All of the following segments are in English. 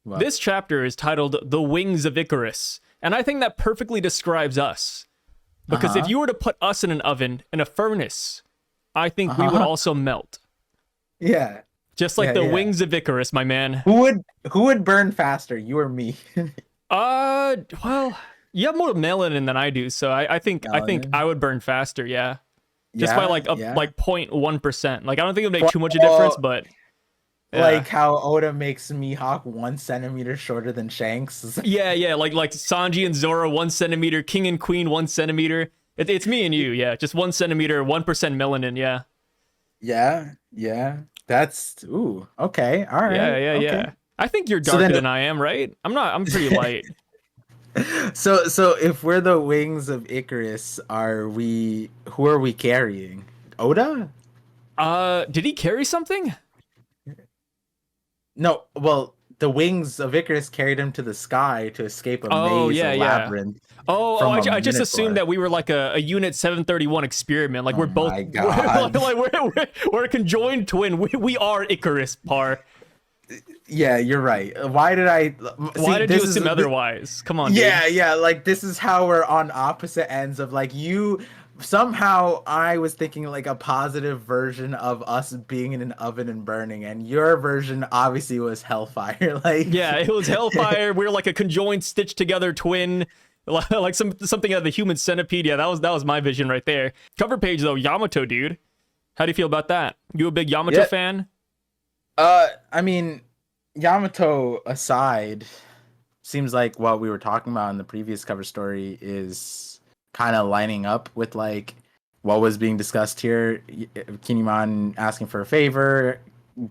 Well, This chapter is titled The Wings of Icarus, and I think that perfectly describes us. Because if you were to put us in an oven, in a furnace, I think we would also melt. yeah. Just like the wings of Icarus, my man. Who would burn faster, you or me? Well, you have more melanin than I do, so I think I would burn faster, yeah. Just by like 0.1%. Like I don't think it would make too much of a difference, but yeah. Like how Oda makes Mihawk 1 centimeter shorter than Shanks. Yeah, like Sanji and Zoro 1 centimeter, King and Queen 1 centimeter. It's me and you, yeah. Just 1 centimeter, 1% melanin, yeah. Yeah. That's okay. All right. Yeah. I think you're darker than I am, right? I'm pretty light. So if we're the wings of Icarus, who are we carrying? Oda? Did he carry something? No, well, the wings of Icarus carried him to the sky to escape a maze, a labyrinth. I just assumed that we were like a Unit 731 experiment. Like we're both, we're a conjoined twin. We are Icarus, Par. Yeah, you're right. Why did you assume otherwise? Come on. Yeah. Like this is how we're on opposite ends of like you. Somehow I was thinking like a positive version of us being in an oven and burning, and your version obviously was hellfire. Like yeah, it was hellfire. We were like a conjoined, stitched together twin, like something out of the Human Centipede. Yeah, that was my vision right there. Cover page though, Yamato, dude. How do you feel about that? You a big Yamato fan? I mean, Yamato aside, seems like what we were talking about in the previous cover story is kind of lining up with like what was being discussed here. Kinemon asking for a favor,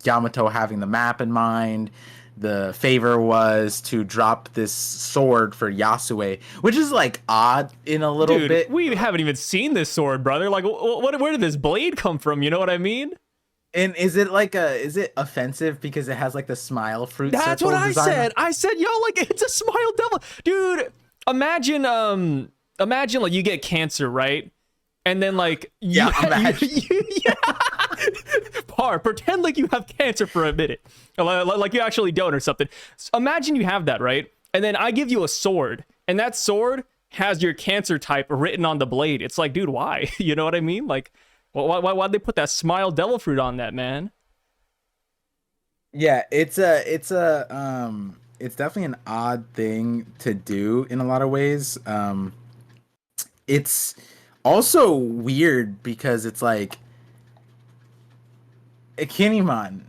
Yamato having the map in mind. The favor was to drop this sword for Yasue, which is like odd in a little bit. We haven't even seen this sword, brother. Like, where did this blade come from? You know what I mean? And is it offensive because it has like the smile fruit? That's what I said. I said, yo, like it's a smile devil, dude. Imagine like you get cancer, right? And then like Par, pretend like you have cancer for a minute, like you actually don't or something. Imagine you have that, right? And then I give you a sword, and that sword has your cancer type written on the blade. It's like, dude, why? You know what I mean? Like, why'd they put that smile devil fruit on that, man? Yeah, it's definitely an odd thing to do in a lot of ways. It's also weird because it's like, Kinemon,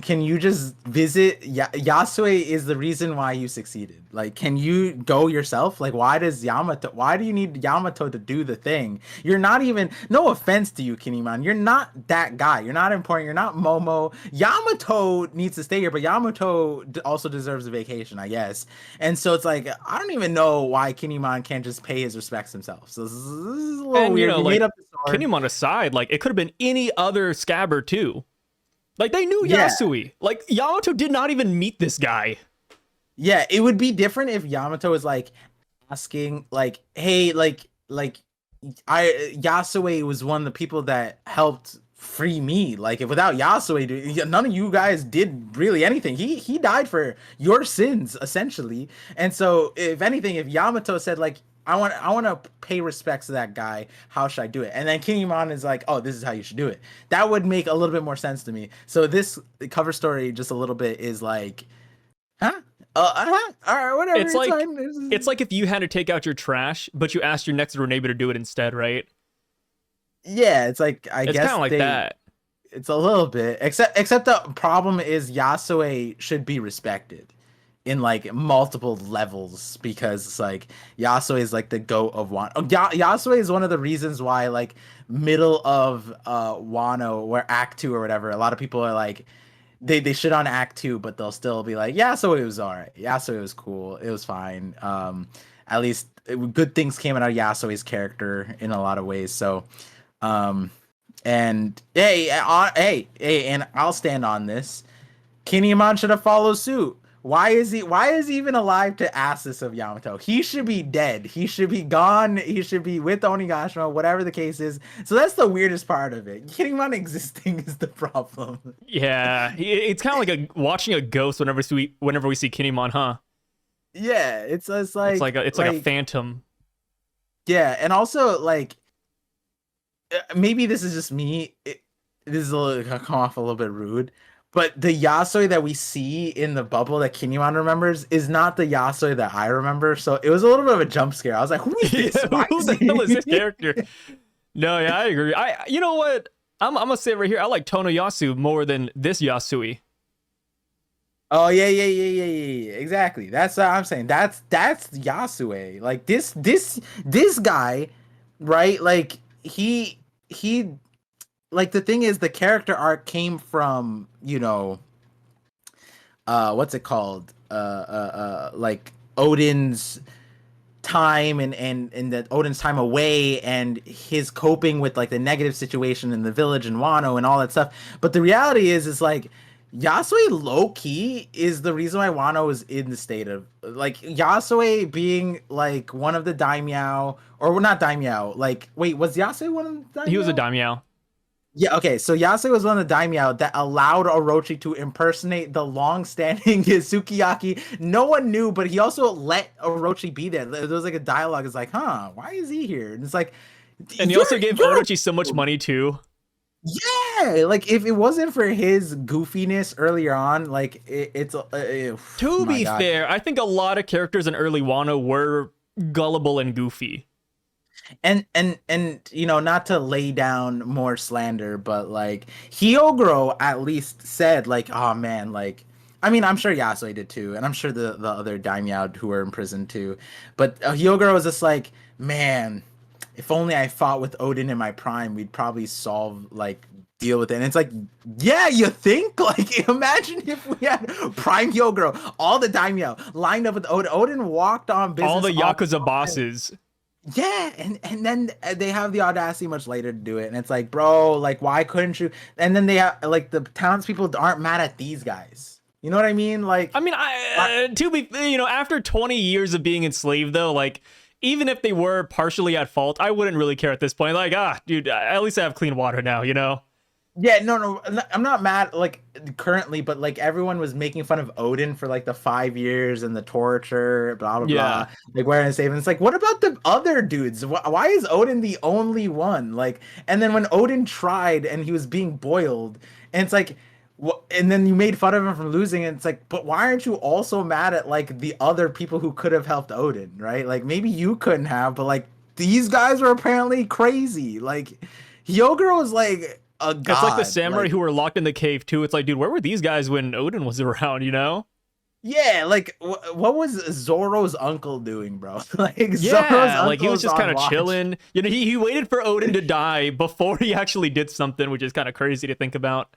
can you just visit? Yasue is the reason why you succeeded. Like, can you go yourself? Like, why do you need Yamato to do the thing? You're not even, no offense to you, Kinemon, you're not that guy. You're not important. You're not Momo. Yamato needs to stay here, but Yamato also deserves a vacation, I guess. And so it's like, I don't even know why Kinemon can't just pay his respects himself. So this is a little weird. You know, like, Kinemon aside, like, it could have been any other scabber too. Like, they knew Yasui. Like, Yamato did not even meet this guy. Yeah, it would be different if Yamato was, like, asking, like, hey, Yasui was one of the people that helped free me. Like, if without Yasui, none of you guys did really anything. He died for your sins, essentially. And so, if anything, if Yamato said, like, I want to pay respects to that guy. How should I do it? And then Kinemon is like, oh, this is how you should do it. That would make a little bit more sense to me. So this cover story, just a little bit, is like, huh? All right, whatever. It's like if you had to take out your trash, but you asked your next door neighbor to do it instead, right? Yeah, it's like it's kind of like that. It's a little bit, except the problem is Yasue should be respected in like multiple levels, because it's like Yasue is like the goat of Wano. Yasue is one of the reasons why like middle of Wano, where Act 2 or whatever, a lot of people are like they shit on Act 2, but they'll still be like, Yasue was alright. Yasue was cool. It was fine. At least good things came out of Yasue's character in a lot of ways. So and hey, and I'll stand on this. Kinemon should have followed suit. Why is he even alive to ask this of Yamato? He should be dead. He should be gone. He should be with Onigashima, whatever the case is. So that's the weirdest part of it. Kinemon existing is the problem. Yeah, it's kind of like watching a ghost whenever we see Kinemon, huh? Yeah, it's like It's like a phantom. Yeah, and also like maybe this is just me. This is come off a little bit rude, but the Yasui that we see in the bubble that Kinemon remembers is not the Yasui that I remember. So it was a little bit of a jump scare. I was like, "Who is this? Who the hell is this character?" No, yeah, I agree. You know what? I'm gonna say right here, I like Tono Yasu more than this Yasui. Oh yeah, exactly. That's what I'm saying. That's Yasue. Like this guy, right? Like he like the thing is the character arc came from, what's it called? Like Odin's time and that Odin's time away and his coping with like the negative situation in the village in Wano and all that stuff. But the reality is like Yasue low key is the reason why Wano is in the state of like Yasue being like one of the daimyo or not daimyo. Like wait, was Yasue one of the daimyo? He was a daimyo. Yeah, okay, so Yasu was one of the daimyo that allowed Orochi to impersonate the long-standing Sukiyaki. No one knew, but he also let Orochi be there. There was like a dialogue. It's like, huh, why is he here? And it's like, and he also gave Orochi so much money too. Yeah, like if it wasn't for his goofiness earlier on, like to be fair, I think a lot of characters in early Wano were gullible and goofy. And not to lay down more slander, but like Hyogoro at least said like, oh man, like I mean I'm sure Yasui did too, and I'm sure the other daimyo who were in prison too, but Hyogoro was just like, man, if only I fought with Odin in my prime, we'd probably deal with it. And it's like, yeah, you think? Like, imagine if we had prime Hyogoro, all the daimyo lined up with Odin. Odin walked on business. All the Yakuza bosses. Yeah, and then they have the audacity much later to do it, and it's like, bro, like, why couldn't you? And then they have like the townspeople aren't mad at these guys. You know what I mean? Like, I mean, to be, after 20 years of being enslaved, though, like, even if they were partially at fault, I wouldn't really care at this point. Like, dude, at least I have clean water now, you know? Yeah, no, I'm not mad, like, currently, but, like, everyone was making fun of Odin for, like, the 5 years and the torture, blah, blah, blah. Like, wearing a save, and it's like, what about the other dudes? Why is Odin the only one? Like, and then when Odin tried and he was being boiled, and it's like, and then you made fun of him for losing, and it's like, but why aren't you also mad at, like, the other people who could have helped Odin, right? Like, maybe you couldn't have, but, like, these guys were apparently crazy. Like, Hyogoro was, like... It's like the samurai who were locked in the cave too. It's like, dude, where were these guys when Odin was around, you know? Yeah, like what was Zoro's uncle doing, bro? Like, yeah, like he was just kind of chilling. You know, he waited for Odin to die before he actually did something, which is kind of crazy to think about.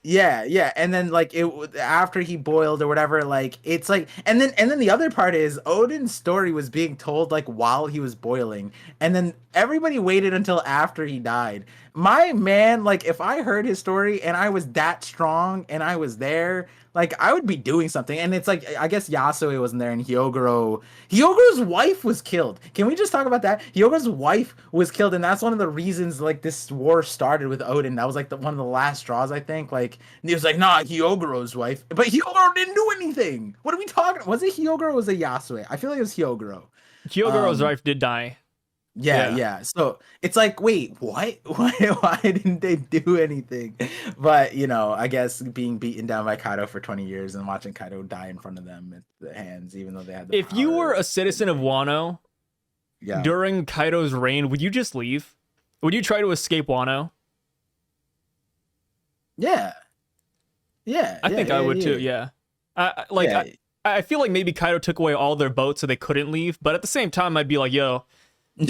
Yeah, and then like after he boiled or whatever, like it's like, and then the other part is Odin's story was being told like while he was boiling, and then everybody waited until after he died. My man, like if I heard his story and I was that strong and I was there, like I would be doing something. And it's like, I guess Yasui wasn't there, and Hyogoro's wife was killed. Can we just talk about that? Hyogoro's wife was killed, and that's one of the reasons like this war started with Odin. That was like one of the last straws, I think. Like he was like, nah, Hyogoro's wife, but Hyogoro didn't do anything. What are we talking? Was it Hyogoro or was it Yasui? I feel like it was Hyogoro. Hyogoro's wife did die. Yeah. So it's like, wait, what? Why didn't they do anything? But I guess being beaten down by Kaido for 20 years and watching Kaido die in front of them at the hands, even though they had the If you were a citizen of Wano during Kaido's reign, would you just leave? Would you try to escape Wano? Yeah. I think I would too. Yeah. I feel like maybe Kaido took away all their boats so they couldn't leave, but at the same time, I'd be like, yo.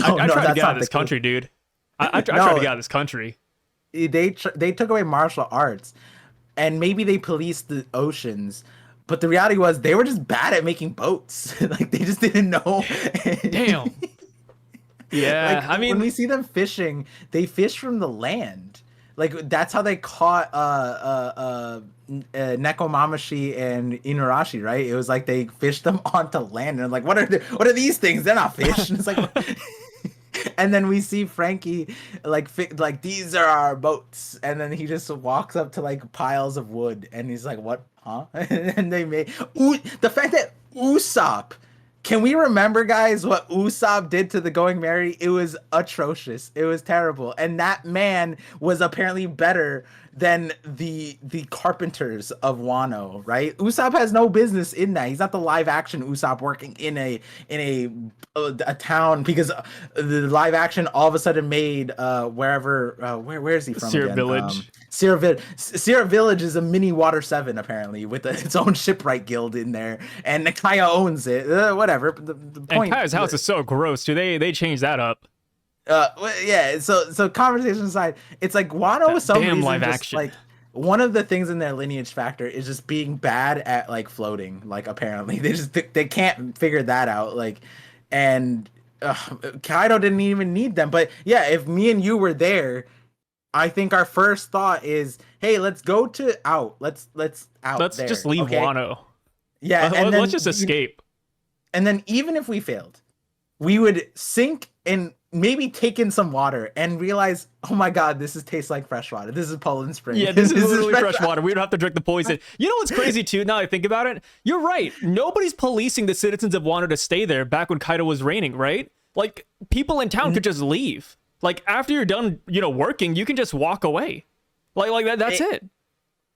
I tried to get out of this country, dude. I tried to get out of this country. They took away martial arts, and maybe they policed the oceans, but the reality was they were just bad at making boats. Like they just didn't know. Damn. Yeah, like, I mean, when we see them fishing, they fish from the land. like that's how they caught Nekomamashi and Inuarashi, right? It was like they fished them onto land, and like, what are these things? They're not fish. And it's like, and then we see Frankie like these are our boats, and then he just walks up to like piles of wood, and he's like, what, huh? And they made the fact that Usopp. Can we remember, guys, what Usopp did to the Going Merry? It was atrocious. It was terrible. And that man was apparently better than the carpenters of Wano, right? Usopp has no business in that. He's not the live action Usopp working in a town, because the live action all of a sudden made wherever where is he from? Sierra again? Village. Sierra Village is a mini Water 7 apparently, with its own shipwright guild in there, and Kaya owns it. Whatever. The point. And Kaya's house is so gross, too. They changed that up. Yeah. So conversation aside, it's like Wano was some reason live just action. like one of the things in their lineage factor is just being bad at like floating. Like apparently they can't figure that out. Like, and Kaido didn't even need them. But yeah, if me and you were there, I think our first thought is, hey, let's go to out. Let's out. Let's there, just leave okay? Wano. Yeah, and then, let's just escape. And then even if we failed, we would sink and maybe take in some water and realize, oh my god, tastes like fresh water. This is Poland Spring. Yeah, this is literally fresh water. We don't have to drink the poison. You know what's crazy too, now I think about it? You're right. Nobody's policing the citizens of Wano to stay there back when Kaido was reigning, right? Like, people in town could just leave. Like, after you're done, working, you can just walk away. Like that. That's it.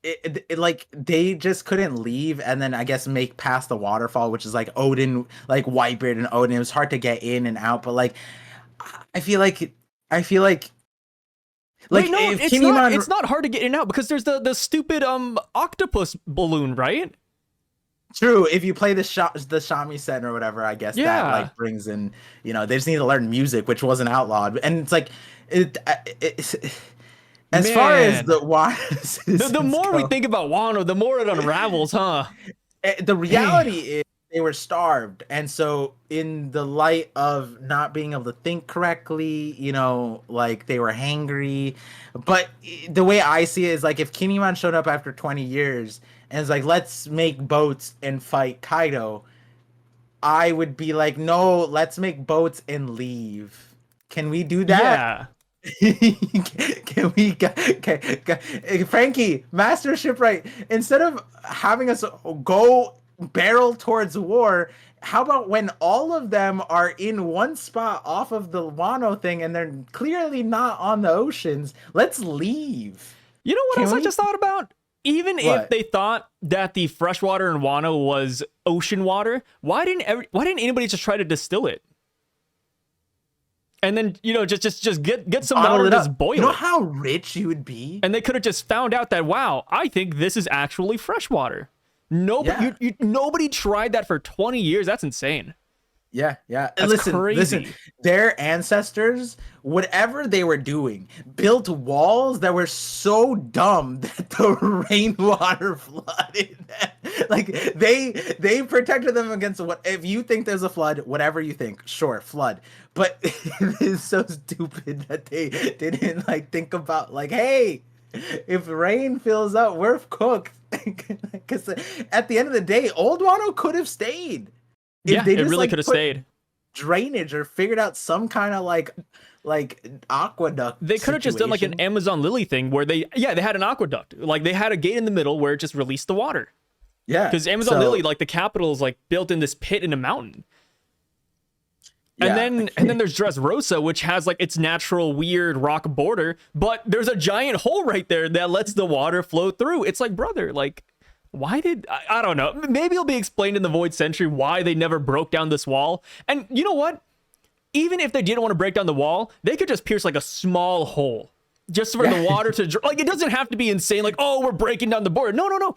It like they just couldn't leave, and then I guess make past the waterfall, which is like Odin, like Whitebeard and Odin. It was hard to get in and out, but like I feel like Wait, no, if it's not hard to get in and out, because there's the stupid octopus balloon, right? True, if you play the shamisen or whatever, I guess that like brings in, they just need to learn music, which wasn't outlawed, and it's like as far as the Wano, the more we think about Wano, the more it unravels, huh? The reality is they were starved, and so in the light of not being able to think correctly, like they were hangry. But the way I see it is like if Kinemon showed up after 20 years and it's like, let's make boats and fight Kaido, I would be like, no, let's make boats and leave. Can we do that? Yeah. Can we Frankie, master shipwright, instead of having us go barrel towards war, how about when all of them are in one spot off of the Wano thing and they're clearly not on the oceans, let's leave. You know what else I just thought about? Even if they thought that the freshwater in Wano was ocean water, why didn't anybody just try to distill it? And then, just get some water and just boil it. You know how rich you would be? And they could have just found out that, wow, I think this is actually fresh water. Nobody tried that for 20 years. That's insane. Yeah. That's crazy. Listen, their ancestors, whatever they were doing, built walls that were so dumb that the rainwater flooded them. Like they protected them against what, if you think there's a flood, whatever you think, sure, flood. But it's so stupid that they didn't like think about like, hey, if rain fills up, we're cooked. Because at the end of the day, Old Wano could have stayed. It really could have stayed. Drainage or figured out some kind of like aqueduct. They could have just done like an Amazon Lily thing where they had an aqueduct. Like they had a gate in the middle where it just released the water. Yeah. Because Amazon Lily, like the capital is like built in this pit in a mountain. Yeah. And then there's Dressrosa, which has like its natural weird rock border, but there's a giant hole right there that lets the water flow through. It's like, brother, like, why did I don't know. Maybe it'll be explained in the Void Century why they never broke down this wall. And you know what? Even if they didn't want to break down the wall, they could just pierce like a small hole just for the water to like. It doesn't have to be insane. Like, oh, we're breaking down the border. No.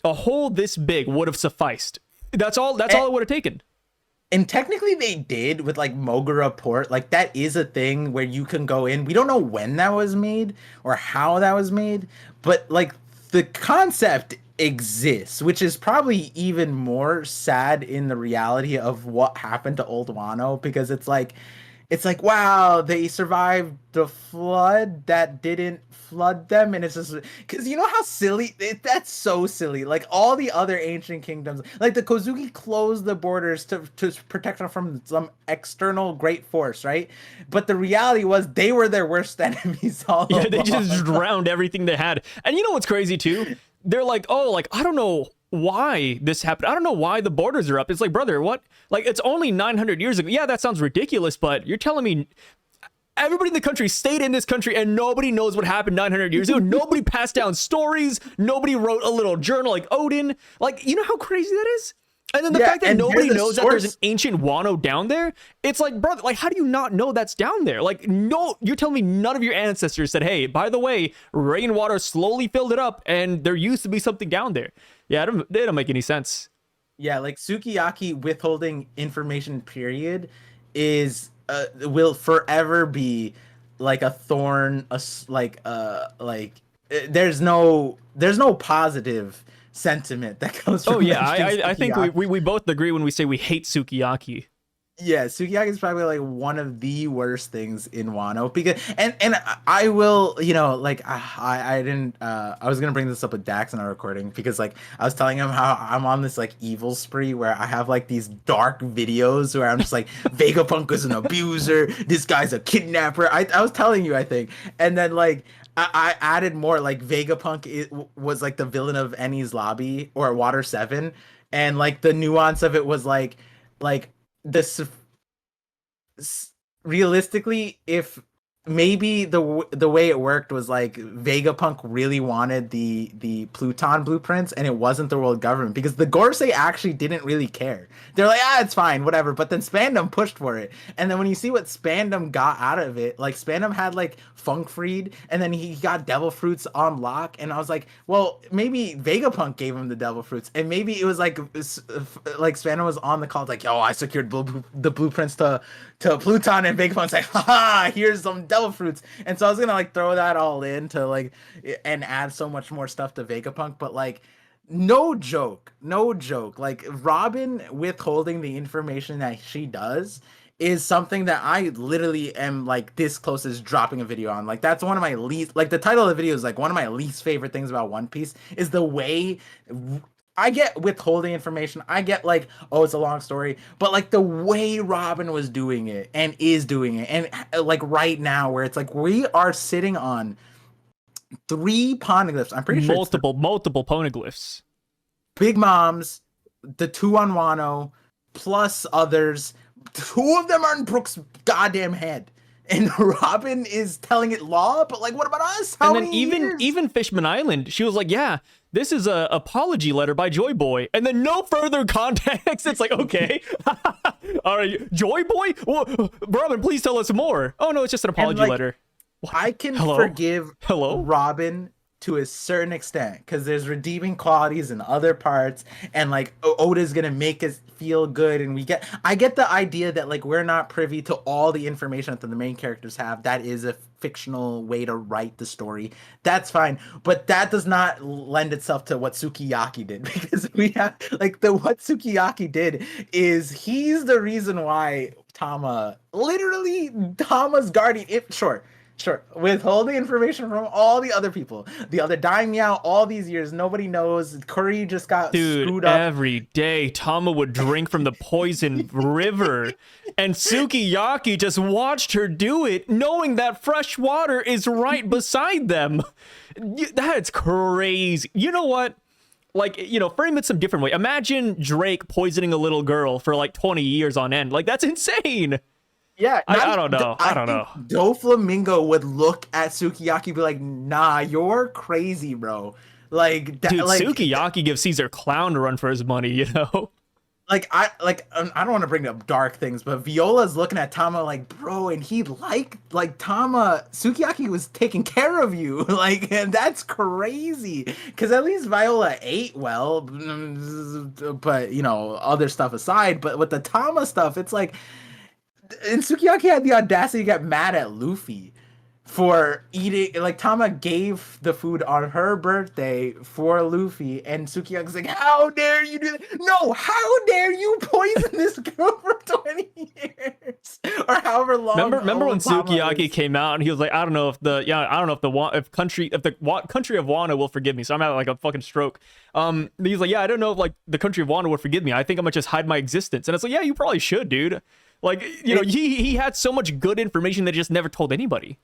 A hole this big would have sufficed. That's all it would have taken. And technically they did with like Mogura Port. Like that is a thing where you can go in. We don't know when that was made or how that was made, but like the concept exists, which is probably even more sad in the reality of what happened to Old Wano, because it's like it's like, wow, they survived the flood that didn't flood them, and it's just because you know how silly that's so silly. Like all the other ancient kingdoms, like the Kozuki closed the borders to protect them from some external great force, right? But the reality was they were their worst enemies all Yeah, they along. just drowned everything they had. And you know what's crazy too? They're like, oh, like, I don't know why this happened. I don't know why the borders are up. It's like, brother, what? Like, it's only 900 years ago. Yeah, that sounds ridiculous, but you're telling me everybody in the country stayed in this country and nobody knows what happened 900 years ago. Nobody passed down stories. Nobody wrote a little journal like Odin. Like, you know how crazy that is? And then the fact that nobody knows that there's an ancient Wano down there, it's like, brother, like, how do you not know that's down there? Like, no, you're telling me none of your ancestors said, hey, by the way, rainwater slowly filled it up and there used to be something down there. Yeah, they don't make any sense. Yeah, like Sukiyaki withholding information period is will forever be like a thorn, there's no positive sentiment that comes from Oh yeah, mentioning I think Sukiyaki. we both agree when we say we hate Sukiyaki. Yeah, Sukiyaki is probably like one of the worst things in Wano because and I will, you know, like I didn't I was gonna bring this up with Dax in our recording because like I was telling him how I'm on this like evil spree where I have like these dark videos where I'm just like Vega Punk is an abuser, this guy's a kidnapper. I was telling you I think, and then like I added more like Vega Punk was like the villain of Eni's Lobby or Water 7, and like the nuance of it was like this realistically, if maybe the way it worked was like Vegapunk really wanted the Pluton blueprints and it wasn't the world government because the Gorosei actually didn't really care. They're like, it's fine, whatever. But then Spandam pushed for it. And then when you see what Spandam got out of it, like Spandam had like Funk Freed and then he got Devil Fruits on lock. And I was like, well, maybe Vegapunk gave him the Devil Fruits. And maybe it was like Spandam was on the call like, yo, I secured the blueprints to Pluton, and Vegapunk's like, haha, here's some Devil Fruits. And so I was gonna like throw that all in to like and add so much more stuff to Vegapunk, but like no joke, like Robin withholding the information that she does is something that I literally am like this close as dropping a video on. Like that's one of my least, like the title of the video is like one of my least favorite things about One Piece is the way I get withholding information. I get like, oh, it's a long story, but like the way Robin was doing it and is doing it, and like right now where it's like we are sitting on 3 poneglyphs. I'm pretty sure multiple poneglyphs. Big Moms, the 2 on Wano, plus others. 2 of them are in Brook's goddamn head. And Robin is telling it law, but like, what about us? How and then even Fishman Island, she was like, yeah, this is a apology letter by Joyboy, and then no further context. It's like, okay, all right, Joyboy, well, Robin, please tell us more. Oh no, it's just an apology letter. I can forgive Robin to a certain extent because there's redeeming qualities in other parts, and like Oda's gonna make us feel good, and I get the idea that like we're not privy to all the information that the main characters have. That is a fictional way to write the story. That's fine, but that does not lend itself to what Sukiyaki did because we have like what Sukiyaki did is he's the reason why Tama's guardian. Sure, withholding information from all the other people, the other daimyo, all these years, nobody knows. Curry just got screwed up. Every day, Tama would drink from the poison river, and Sukiyaki just watched her do it, knowing that fresh water is right beside them. That's crazy. You know what? Like, you know, frame it some different way. Imagine Drake poisoning a little girl for like 20 years on end. Like, that's insane. Yeah, I don't know. I don't know. Doflamingo would look at Sukiyaki and be like, nah, you're crazy, bro. Like, dude, Sukiyaki gives Caesar Clown a run for his money, you know? I don't want to bring up dark things, but Viola's looking at Tama like, bro, and he like Tama, Sukiyaki was taking care of you. Like, and that's crazy. Because at least Viola ate well, but, you know, other stuff aside. But with the Tama stuff, it's like, and Sukiyaki had the audacity to get mad at Luffy for eating. Like Tama gave the food on her birthday for Luffy, and Sukiyaki's like, "How dare you do that? No, how dare you poison this girl for 20 years?" or however long. Remember when Obama Sukiyaki is. came out and he was like, I don't know if the country of Wano will forgive me. So I'm having like a fucking stroke. He's like, yeah, I don't know if like the country of Wano will forgive me. I think I'm gonna just hide my existence. And it's like, yeah, you probably should, dude. Like, you know, he had so much good information that he just never told anybody.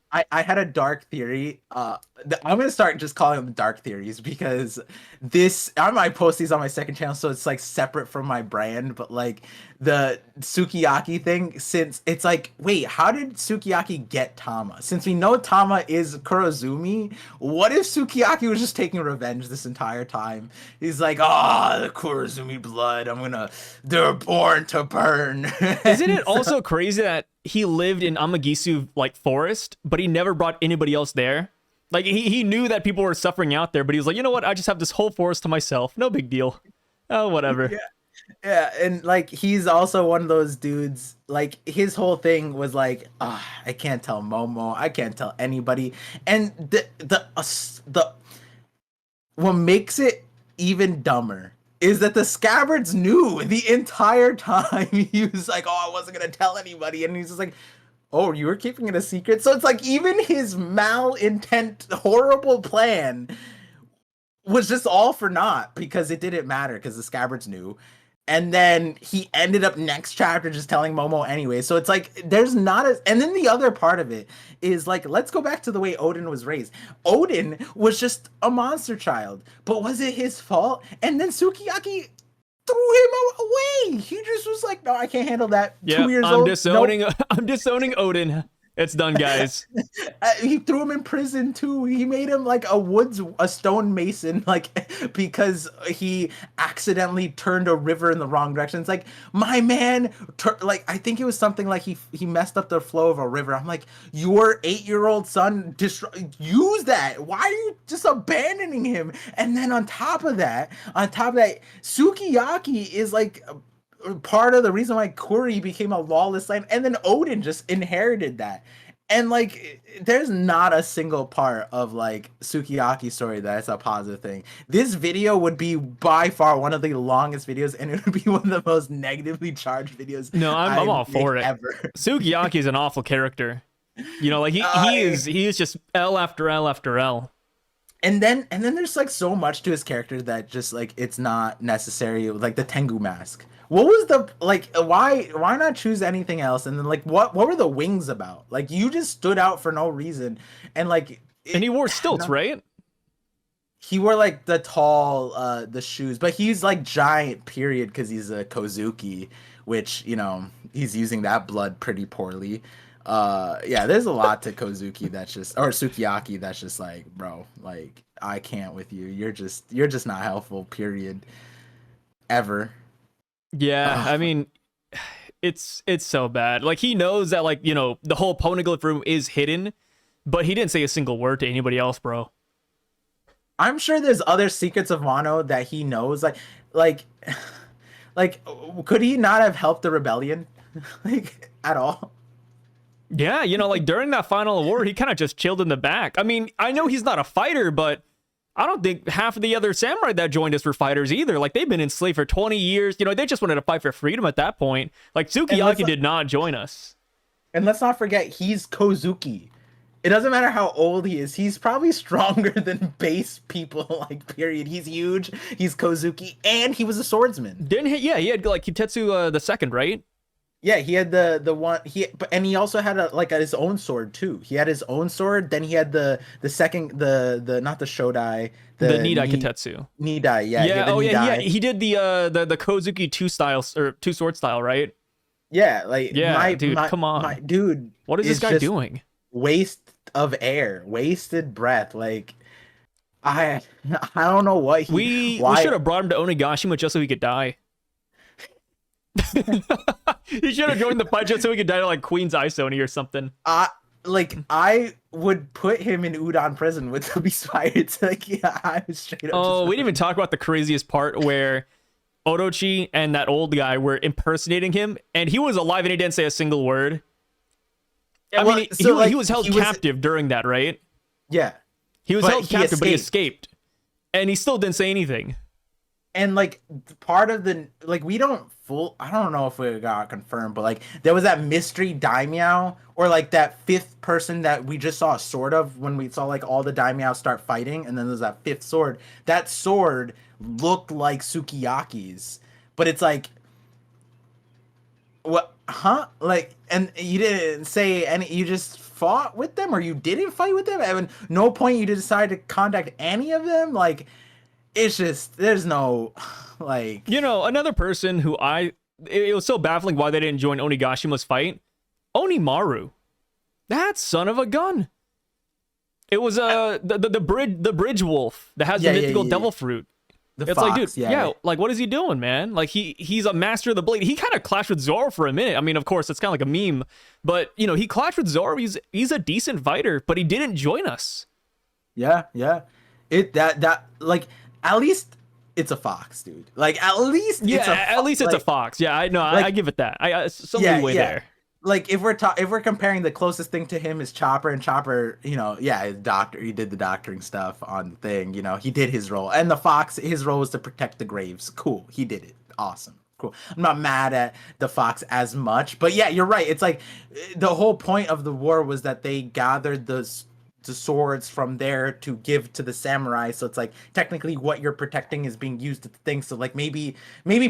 I had a dark theory. I'm gonna start just calling them dark theories because this I might post these on my second channel, so it's like separate from my brand. But like the Sukiyaki thing, since it's like, wait, how did Sukiyaki get Tama? Since we know Tama is Kurozumi, what if Sukiyaki was just taking revenge this entire time? He's like, the Kurozumi blood. They're born to burn. Isn't it also crazy that he lived in Amagisu like forest, but he never brought anybody else there? Like he knew that people were suffering out there, but he was like, you know what? I just have this whole forest to myself. No big deal. Oh, whatever. Yeah, and like he's also one of those dudes. Like his whole thing was like, I can't tell Momo, I can't tell anybody, and the what makes it even dumber is that the Scabbards knew the entire time. He was like, I wasn't gonna tell anybody, and he's just like, oh, you were keeping it a secret. So it's like even his malintent, horrible plan was just all for naught because it didn't matter because the Scabbards knew. And then he ended up next chapter just telling Momo anyway. So it's like there's not a. And then the other part of it is like, let's go back to the way Odin was raised. Odin was just a monster child, but was it his fault? And then Sukiyaki threw him away. He just was like, no, I can't handle that. Yeah, 2 years I'm old. disowning. Nope. I'm disowning Odin. It's done, guys. He threw him in prison too. He made him like a stone mason, like because he accidentally turned a river in the wrong direction. It's like, my man, like I think it was something like he messed up the flow of a river. I'm like, your 8-year-old son, use that. Why are you just abandoning him? And then on top of that, Sukiyaki is like part of the reason why Kuri became a lawless land, and then Odin just inherited that. And like there's not a single part of like Sukiyaki's story that's a positive thing. This video would be by far one of the longest videos, and it would be one of the most negatively charged videos. No, I'm all for it. Ever. Sukiyaki is an awful character. You know, like he is just L after L after L. And then there's like so much to his character that just like it's not necessary. Like the Tengu mask. What was the like? Why not choose anything else? And then like what were the wings about? Like you just stood out for no reason, and like and he wore stilts, right? He wore like the tall the shoes, but he's like giant period because he's a Kozuki, which you know he's using that blood pretty poorly. Yeah, there's a lot to Kozuki that's just or Sukiyaki that's just like, bro, like I can't with you. You're just not helpful. Period. Ever. Yeah, I mean, it's so bad. Like he knows that like, you know, the whole Poneglyph room is hidden, but he didn't say a single word to anybody else, bro. I'm sure there's other secrets of Wano that he knows. Like could he not have helped the rebellion like at all? Yeah, you know, like during that final award, he kind of just chilled in the back. I mean, I know he's not a fighter, but I don't think half of the other samurai that joined us were fighters either. Like, they've been enslaved for 20 years. You know, they just wanted to fight for freedom at that point. Like, Sukiyaki did not join us. And let's not forget, he's Kozuki. It doesn't matter how old he is. He's probably stronger than base people, like, period. He's huge. He's Kozuki. And he was a swordsman. Didn't he? Yeah, he had, like, Kitetsu the second, right? Yeah, he had the one and he also had his own sword too. He had his own sword. Then he had the second the not the Shodai, the Nidai Kitetsu. Nidai, yeah. Yeah, he did the Kozuki two sword style, right? Yeah, like dude, come on, dude. What is this guy doing? Waste of air, wasted breath. Like I don't know what we should have brought him to Onigashima just so he could die. He should have joined the fight just so he could die to like Queen's Isoni or something. I would put him in Udon prison with the Beast Pirates. Like, yeah, I was straight up. Oh, we didn't even talk about the craziest part where Orochi and that old guy were impersonating him, and he was alive and he didn't say a single word. Yeah, I mean, he was held captive during that, right? Yeah. He was held captive, but he escaped. And he still didn't say anything. And like part of the like we don't full I don't know if we got confirmed, but like there was that mystery daimyo or like that fifth person that we just saw sort of when we saw like all the daimyo start fighting, and then there's that fifth sword. That sword looked like Sukiyaki's, but it's like what huh? Like and you didn't say any you just fought with them or you didn't fight with them? And no point you decided to contact any of them? Like it's just there's no like You know, another person who it was so baffling why they didn't join Onigashima's fight. Onimaru. That son of a gun. It was the bridge wolf that has the mythical devil fruit. the It's fox, like, dude, like what is he doing, man? Like he's a master of the blade. He kind of clashed with Zoro for a minute. I mean, of course, it's kind of like a meme, but you know, he clashed with Zoro. He's a decent fighter, but he didn't join us. Yeah. It that like at least it's a fox, dude. Like at least At least it's a fox. Yeah, I know. Like, I give it that. Some leeway there. Like if we're comparing, the closest thing to him is Chopper, and Chopper, you know, his doctor, he did the doctoring stuff on the thing, you know, he did his role. And the fox, his role was to protect the graves. Cool, he did it. Awesome. Cool. I'm not mad at the fox as much, but yeah, you're right. It's like the whole point of the war was that they gathered the swords from there to give to the samurai, so it's like technically what you're protecting is being used at the thing. So like maybe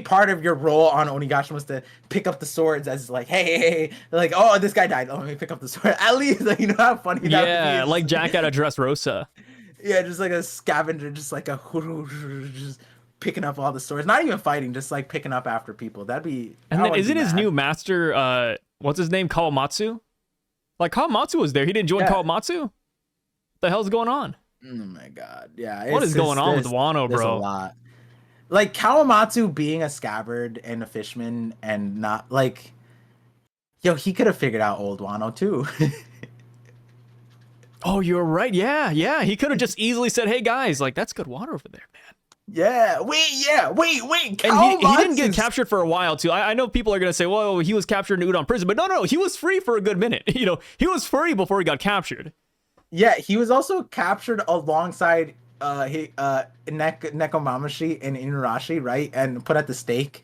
part of your role on Onigashima was to pick up the swords as like hey, like, oh, this guy died, let me pick up the sword. At least, like, you know how funny that would be. Like Jack out of Dressrosa. Yeah, just like a scavenger, just like a just picking up all the swords, not even fighting, just like picking up after people. That'd be. And then isn't his new master what's his name, Kawamatsu? Like Kawamatsu was there, he didn't join Kawamatsu. The hell's going on? Oh my god, yeah. What is going on with Wano, bro? There's a lot. Like Kawamatsu being a scabbard and a fishman and not like, yo, he could have figured out old Wano too. Oh, you're right. Yeah. He could have just easily said, "Hey guys, like that's good water over there, man." Yeah. Wait. And he didn't get captured for a while too. I know people are gonna say, "Well, he was captured in Udon prison," but no, he was free for a good minute. You know, he was free before he got captured. Yeah, he was also captured alongside Nekomamashi and Inurashi, right? And put at the stake.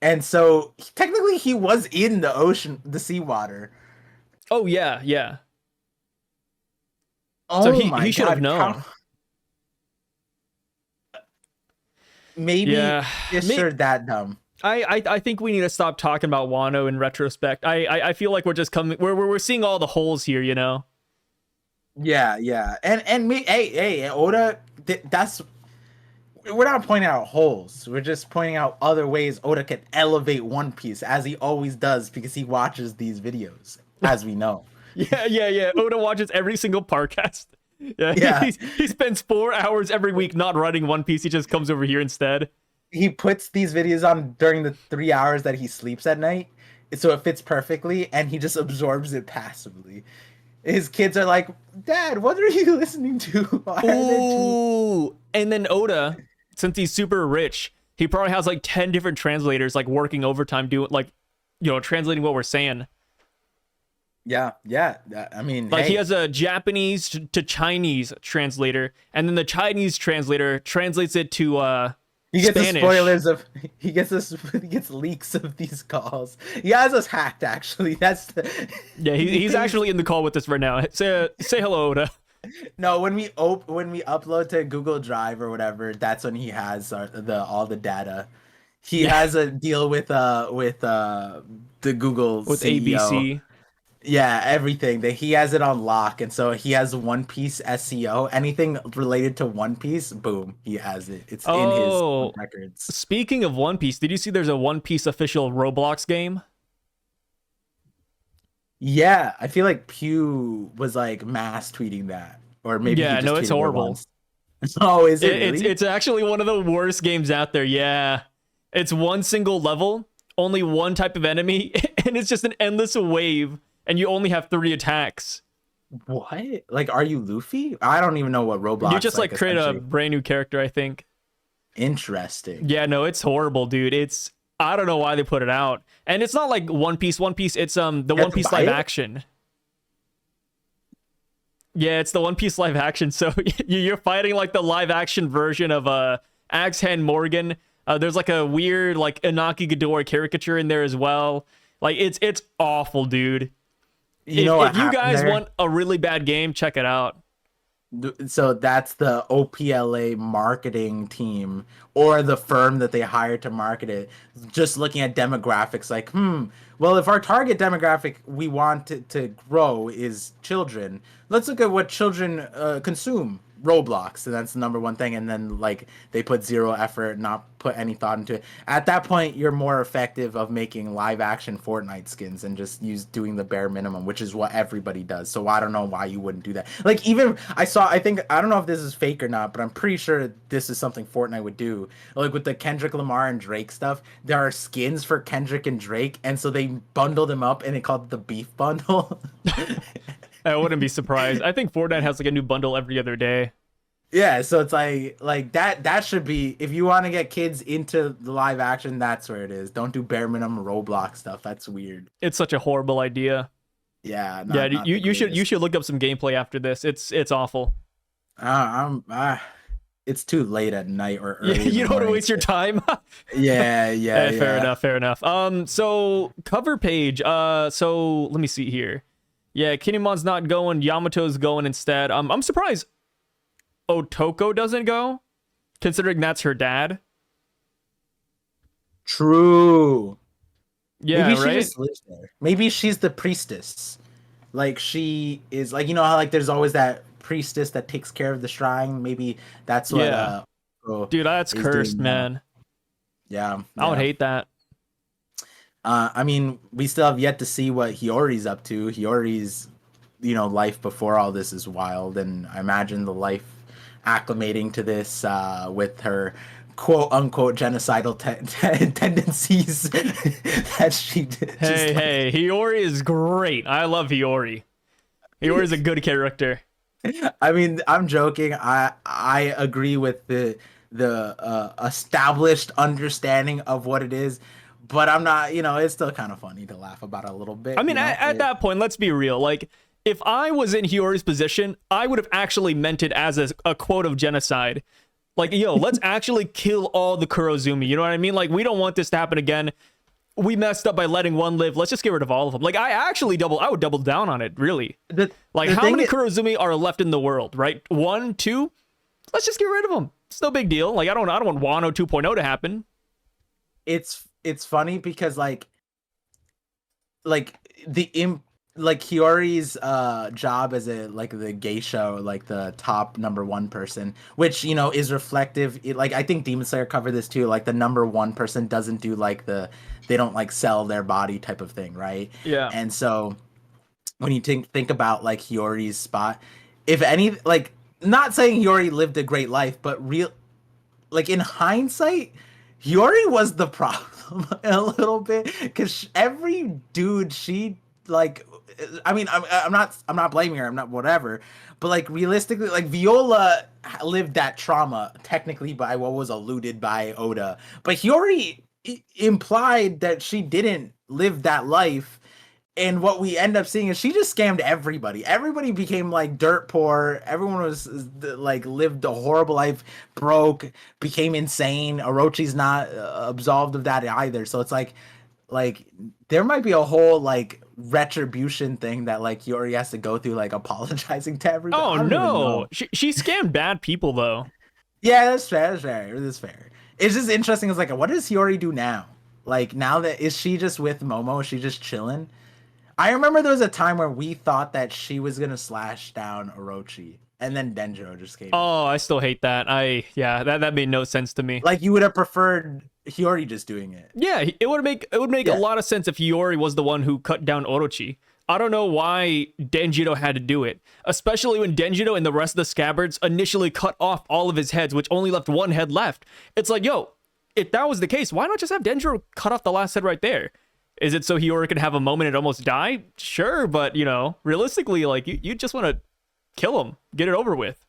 And so technically he was in the ocean, the seawater. Oh yeah. Oh, so he should have known. Maybe it's sure that dumb. I think we need to stop talking about Wano in retrospect. I feel like we're just we're seeing all the holes here, you know. Yeah. And me, hey, Oda, that's, we're not pointing out holes. We're just pointing out other ways Oda can elevate One Piece, as he always does, because he watches these videos, as we know. Yeah. Oda watches every single Parcast. Yeah. He spends 4 hours every week not writing One Piece. He just comes over here instead. He puts these videos on during the 3 hours that he sleeps at night, so it fits perfectly, and he just absorbs it passively. His kids are like, "Dad, what are you listening to?" Ooh, and then Oda, since he's super rich, he probably has like 10 different translators like working overtime doing like, you know, translating what we're saying. Yeah. I mean, like he has a Japanese to Chinese translator, and then the Chinese translator translates it to he gets Spanish. The spoilers of he gets leaks of these calls. He has us hacked, actually. He's actually in the call with us right now. Say hello, Oda. No, when we upload to Google Drive or whatever, that's when he has all the data. He has a deal with the Google with CEO. ABC. Yeah, everything. That he has it on lock, and so he has One Piece SEO. Anything related to One Piece, boom, he has it. It's in his records. Speaking of One Piece, did you see there's a One Piece official Roblox game? Yeah, I feel like Pew was like mass tweeting that, or maybe it's horrible. Oh, is it? Really? It's actually one of the worst games out there. Yeah, it's one single level, only one type of enemy, and it's just an endless wave. And you only have 3 attacks. What? Like, are you Luffy? I don't even know what Roblox. You just like create a brand new character, I think. Interesting. Yeah, no, it's horrible, dude. I don't know why they put it out, and it's not like One Piece. It's the One Piece live action. Yeah, it's the One Piece live action. So you're fighting like the live action version of Axe Hand Morgan, There's like a weird like Inaki Ghidorah caricature in there as well. Like it's awful, dude. You know what If you happened guys there? want a really bad game, check it out. So that's the OPLA marketing team or the firm that they hired to market it. Just looking at demographics, like, well, if our target demographic we want to grow is children, let's look at what children consume. Roblox, and that's the number one thing. And then like they put zero effort, not put any thought into it. At that point, you're more effective of making live action Fortnite skins and just doing the bare minimum, which is what everybody does. So I don't know why you wouldn't do that. Like even I think I don't know if this is fake or not, but I'm pretty sure this is something Fortnite would do. Like with the Kendrick Lamar and Drake stuff, there are skins for Kendrick and Drake, and so they bundled them up and they called it the beef bundle. I wouldn't be surprised. I think Fortnite has like a new bundle every other day. Yeah, so it's like that should be, if you want to get kids into the live action, that's where it is. Don't do bare minimum Roblox stuff. That's weird. It's such a horrible idea. Yeah, Yeah, you should look up some gameplay after this. It's awful. It's too late at night or early. Yeah, you don't want to waste your time. Yeah. Fair enough. So cover page. So let me see here. Yeah, Kinemon's not going. Yamato's going instead. I'm surprised Otoko doesn't go, considering that's her dad. True. Yeah, Maybe right. she just lives there. Maybe she's the priestess. Like she is, like, you know how like there's always that priestess that takes care of the shrine. Maybe that's what. Yeah. Otoko Dude, that's is cursed, doing now. man. Yeah, I would yeah. hate that. I mean, we still have yet to see what Hiyori's up to. Hiyori's, life before all this is wild, and I imagine the life acclimating to this with her quote unquote genocidal tendencies that she did. Hey, Hiyori is great. I love Hiyori. Hiyori is a good character. I mean, I'm joking. I agree with the established understanding of what it is, but I'm not. It's still kind of funny to laugh about a little bit. I mean, at that point, let's be real. Like, if I was in Hiyori's position, I would have actually meant it as a quote of genocide. Like, yo, let's actually kill all the Kurozumi. You know what I mean? Like, we don't want this to happen again. We messed up by letting one live. Let's just get rid of all of them. Like, I would double down on it, really. Like, how many Kurozumi are left in the world, right? 1, 2? Let's just get rid of them. It's no big deal. Like, I don't want Wano 2.0 to happen. It's funny because like Hiyori's job as the geisha, or like the top number one person, which is reflective. I think Demon Slayer covered this too. Like the number one person doesn't do they don't like sell their body type of thing, right? Yeah. And so when you think about like Hiyori's spot, if any, like, not saying Hiyori lived a great life, but in hindsight, Hiyori was the problem a little bit, because every dude she like, I mean, I'm not blaming her, I'm not whatever, but like realistically, like Viola lived that trauma technically by what was alluded by Oda, but Hiyori implied that she didn't live that life. And what we end up seeing is she just scammed everybody. Everybody became like dirt poor. Everyone was like lived a horrible life, broke, became insane. Orochi's not absolved of that either. So it's like there might be a whole like retribution thing that like Yori has to go through, like apologizing to everybody. Oh no, she scammed bad people though. Yeah, that's fair. That's fair. It's just interesting. It's like, what does Hiyori do now? Like now that is she just with Momo? Is she just chilling? I remember there was a time where we thought that she was gonna slash down Orochi, and then Denjiro just came. Oh, I still hate that. That made no sense to me. Like you would have preferred Hiyori just doing it. Yeah, it would make a lot of sense if Hiyori was the one who cut down Orochi. I don't know why Denjiro had to do it, especially when Denjiro and the rest of the scabbards initially cut off all of his heads, which only left one head left. It's like, yo, if that was the case, why not just have Denjiro cut off the last head right there? Is it so Hiyori could have a moment and almost die? Sure, but realistically, like you just want to kill him, get it over with.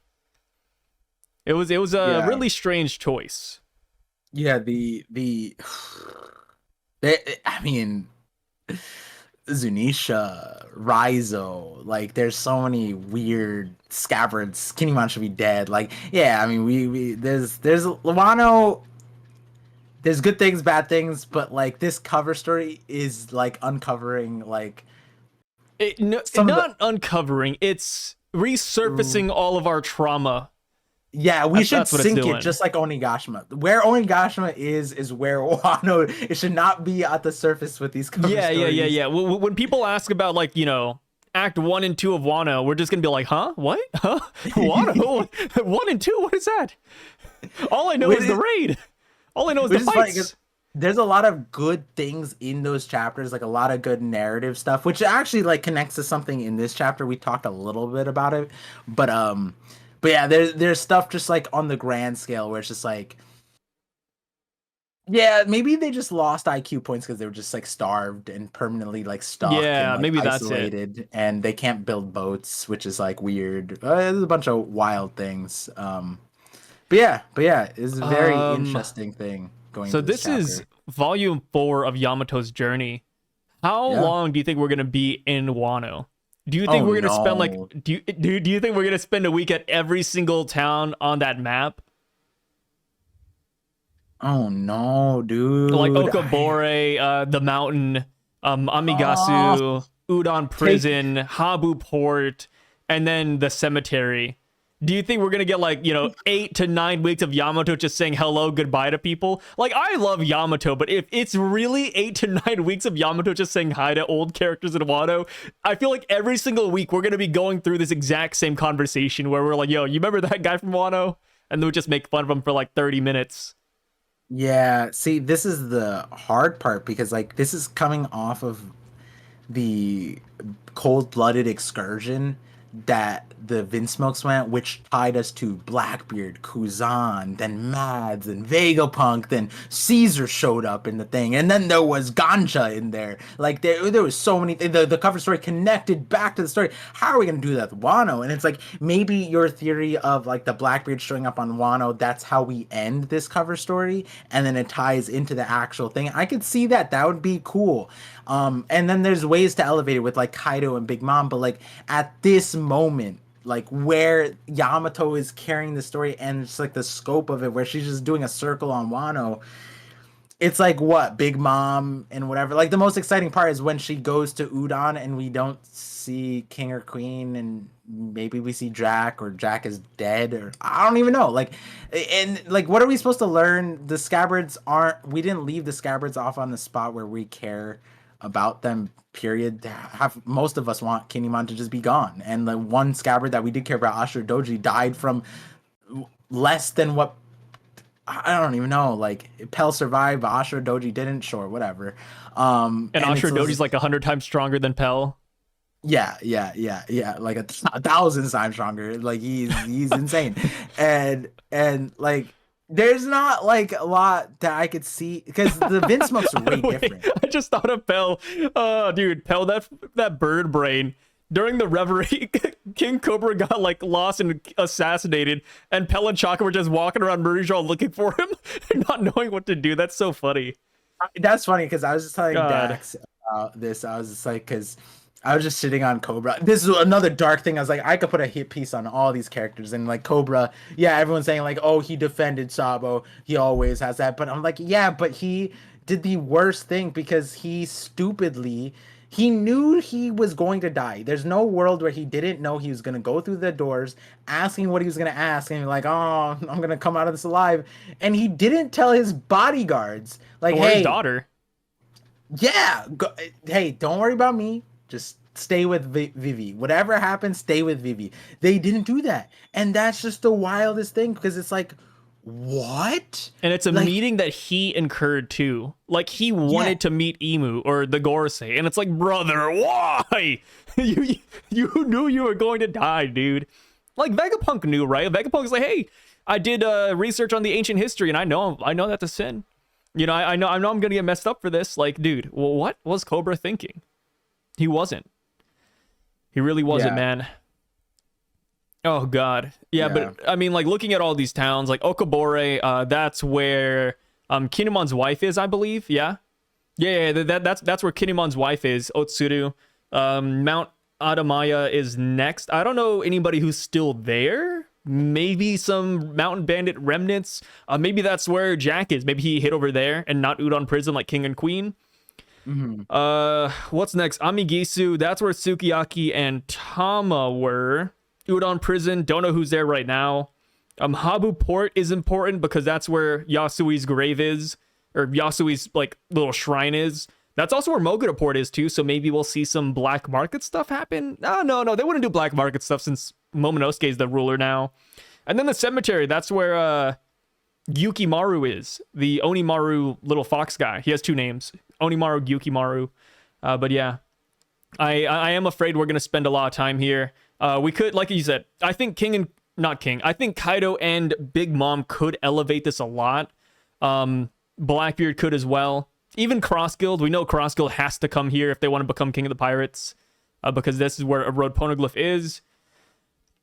It was a really strange choice. Yeah, I mean, Zunisha, Raizo, like there's so many weird scabbards. Kinemon should be dead. Like, yeah, I mean, we there's Wano. there's good things, bad things, but like this cover story is like uncovering like some of Not uncovering, it's resurfacing all of our trauma. yeah, we should That's what it's sync it doing. just like Onigashima. Where Onigashima is where Wano. It should not be at the surface with these cover stories. Yeah. When people ask about like, Act 1 and 2 of Wano, we're just gonna be like, huh? What? Huh? Wano? 1 and 2? What is that? All I know is the raid. All I know is the fights. There's a lot of good things in those chapters, like a lot of good narrative stuff, which actually like connects to something in this chapter. We talked a little bit about it, but yeah, there's stuff just like on the grand scale where it's just like, yeah, maybe they just lost IQ points because they were just like starved and permanently like stuck Yeah, and like maybe that's it. isolated, and they can't build boats, which is like weird. There's a bunch of wild things. But yeah, it's a very interesting thing going. So into this is volume 4 of Yamato's journey. How long do you think we're gonna be in Wano? Do you think we're gonna spend like do you think we're gonna spend a week at every single town on that map? Oh no, dude! Like Okabore, the mountain, Amigasu, Udon Prison, Habu Port, and then the cemetery. Do you think we're gonna get like 8 to 9 weeks of Yamato just saying hello, goodbye to people? Like, I love Yamato, but if it's really 8 to 9 weeks of Yamato just saying hi to old characters in Wano, I feel like every single week we're gonna be going through this exact same conversation where we're like, yo, you remember that guy from Wano? And then we just make fun of him for like 30 minutes. Yeah, see, this is the hard part because like this is coming off of the cold-blooded excursion that the Vinsmokes went, which tied us to Blackbeard, Kuzan, then Mads, and Vega Punk, then Caesar showed up in the thing, and then there was Ganja in there. Like there was so many things. The cover story connected back to the story. How are we gonna do that with Wano? And it's like maybe your theory of like the Blackbeard showing up on Wano, that's how we end this cover story, and then it ties into the actual thing. I could see that. That would be cool. And then there's ways to elevate it with like Kaido and Big Mom, but like at this moment, like where Yamato is carrying the story and it's like the scope of it, where she's just doing a circle on Wano, it's like what Big Mom and whatever. Like the most exciting part is when she goes to Udon and we don't see King or Queen, and maybe we see Jack, or Jack is dead, or I don't even know. Like, and like, what are we supposed to learn? The Scabbards aren't. We didn't leave the Scabbards off on the spot where we care about them, period. Have most of us want Kinemon to just be gone, and the one Scabbard that we did care about, Ashura Doji, died from less than what, I don't even know. Like Pell survived, but Ashura Doji didn't. Sure, whatever. And Ashura Doji's like 100 times stronger than Pell. Yeah, like a 1,000 times stronger. Like he's insane, and like there's not like a lot that I could see because the Vinsmokes are way different. I just thought of Pell. Oh, dude, Pell, that bird brain. During the reverie, King Cobra got like lost and assassinated, and Pell and Chaka were just walking around Muriel looking for him, not knowing what to do. That's so funny. That's funny because I was just telling Dax about this. I was just like, because I was just sitting on Cobra. This is another dark thing. I was like, I could put a hit piece on all these characters. And like Cobra, yeah, everyone's saying like, oh, he defended Sabo. He always has that. But I'm like, yeah, but he did the worst thing because he knew he was going to die. There's no world where he didn't know he was going to go through the doors, asking what he was going to ask, and like, oh, I'm going to come out of this alive. And he didn't tell his bodyguards, like, or hey, his daughter. Yeah, hey, don't worry about me. Just stay with Vivi. Whatever happens, stay with Vivi. They didn't do that. And that's just the wildest thing because it's like, what? And it's a meeting that he incurred too. Like he wanted to meet Emu or the Gorosei. And it's like, brother, why? you knew you were going to die, dude. Like Vega Punk knew, right? Vega Punk's like, hey, I did research on the ancient history and I know that's a sin. You know, I know I'm gonna get messed up for this. Like, dude, well, what was Cobra thinking? He wasn't. He really wasn't, man. Oh God, yeah. But I mean, like looking at all these towns, like Okabore, that's where Kinemon's wife is, I believe. Yeah. That's where Kinemon's wife is. Otsuru. Mount Adamaya is next. I don't know anybody who's still there. maybe some Mountain Bandit remnants. Maybe that's where Jack is. Maybe he hid over there and not Udon Prison like King and Queen. What's next? Amigisu. That's where Sukiyaki and Tama were. Udon Prison. Don't know who's there right now. Habu Port is important because that's where Yasui's grave is, or Yasui's like little shrine is. That's also where Mogura Port is too, so maybe we'll see some black market stuff happen. No, they wouldn't do black market stuff since Momonosuke is the ruler now. And then the cemetery, that's where Yukimaru is, the Onimaru little fox guy. He has two names, Onimaru, Yukimaru. But yeah, I am afraid we're gonna spend a lot of time here. We could, like you said, I think I think Kaido and Big Mom could elevate this a lot. Blackbeard could as well. Even Cross Guild. We know Cross Guild has to come here if they want to become King of the Pirates. Because this is where a road poneglyph is.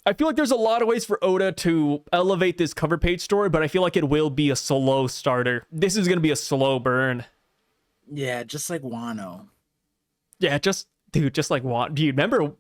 I feel like there's a lot of ways for Oda to elevate this cover page story, but I feel like it will be a slow starter. This is going to be a slow burn. Yeah, just like Wano. Yeah, just like Wano. Do you remember...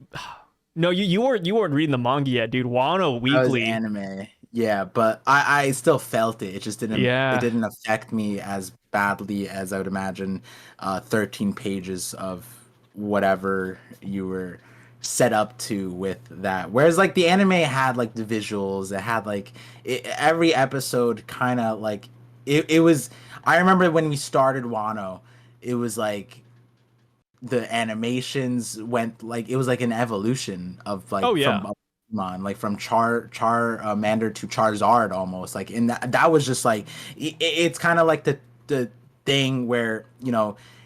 No, you weren't reading the manga yet, dude. Wano Weekly. That was anime. Yeah, but I still felt it. It just didn't. Yeah. It didn't affect me as badly as I would imagine. 13 pages of whatever you were set up to with that. Whereas like the anime had like the visuals. It had like every episode kind of like it was. I remember when we started Wano, it was like. The animations went like it was like an evolution of like from Pokemon, like from Charmander to Charizard almost like, and that was just like it's kind of like the thing where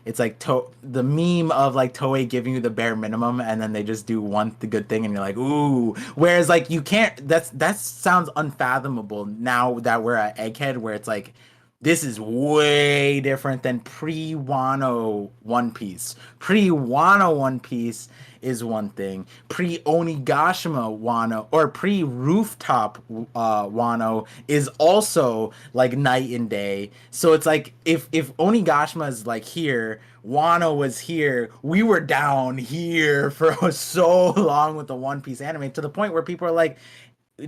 it's like the meme of like Toei giving you the bare minimum and then they just do the good thing and you're like ooh, whereas like you can't, that sounds unfathomable now that we're at Egghead, where it's like this is way different than pre-Wano One Piece. Pre-Wano One Piece is one thing. Pre-Onigashima Wano, or pre-Rooftop Wano is also like night and day. So it's like if Onigashima is like here, Wano was here, we were down here for so long with the One Piece anime, to the point where people are like,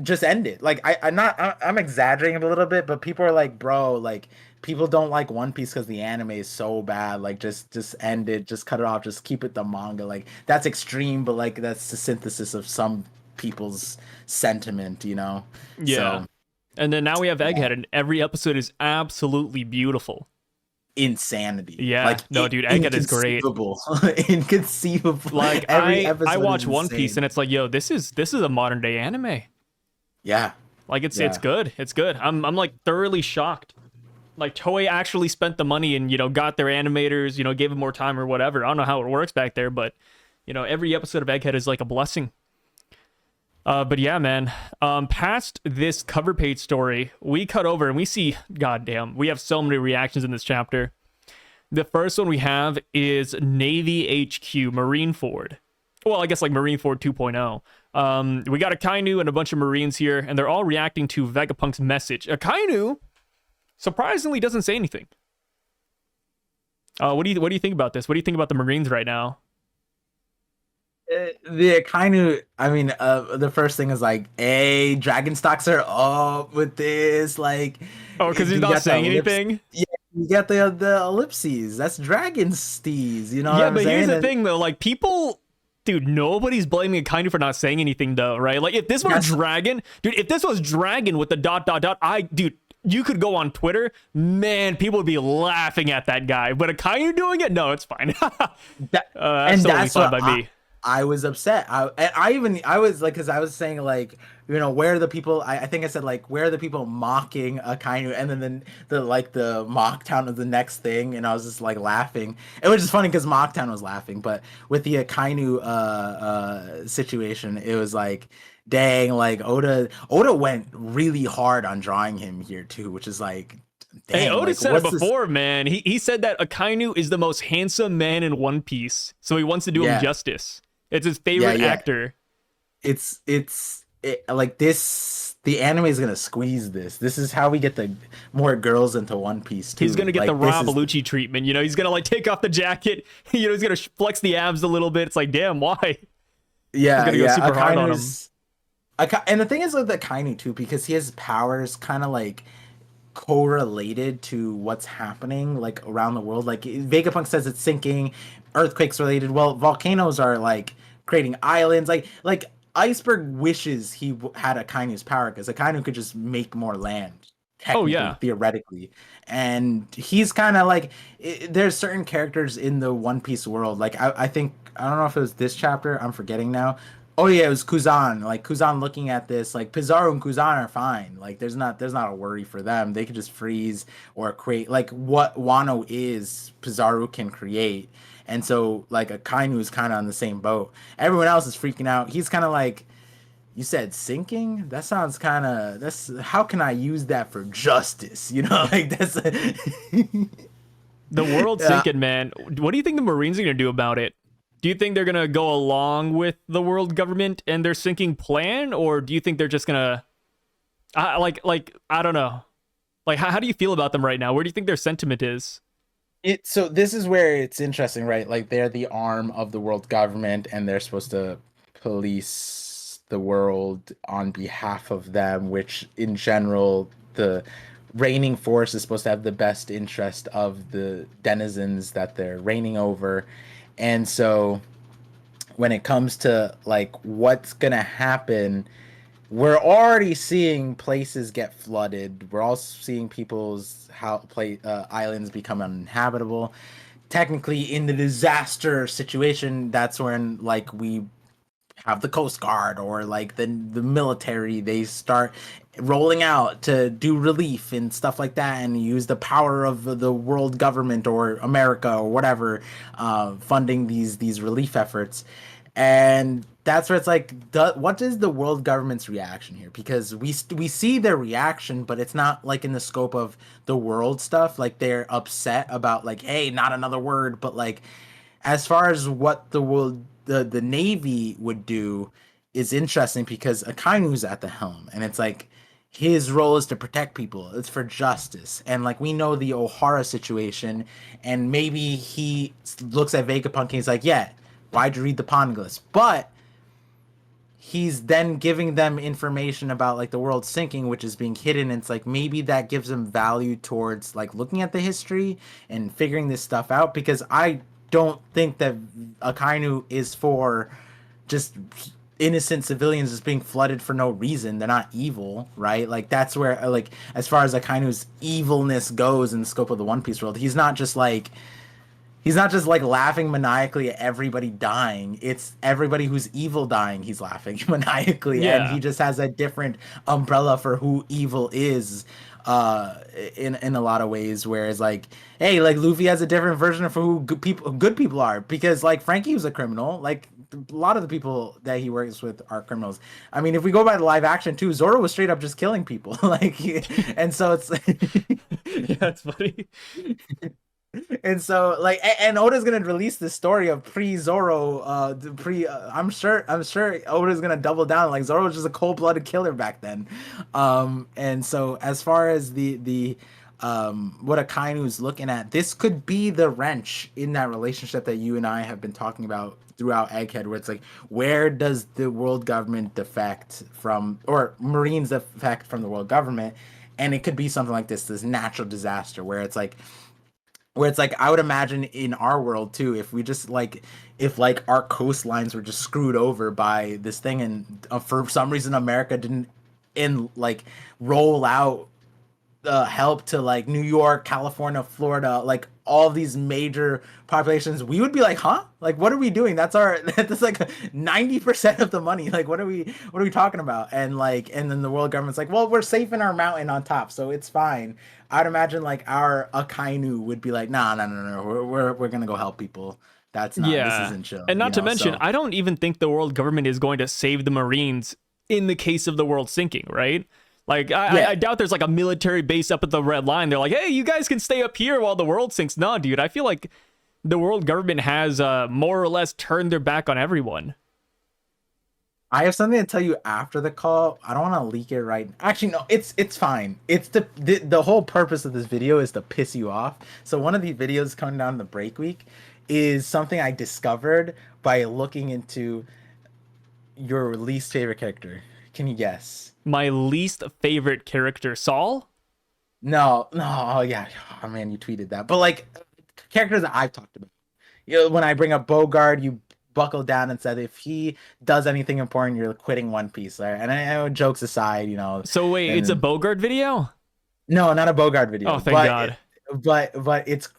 just end it. Like I'm exaggerating a little bit, but people are like, bro, like people don't like One Piece because the anime is so bad. Like just end it, just cut it off, just keep it the manga. Like that's extreme, but like that's the synthesis of some people's sentiment, Yeah. So, and then now we have Egghead, and every episode is absolutely beautiful. Insanity. Yeah. Like, no, dude, Egghead is great. Inconceivable. Like I watch One Piece and it's like, yo, this is a modern day anime. Yeah. Like it's good. It's good. I'm like thoroughly shocked. Like Toei actually spent the money and got their animators, gave them more time or whatever. I don't know how it works back there, but every episode of Egghead is like a blessing. But yeah, man. Past this cover page story, we cut over and we see, goddamn, we have so many reactions in this chapter. The first one we have is Navy HQ, Marineford. Well, I guess like Marineford 2.0. We got Akainu and a bunch of Marines here, and they're all reacting to Vega Punk's message. Akainu surprisingly doesn't say anything. What do you think about this? What do you think about the Marines right now? The Akainu, I mean, the first thing is like, hey, dragon stocks are up with this, like. Oh, because he's not saying anything. Yeah, you got the ellipses. That's dragon stees. You know. Yeah, what but I'm here's saying? the thing though, like people. Dude, nobody's blaming Akainu for not saying anything, though, right? Like, if this were Dragon, dude, if this was Dragon with the ... dude, you could go on Twitter, man, people would be laughing at that guy. But Akainu doing it? No, it's fine. That's totally fine by me. I was upset. I was like, because I was saying like, where are the people? I think I said like, where are the people mocking Akainu? And then the Mock Town is the next thing, and I was just like laughing. It was just funny because Mock Town was laughing, but with the Akainu situation, it was like, dang, like Oda went really hard on drawing him here too, which is like. Dang, hey, Oda like, said it before, man. He said that Akainu is the most handsome man in One Piece, so he wants to do him justice. It's his favorite actor. It's like this. The anime is gonna squeeze this. This is how we get the more girls into One Piece too. He's gonna get like, the Rob Lucci treatment. He's gonna like take off the jacket. He's gonna flex the abs a little bit. It's like, damn, why? Yeah, he's gonna go super hard on him. And the thing is with the Kainu too, because his powers kind of like correlated to what's happening like around the world. Like Vegapunk says it's sinking, earthquakes related. Well, volcanoes are like creating islands. Like Iceberg wishes he had a Kainu's power because a Kainu could just make more land, Oh technically, yeah. theoretically. And he's kind of like there's certain characters in the One Piece world. Like I think I don't know if it was this chapter. I'm forgetting now. Oh yeah, it was Kuzan. Like Kuzan looking at this, like Pizarro and Kuzan are fine. Like there's not a worry for them. They could just freeze or create like what Wano is, Pizarro can create. And so like a Kainu is kind of on the same boat. Everyone else is freaking out. He's kind of like, you said sinking? That sounds kind of that's how can I use that for justice? You know, like that's The world's yeah. sinking, man. What do you think the Marines are gonna do about it? Do you think they're gonna go along with the world government and their sinking plan, or do you think they're just gonna, like I don't know, like how do you feel about them right now? Where do you think their sentiment is? So this is where it's interesting, right? Like they're the arm of the world government and they're supposed to police the world on behalf of them, which in general the reigning force is supposed to have the best interest of the denizens that they're reigning over. And so when it comes to like what's gonna happen, we're already seeing places get flooded. We're also seeing people's islands become uninhabitable. Technically, in the disaster situation, that's when like we have the Coast Guard or like the military. They start rolling out to do relief and stuff like that, and use the power of the world government or America or whatever, funding these relief efforts. And that's where it's like, what is the world government's reaction here? Because we see their reaction, but it's not like in the scope of the world stuff. Like they're upset about like, hey, not another word. But like, as far as what the Navy would do is interesting because Akainu's at the helm, and it's like his role is to protect people. It's for justice, and like we know the O'Hara situation, and maybe he looks at Vegapunk and he's like, yeah, why'd you read the Poneglyphs? But he's then giving them information about like the world sinking, which is being hidden. And it's like maybe that gives them value towards like looking at the history and figuring this stuff out. Because I don't think that Akainu is for just innocent civilians just being flooded for no reason. They're not evil, right? Like that's where like as far as Akainu's evilness goes in the scope of the One Piece world, he's not just like laughing maniacally at everybody dying. It's everybody who's evil dying. He's laughing maniacally, and Yeah, he just has a different umbrella for who evil is. In a lot of ways, whereas like, hey, like Luffy has a different version of who good people are, because like Frankie was a criminal. Like a lot of the people that he works with are criminals. I mean, if we go by the live action too, Zoro was straight up just killing people. And so it's yeah, that's funny. and so like and Oda's gonna release the story of pre-Zoro, I'm sure Oda's gonna double down like Zoro was just a cold-blooded killer back then. And so as far as the what Akainu's looking at, this could be the wrench in that relationship that you and I have been talking about throughout Egghead, where it's like, where does the world government defect from, or Marines defect from the world government? And it could be something like this natural disaster where it's like I would imagine in our world too, if we just like if like our coastlines were just screwed over by this thing, and for some reason America didn't in like roll out help to like New York, California, Florida, like all these major populations, we would be like, huh? Like, what are we doing? That's like 90% of the money. Like, what are we talking about? And like, and then the world government's like, well, we're safe in our mountain on top, so it's fine. I'd imagine like our Akainu would be like, nah, no, no, no, we're gonna go help people. This Yeah, isn't chill, and not to mention, So I don't even think the world government is going to save the Marines in the case of the world sinking, right? Like, I yeah, doubt there's like a military base up at the Red Line. They're like, hey, you guys can stay up here while the world sinks. No, dude, I feel like the world government has more or less turned their back on everyone. I have something to tell you after the call. I don't want to leak it right. Actually, no, it's fine. It's the whole purpose of this video is to piss you off. So one of these videos coming down the break week is something I discovered by looking into your least favorite character. Can you guess? My least favorite character, Saul. No, no. Oh yeah. Oh man, you tweeted that. But like characters that I've talked about. You know, when I bring up Bogard, you buckle down and said if he does anything important, you're quitting One Piece. Right? And I know, jokes aside, you know. So wait, it's a Bogard video? No, not a Bogard video. Oh, thank God. But it's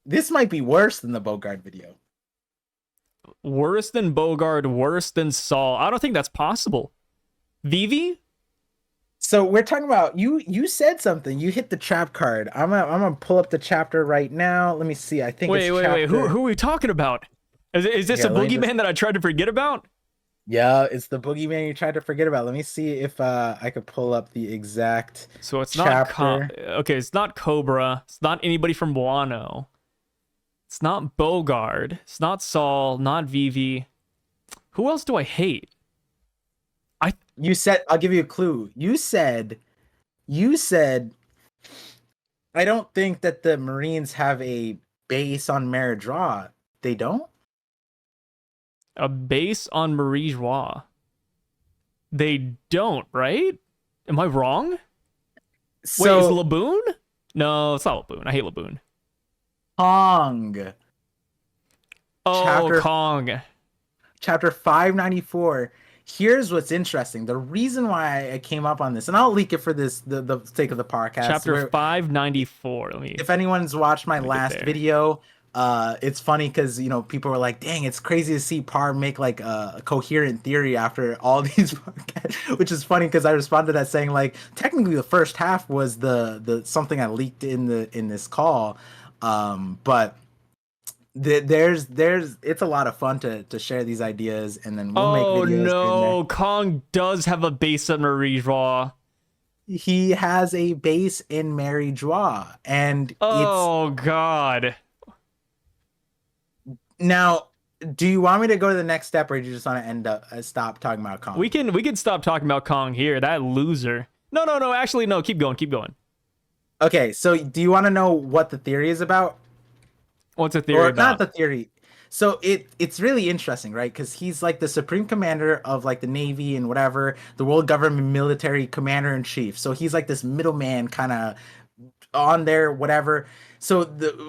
this might be worse than the Bogard video. Worse than Bogard, worse than Saul. I don't think that's possible. Vivi? So we're talking about you said something. You hit the trap card. I'm gonna pull up the chapter right now. Let me see. I think wait. Who are we talking about? Is this a boogeyman that I tried to forget about? Yeah, it's the boogeyman you tried to forget about. Let me see if I could pull up the exact. So it's chapter. not okay. It's not Cobra. It's not anybody from Wano. It's not Bogard. It's not Saul. Not Vivi. Who else do I hate? You said, I'll give you a clue. You said, I don't think that the Marines have a base on Meridra. They don't? A base on Meridra. They don't, right? Am I wrong? So, wait, is Laboon? No, it's not Laboon. I hate Laboon. Kong. Oh, Kong. Chapter 594. Here's what's interesting. The reason why I came up on this, and I'll leak it for this the sake of the podcast. Chapter 594. If anyone's watched my last video, it's funny because people were like, "Dang, it's crazy to see Par make like a coherent theory after all these podcasts," which is funny because I responded to that saying like, technically the first half was the something I leaked in this call, but. There's it's a lot of fun to share these ideas, and then we'll make videos. Oh no, Kong does have a base at Meridra. He has a base in Meridra, and God. Now, do you want me to go to the next step, or do you just want to stop talking about Kong? We can stop talking about Kong here. That loser. No. Actually, no. Keep going. Okay, so do you want to know what the theory is about? What's a theory about? Not the theory. So it's really interesting, right? Because he's like the supreme commander of like the Navy and whatever, the world government military commander in chief. So he's like this middleman kind of on there, whatever. So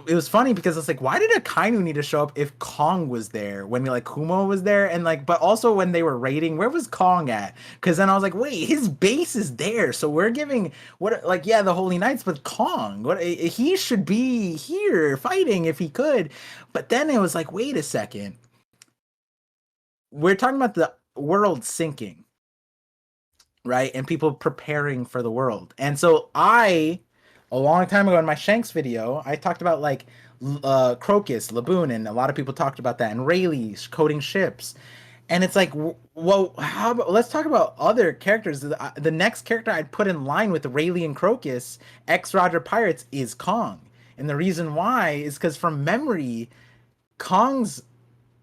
it was funny because it's like, why did Akainu need to show up if Kong was there when like Kumo was there? And like, but also when they were raiding, where was Kong at? Because then I was like, wait, his base is there. So we're giving the Holy Knights, but Kong, he should be here fighting if he could. But then it was like, wait a second. We're talking about the world sinking, right? And people preparing for the world. And so a long time ago in my Shanks video, I talked about like Crocus, Laboon, and a lot of people talked about that, and Rayleigh coding ships. And it's like, well, let's talk about other characters. The next character I'd put in line with Rayleigh and Crocus, ex-Roger Pirates, is Kong. And the reason why is because from memory,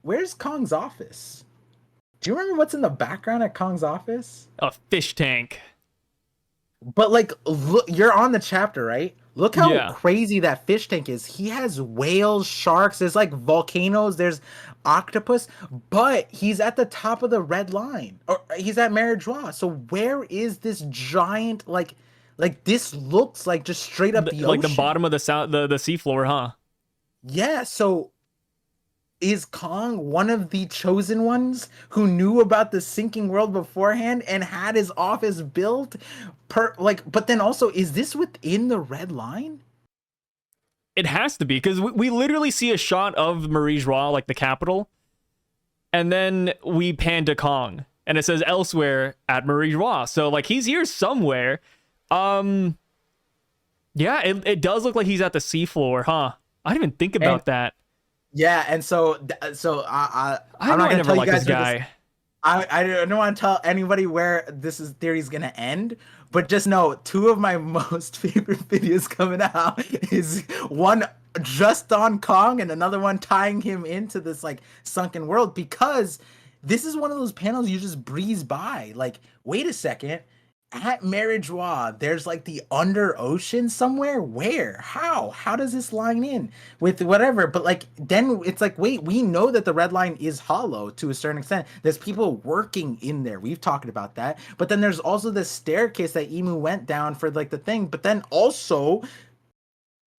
where's Kong's office? Do you remember what's in the background at Kong's office? A fish tank. But like, look, you're on the chapter, right? Look how crazy that fish tank is. He has whales, sharks, there's like volcanoes, there's octopus, but he's at the top of the red line, or he's at Meridra. So where is this giant like this looks like just straight up the ocean, like the bottom of the seafloor, huh? Yeah. So is Kong one of the chosen ones who knew about the sinking world beforehand and had his office built? But then also, is this within the red line? It has to be, because we literally see a shot of Meridra, like the capital, and then we pan to Kong, and it says elsewhere at Meridra. So like he's here somewhere. Yeah, it does look like he's at the seafloor, huh? I didn't even think about that. Yeah, and so I'm not gonna tell you guys this guy. I don't want to tell anybody where this theory is gonna end, but just know 2 of my most favorite videos coming out is one just on Kong and another one tying him into this like sunken world, because this is one of those panels you just breeze by. Like, wait a second, at Marijois, there's like the under ocean somewhere. Where? How does this line in with whatever? But like then it's like, wait, we know that the red line is hollow to a certain extent. There's people working in there. We've talked about that. But then there's also this staircase that Emu went down for like the thing. But then also,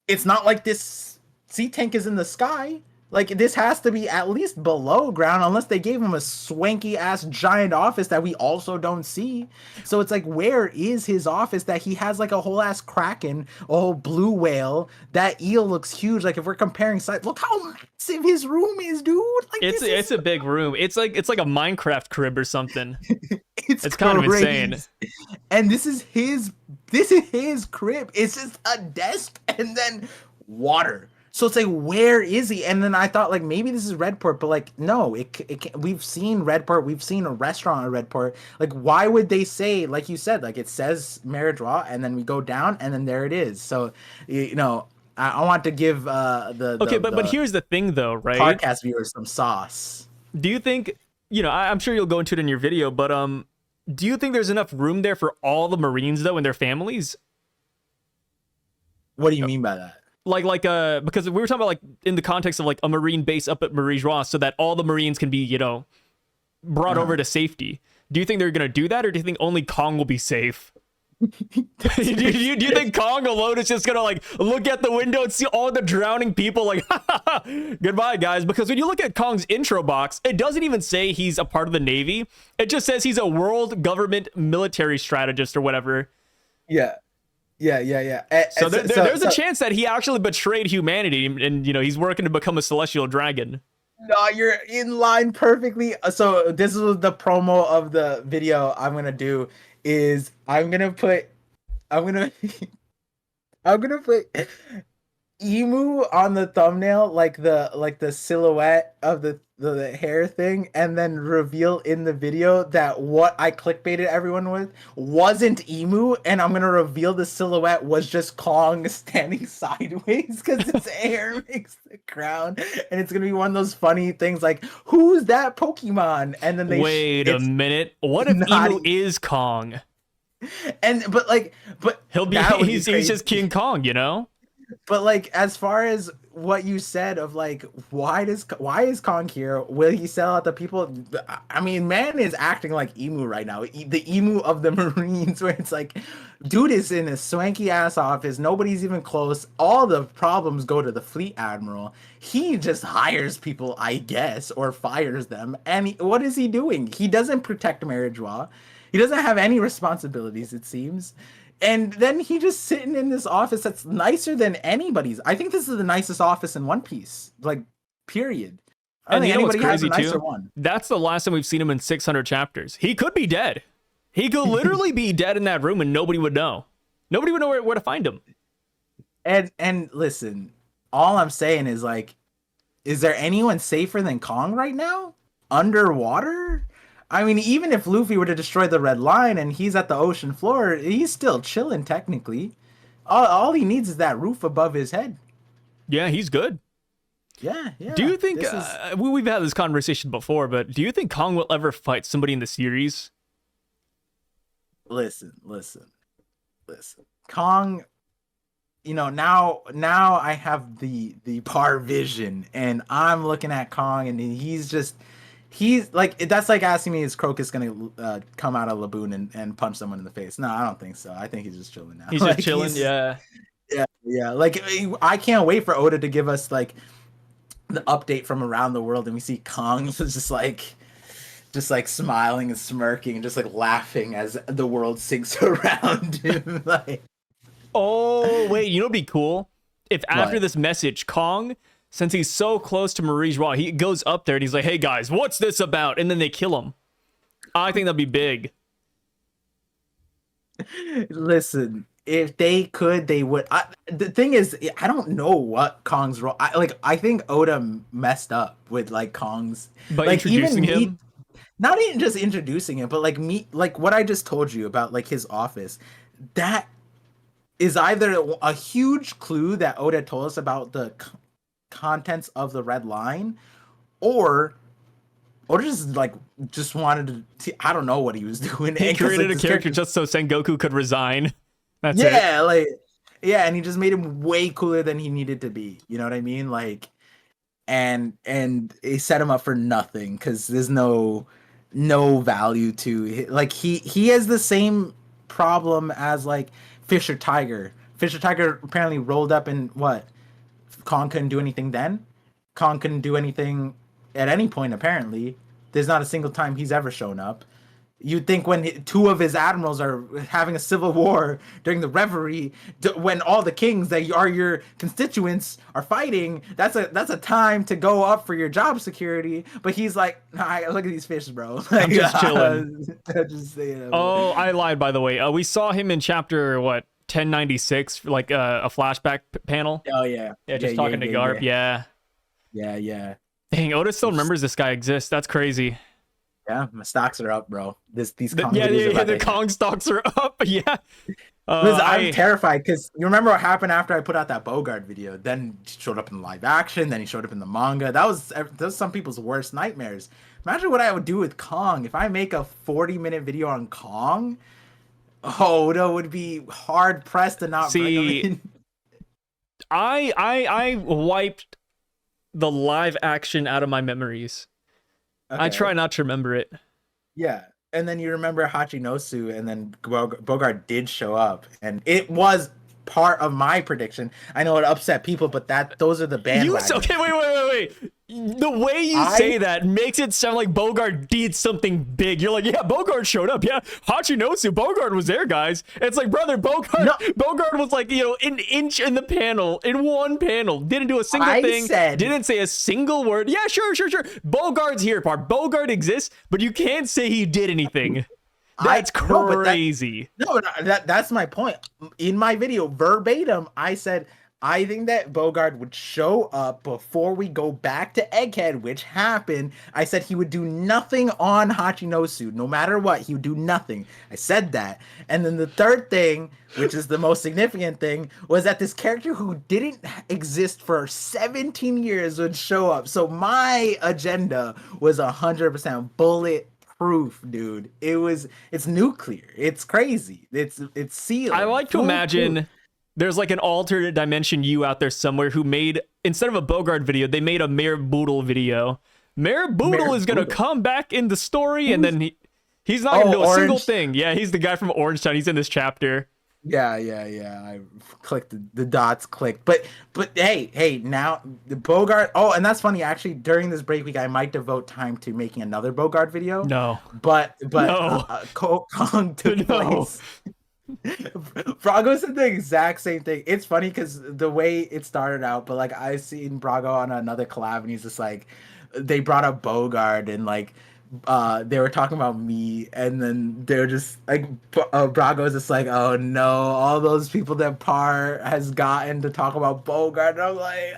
it's not like this sea tank is in the sky. Like this has to be at least below ground, unless they gave him a swanky ass giant office that we also don't see. So it's like, where is his office that he has like a whole ass kraken, a whole blue whale? That eel looks huge. Like if we're comparing size, look how massive his room is, dude. Like It's a big room. It's like a Minecraft crib or something. it's kind of insane. And this is his crib. It's just a desk and then water. So it's like, where is he? And then I thought like maybe this is Redport, but like no, we've seen Redport, we've seen a restaurant at Redport. Like why would they say, like you said, like it says Marijois and then we go down and then there it is. So you know, I want to give but here's the thing though, right? Parcast viewers some sauce. Do you think, you know, I'm sure you'll go into it in your video, but do you think there's enough room there for all the Marines though and their families? What do you mean by that? Because we were talking about like in the context of like a Marine base up at Marijois so that all the Marines can be, you know, brought over to safety. Do you think they're gonna do that, or do you think only Kong will be safe? do you think Kong alone is just gonna like look at the window and see all the drowning people like goodbye guys? Because when you look at Kong's intro box, it doesn't even say he's a part of the Navy. It just says he's a world government military strategist or whatever. Yeah. So there's a chance that he actually betrayed humanity and you know he's working to become a celestial dragon. No, you're in line perfectly. So this is the promo of the video I'm gonna do. Is I'm gonna put Emu on the thumbnail, like the silhouette of the hair thing, and then reveal in the video that what I clickbaited everyone with wasn't Emu, and I'm gonna reveal the silhouette was just Kong standing sideways because his hair makes the crown, and it's gonna be one of those funny things like, who's that Pokemon? And then they wait a minute, what if Emu is Kong? And but he'll be he's just King Kong, you know? But like, as far as what you said of like, why is Kong here? Will he sell out the people? I mean, man is acting like Emu right now. The Emu of the Marines, where it's like, dude is in a swanky ass office. Nobody's even close. All the problems go to the fleet admiral. He just hires people, I guess, or fires them. And what is he doing? He doesn't protect Marijois. He doesn't have any responsibilities, it seems. And then he just sitting in this office that's nicer than anybody's. I think this is the nicest office in One Piece, like, period. I don't think anybody has a nicer one. That's the last time we've seen him in 600 chapters. He could be dead. He could literally be dead in that room and nobody would know. Nobody would know where to find him. And listen, all I'm saying is like, is there anyone safer than Kong right now? Underwater? I mean, even if Luffy were to destroy the Red Line and he's at the ocean floor, he's still chilling technically. All he needs is that roof above his head. Yeah, he's good. Yeah. Do you think we've had this conversation before, but do you think Kong will ever fight somebody in the series? Listen. Kong, you know, now I have the par vision and I'm looking at Kong and he's like, that's like asking me, is Crocus gonna come out of Laboon and punch someone in the face? No, I don't think so. I think he's just chilling now. He's just chilling, yeah. Like, I can't wait for Oda to give us like the update from around the world, and we see Kong just like smiling and smirking and just like laughing as the world sinks around him. Like, oh wait, you know what'd be cool? If after this message, Kong, since he's so close to Marijois, he goes up there and he's like, hey guys, what's this about? And then they kill him. I think that'd be big. Listen, if they could, they would. The thing is, I don't know what Kong's role. I think Oda messed up with like Kong's, by like, introducing him. Not even just introducing him, but like what I just told you about like his office. That is either a huge clue that Oda told us about the contents of the Red Line, or Oda just wanted to. I don't know what he was doing. He And 'cause, created like, a this character just so Sengoku could resign. That's it. yeah, like yeah, and he just made him way cooler than he needed to be. You know what I mean? Like, and he set him up for nothing because there's no value to like he has the same problem as like Fisher Tiger. Fisher Tiger apparently rolled up and what? Kong couldn't do anything then. Kong couldn't do anything at any point, apparently. There's not a single time he's ever shown up. You'd think when two of his admirals are having a civil war during the Reverie, when all the kings that are your constituents are fighting, that's a time to go up for your job security. But he's like, nah, look at these fish, bro. Like, I'm just chilling. Just, you know. Oh, I lied, by the way. We saw him in chapter, what, 1096, like a flashback panel. Oh, yeah. Yeah, just talking to Garp. Yeah. Yeah. Dang, Oda still remembers this guy exists. That's crazy. Yeah, my stocks are up, bro. These Kong yeah, videos the Kong stocks are up. Yeah. I'm terrified because you remember what happened after I put out that Bogard video. Then he showed up in live action. Then he showed up in the manga. That was some people's worst nightmares. Imagine what I would do with Kong if I make a 40-minute video on Kong. Oh, that would be hard pressed to not see. bring him in. I wiped the live action out of my memories. Okay. I try not to remember it. Yeah. And then you remember Hachinosu, and then Bogard did show up, and it was part of my prediction. I know it upset people, but those are the bandwagon. Okay, wait. The way you say that makes it sound like Bogard did something big. You're like, yeah, Bogard showed up. Yeah, Hachinosu, Bogard was there, guys. It's like, brother, Bogard was like, an inch in the panel, in one panel. Didn't do a single thing. Didn't say a single word. Yeah, sure. Bogard's here, part. Bogard exists, but you can't say he did anything. That's crazy. That's my point. In my video, verbatim, I said, I think that Bogard would show up before we go back to Egghead, which happened. I said he would do nothing on Hachinosu. No matter what, he would do nothing. I said that. And then the third thing, which is the most significant thing, was that this character who didn't exist for 17 years would show up. So my agenda was 100% bulletproof, dude. It's nuclear. It's crazy. It's sealed. I like to imagine there's like an alternate dimension you out there somewhere who made, instead of a Bogard video, they made a Mayor Boodle video. Mayor Boodle is going to come back in the story, and then he's not going to do a single thing. Yeah, he's the guy from Orangetown. He's in this chapter. Yeah. I clicked the dots clicked. But hey, now the Bogard. Oh, and that's funny. Actually, during this break week, I might devote time to making another Bogard video. No. But Kong took place. Brago said the exact same thing. It's funny because the way it started out, but like I seen Brago on another collab, and he's just like, they brought up Bogard, and like they were talking about me, and then they're just like, Brago's just like, oh no, all those people that Par has gotten to talk about Bogard. And I'm like,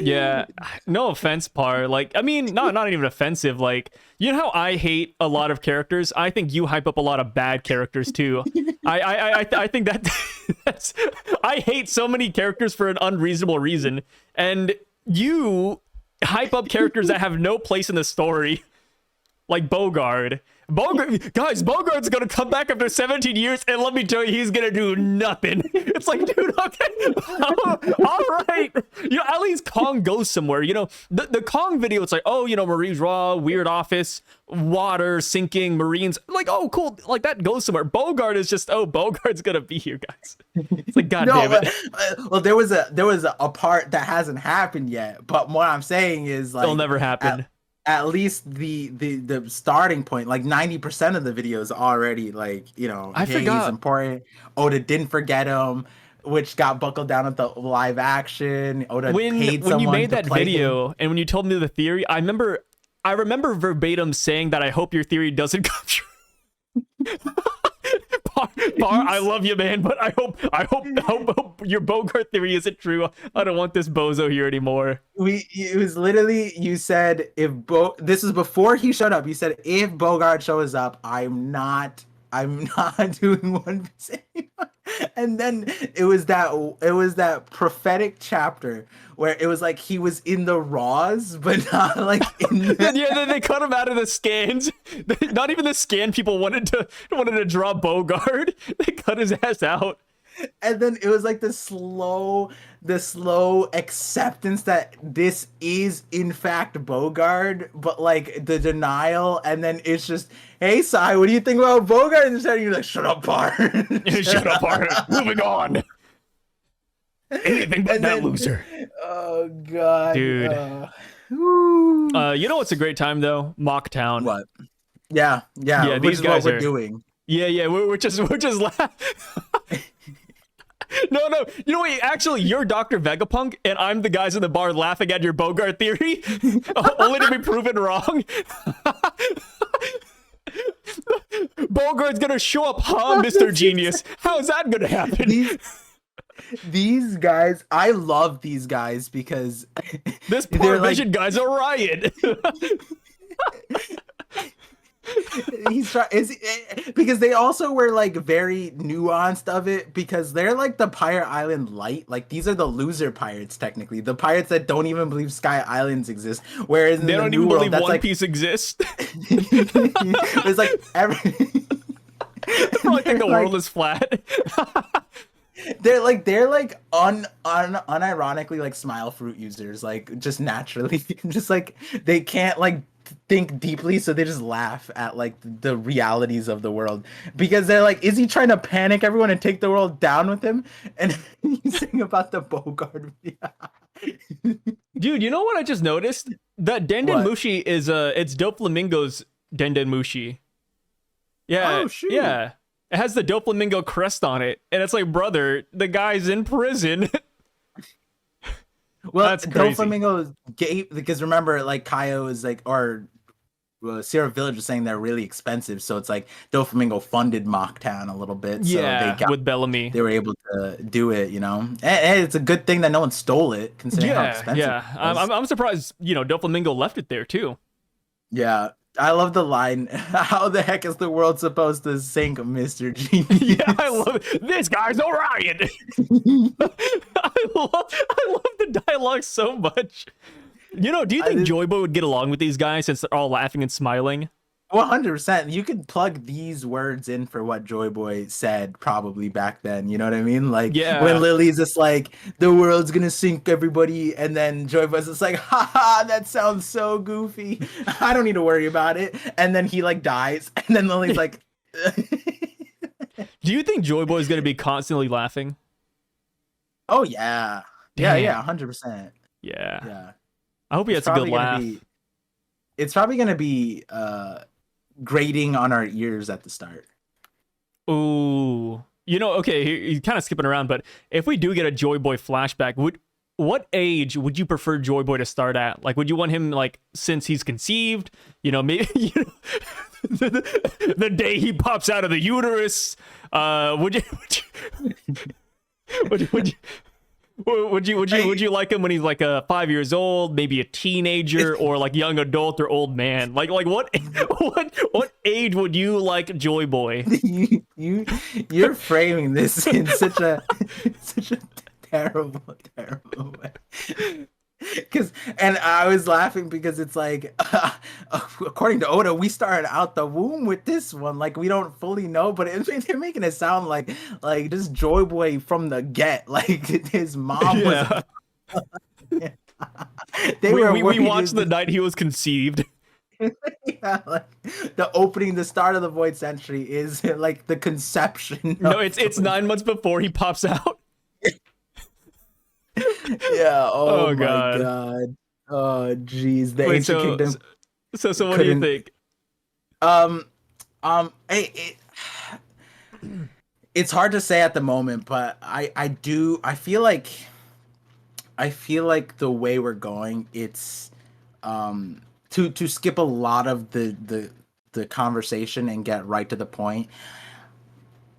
yeah, no offense, Par. Like, I mean, not even offensive. Like, you know how I hate a lot of characters? I think you hype up a lot of bad characters too. I think that's I hate so many characters for an unreasonable reason, and you hype up characters that have no place in the story, like Bogard. Guys, Bogard's gonna come back after 17 years, and let me tell you, he's gonna do nothing. It's like, dude, okay, all right. At least Kong goes somewhere. The Kong video, it's like, oh, Marie's Raw, weird office, water, sinking, Marines. Like, oh, cool. Like, that goes somewhere. Bogard is just, oh, Bogard's gonna be here, guys. It's like, God damn it. Well, there was a part that hasn't happened yet, but what I'm saying is, like, it'll never happen. At least the starting point, like 90% of the videos already, like, I forgot. He's important. Oda didn't forget him, which got buckled down at the live action. Oda paid someone when you made to that play video him. and when you told me the theory, I remember verbatim saying that I hope your theory doesn't come true. Par, I love you, man, but I hope your Bogart theory isn't true. I don't want this bozo here anymore. It was literally, you said, this is before he showed up. You said, if Bogart shows up, I'm not doing One Piece anymore. And then it was that prophetic chapter where it was like he was in the raws, but not like in the... Yeah, then they cut him out of the scans. Not even the scan people wanted to draw Bogard. They cut his ass out. And then it was like the slow acceptance that this is in fact Bogard, but like the denial, and then it's just, hey Sai, what do you think about Bogard? And then you're like, shut up, Bart. Shut up, Art. Moving on. Anything but that loser. Oh god, Dude. woo. You know what's a great time though? Mocktown. What? Yeah, Yeah, which these is guys what we're are doing. Yeah, we're just laughing. No, you know what? Actually, you're Dr. Vega Punk, and I'm the guys in the bar laughing at your Bogart theory, only to be proven wrong. Bogart's gonna show up, huh, Mr. Genius? How's that gonna happen? These guys, I love these guys because This they're poor like, vision guy's a riot. because they also were like very nuanced of it, because they're like the Pirate Island light. Like these are the loser pirates, technically the pirates that don't even believe Sky Islands exist, whereas in They the don't new even world, believe that's One like Piece exists. it's like every They probably think the world is flat. they're like unironically like smile fruit users, like just naturally just like they can't like think deeply, so they just laugh at like the realities of the world, because they're like, is he trying to panic everyone and take the world down with him? And you sing about the Bogard. Dude, you know what I just noticed? That Denden What? Mushi is it's Doflamingo's Denden Mushi. Yeah. Oh, shoot. Yeah. It has the Doflamingo crest on it. And it's like, brother, the guy's in prison. Well, That's crazy. Doflamingo gave, because remember, like Kaio is like, or Sierra Village is saying they're really expensive, so it's like Doflamingo funded Mocktown a little bit, so Yeah, with Bellamy. they were able to do it, you know. And it's a good thing that no one stole it, considering how expensive Yeah. it was. I'm surprised, Doflamingo left it there too. Yeah, I love the line. How the heck is the world supposed to sink, Mr. Genius? Yeah, I love it. This guy's Orion. I love the dialogue so much. Do you think Joyboy would get along with these guys since they're all laughing and smiling? 100%. You could plug these words in for what Joyboy said probably back then. You know what I mean? Like, Yeah. when Lily's just like, the world's gonna sink, everybody, and then Joyboy's just like, haha, that sounds so goofy. I don't need to worry about it. And then he like dies, and then Lily's like, Do you think Joyboy is going to be constantly laughing? oh yeah, Damn. yeah, 100%. Yeah. Yeah, I hope he has a good laugh. It's probably gonna be grating on our ears at the start. Ooh. Okay, he's kind of skipping around, but if we do get a Joyboy flashback, what age would you prefer Joyboy to start at? Like, would you want him, like, since he's conceived? Maybe, the day he pops out of the uterus? Would you like him when he's like 5 years old, maybe a teenager, or like young adult or old man? Like what age would you like Joyboy? You're framing this in such a terrible way. And I was laughing because it's like, according to Oda, we started out the womb with this one. Like, we don't fully know, but they're making it sound like just Joyboy from the get. Like, his mom was. We watched the night he was conceived. Yeah, like the start of the Void Century is like the conception. No, it's 9 months before he pops out. Yeah. Oh my God. Oh jeez. The Wait, Ancient Kingdom. So what do you think? It's hard to say at the moment, but I feel like the way we're going, it's to skip a lot of the conversation and get right to the point.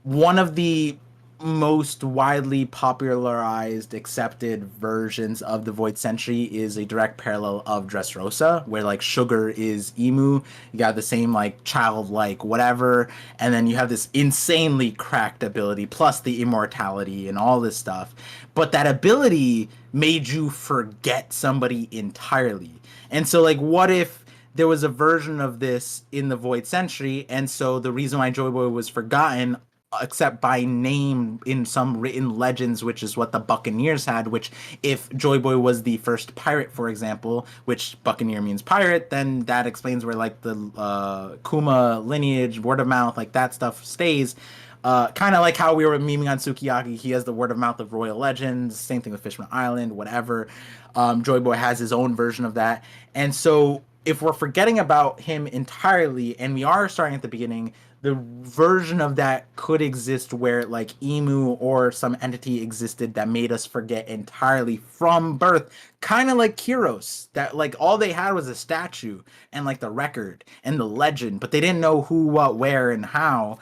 One of the most widely popularized accepted versions of the Void Sentry is a direct parallel of Dressrosa, where like Sugar is Emu. You got the same like childlike whatever, and then you have this insanely cracked ability plus the immortality and all this stuff. But that ability made you forget somebody entirely. And so like what if there was a version of this in the Void Sentry, and so the reason why Joyboy was forgotten except by name in some written legends, which is what the Buccaneers had, which if Joyboy was the first pirate, for example, which Buccaneer means pirate, then that explains where like the Kuma lineage, word of mouth, like that stuff stays. Kind of like how we were memeing on Sukiyaki, he has the word of mouth of royal legends, same thing with Fishman Island, whatever. Joyboy has his own version of that. And so if we're forgetting about him entirely, and we are starting at the beginning, the version of that could exist where like Emu or some entity existed that made us forget entirely from birth, kind of like Kyros, that like all they had was a statue and like the record and the legend, but they didn't know who, what, where, and how.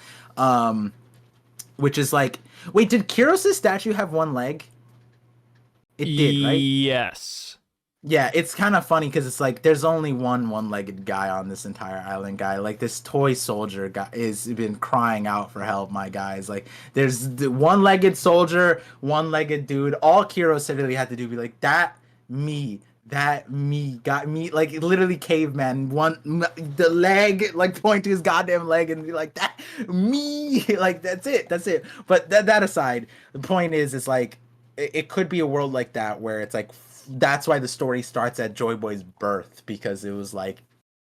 Which is like, wait, did Kyros' statue have one leg? It did, right? Yes. Yeah, it's kind of funny because it's like there's only one-legged guy on this entire island, guy. Like this toy soldier guy is been crying out for help, my guys. Like there's the one-legged soldier, one-legged dude. All Kiro really had to do be like that me got me, like literally caveman, the leg, like point to his goddamn leg and be like that me, like that's it. But that aside, the point is it's like it could be a world like that where it's like that's why the story starts at Joyboy's birth, because it was like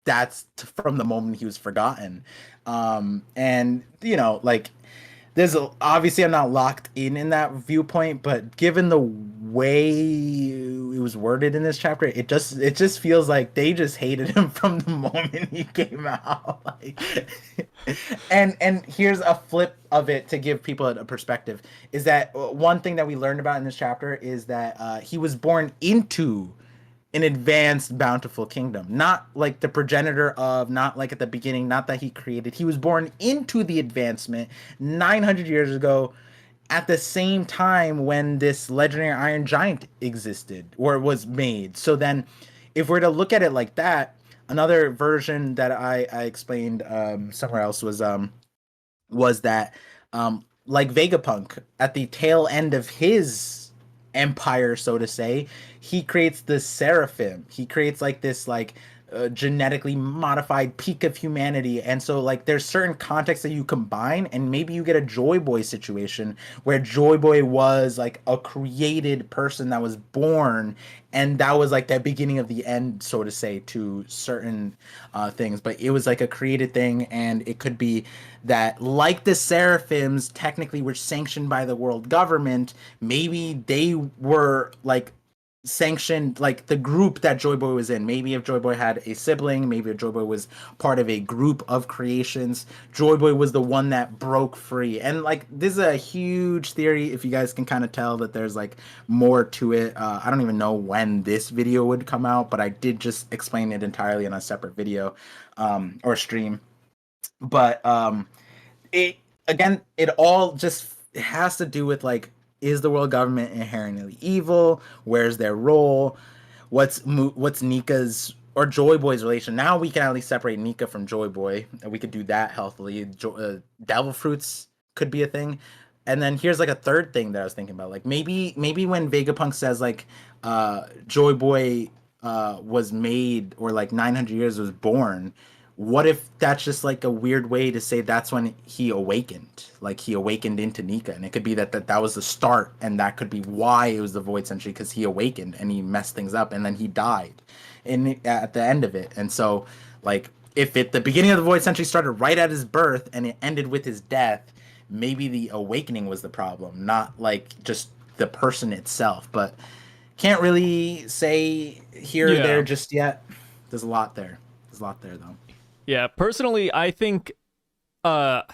that's from the moment he was forgotten. And you know, like obviously I'm not locked in that viewpoint, but given the way it was worded in this chapter, it just feels like they just hated him from the moment he came out. Like, and here's a flip of it to give people a perspective, is that one thing that we learned about in this chapter is that he was born into an advanced bountiful kingdom, not like the progenitor of, not like at the beginning, not that he created. He was born into the advancement 900 years ago, at the same time when this legendary Iron Giant existed or was made. So then if we're to look at it like that, another version that I explained somewhere else was that like Vega Punk at the tail end of his empire, so to say, he creates the seraphim. He creates like this like genetically modified peak of humanity, and so like there's certain contexts that you combine, and maybe you get a Joyboy situation where Joyboy was like a created person that was born, and that was like the beginning of the end, so to say, to certain things. But it was like a created thing, and it could be that like the seraphims technically were sanctioned by the world government, maybe they were like sanctioned, like the group that Joyboy was in. Maybe if Joyboy had a sibling, maybe if Joyboy was part of a group of creations, Joyboy was the one that broke free. And like this is a huge theory, if you guys can kind of tell that there's like more to it. I don't even know when this video would come out, but I did just explain it entirely in a separate video or stream. But it again, it all just has to do with like, is the world government inherently evil? Where's their role? What's Nika's or Joyboy's relation? Now we can at least separate Nika from Joyboy, and we could do that healthily. Devil fruits could be a thing. And then here's like a third thing that I was thinking about. Like maybe when Vegapunk says like Joyboy was made, or like 900 years was born, what if that's just like a weird way to say that's when he awakened, like he awakened into Nika, and it could be that was the start, and that could be why it was the Void Century, because he awakened and he messed things up, and then he died at the end of it. And so like if the beginning of the Void Century started right at his birth and it ended with his death, maybe the awakening was the problem, not like just the person itself. But can't really say here or there just yet. There's a lot there though. Yeah, personally, I think, I'm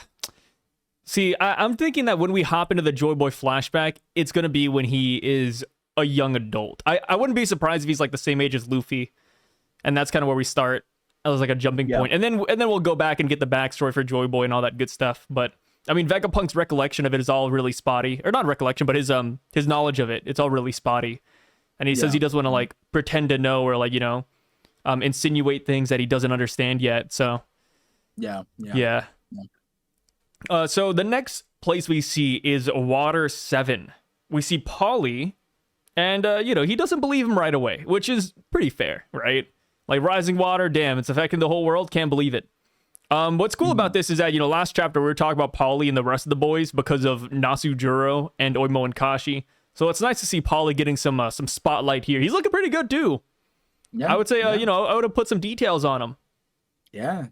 thinking that when we hop into the Joyboy flashback, it's going to be when he is a young adult. I wouldn't be surprised if he's like the same age as Luffy, and that's kind of where we start. That was like a jumping point. And then we'll go back and get the backstory for Joyboy and all that good stuff. But I mean, Vegapunk's recollection of it is all really spotty, or not recollection, but his knowledge of it, it's all really spotty. And he says he doesn't want to like pretend to know or like, you know, insinuate things that he doesn't understand yet. So yeah. So the next place we see is Water 7. We see Polly, and you know, he doesn't believe him right away, which is pretty fair, right? Like rising water, damn, it's affecting the whole world. Can't believe it. What's cool about this is that, you know, last chapter we were talking about Polly and the rest of the boys because of Nasujuro and Oimo and Kashi. So it's nice to see Polly getting some spotlight here. He's looking pretty good too. Yeah, I would say, you know, I would have put some details on him. Yeah.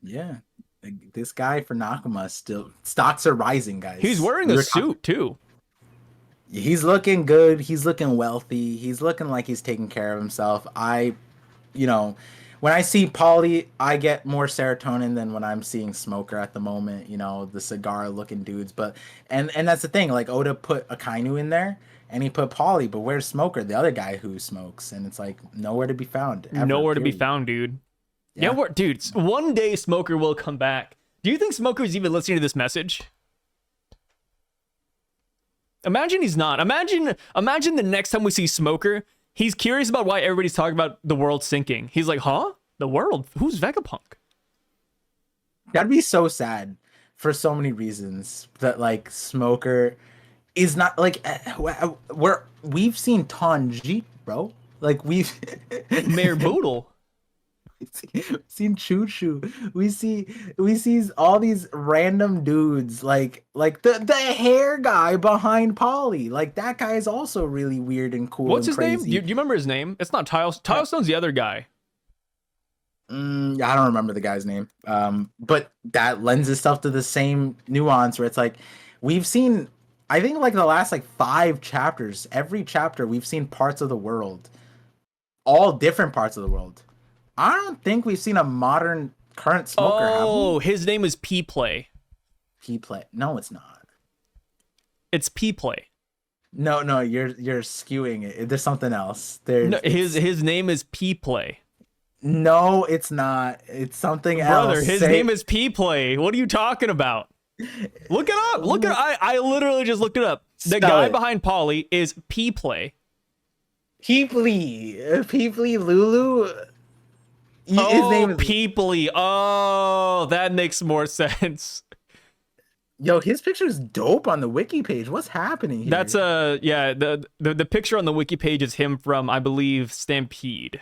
This guy for Nakama still stocks are rising, guys. He's wearing a suit too. He's looking good. He's looking wealthy. He's looking like he's taking care of himself. You know, when I see Polly, I get more serotonin than when I'm seeing Smoker at the moment, you know, the cigar looking dudes. But and that's the thing, like Oda put Akainu in there and he put Polly, but where's Smoker, the other guy who smokes? And it's like nowhere to be found. Nowhere to be found, dude. Yeah, dude, one day Smoker will come back. Do you think Smoker's even listening to this message? Imagine he's not. Imagine the next time we see Smoker, he's curious about why everybody's talking about the world sinking. He's like, huh? The world? Who's Vegapunk? That'd be so sad for so many reasons that like Smoker is not like we've seen Tanji, bro. Like we've Mayor Boodle. We've seen Choo Choo. We see all these random dudes like the hair guy behind Polly. Like that guy is also really weird and cool. What's and his crazy. name? Do you remember his name? It's not Tilestone's the other guy. I don't remember the guy's name. But that lends itself to the same nuance where it's like we've seen, I think like the last like 5 chapters, every chapter we've seen parts of the world, all different parts of the world. I don't think we've seen a modern current Smoker. Oh, his name is P-Play. P-Play. No, it's not. It's P-Play. No, you're skewing it. There's something else. His name is P-Play. No, it's not. It's something else. Brother, his name is P-Play. What are you talking about? Look it up. I literally just looked it up. The guy behind Polly is P-Play. P-Play Lulu. His name is Peeply. Oh, that makes more sense. Yo, his picture is dope on the wiki page. What's happening here? That's the picture on the wiki page is him from, I believe, Stampede.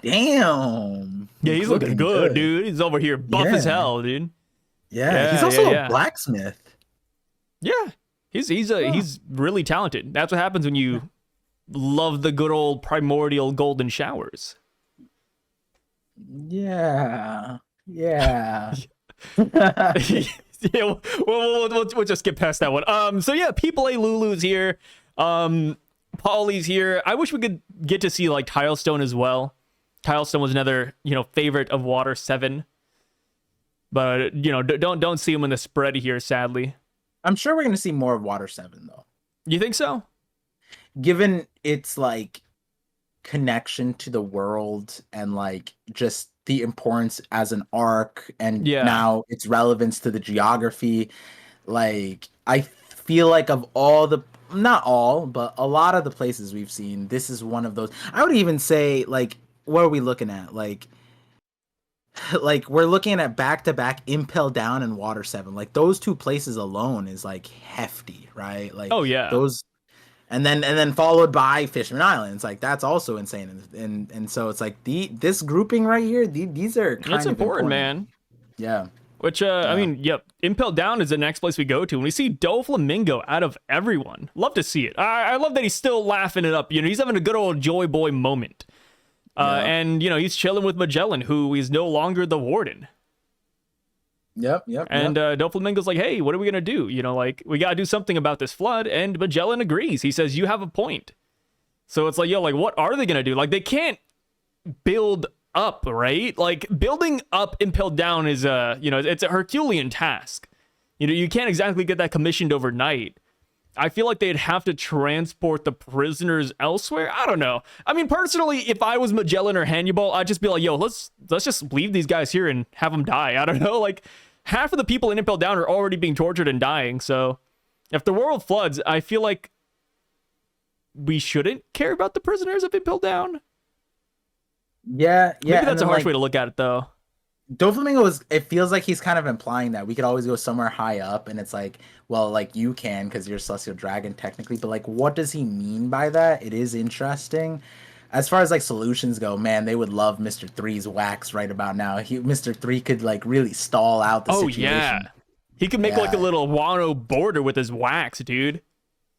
Damn. Yeah, he's looking good, dude. He's over here buff as hell, dude. Yeah, he's also a blacksmith. Yeah. He's really talented. That's what happens when you love the good old primordial golden showers. Yeah. Yeah, we'll just get past that one. So yeah, People A Lulu's here. Polly's here. I wish we could get to see like Tilestone as well. Tilestone was another, you know, favorite of Water 7. But you know, don't see him in the spread here, sadly. I'm sure we're gonna see more of Water 7 though. You think so? Given its like connection to the world and like just the importance as an arc and now its relevance to the geography, like I feel like of all the, not all, but a lot of the places we've seen, this is one of those. I would even say like, what are we looking at? Like we're looking at back-to-back Impel Down and Water 7. Like those 2 places alone is like hefty, right? Like those. And then followed by Fishman Islands, like that's also insane, and so it's like this grouping right here, these are kind of important, man. Yeah. Which I mean, Impel Down is the next place we go to, and we see Doflamingo out of everyone. Love to see it. I love that he's still laughing it up. You know, he's having a good old Joyboy moment, and you know he's chilling with Magellan, who is no longer the warden. Yep. And Doflamingo's like, hey, what are we gonna do? You know, like we gotta do something about this flood. And Magellan agrees. He says, you have a point. So it's like, yo, like what are they gonna do? Like they can't build up, right? Like building up Impel Down is you know, it's a Herculean task. You know, you can't exactly get that commissioned overnight. I feel like they'd have to transport the prisoners elsewhere. I don't know. I mean, personally, if I was Magellan or Hannibal, I'd just be like, yo, let's just leave these guys here and have them die. I don't know. Like, half of the people in Impel Down are already being tortured and dying. So if the world floods, I feel like we shouldn't care about the prisoners of Impel Down. Yeah. Maybe that's a harsh way to look at it, though. Doflamingo it feels like he's kind of implying that we could always go somewhere high up, and it's like, well, like you can because you're a celestial dragon technically, but like, what does he mean by that? It is interesting. As far as like solutions go, man, they would love Mr. Three's wax right about now. Mr. Three could like really stall out the situation. Yeah. He could make like a little Wano border with his wax, dude.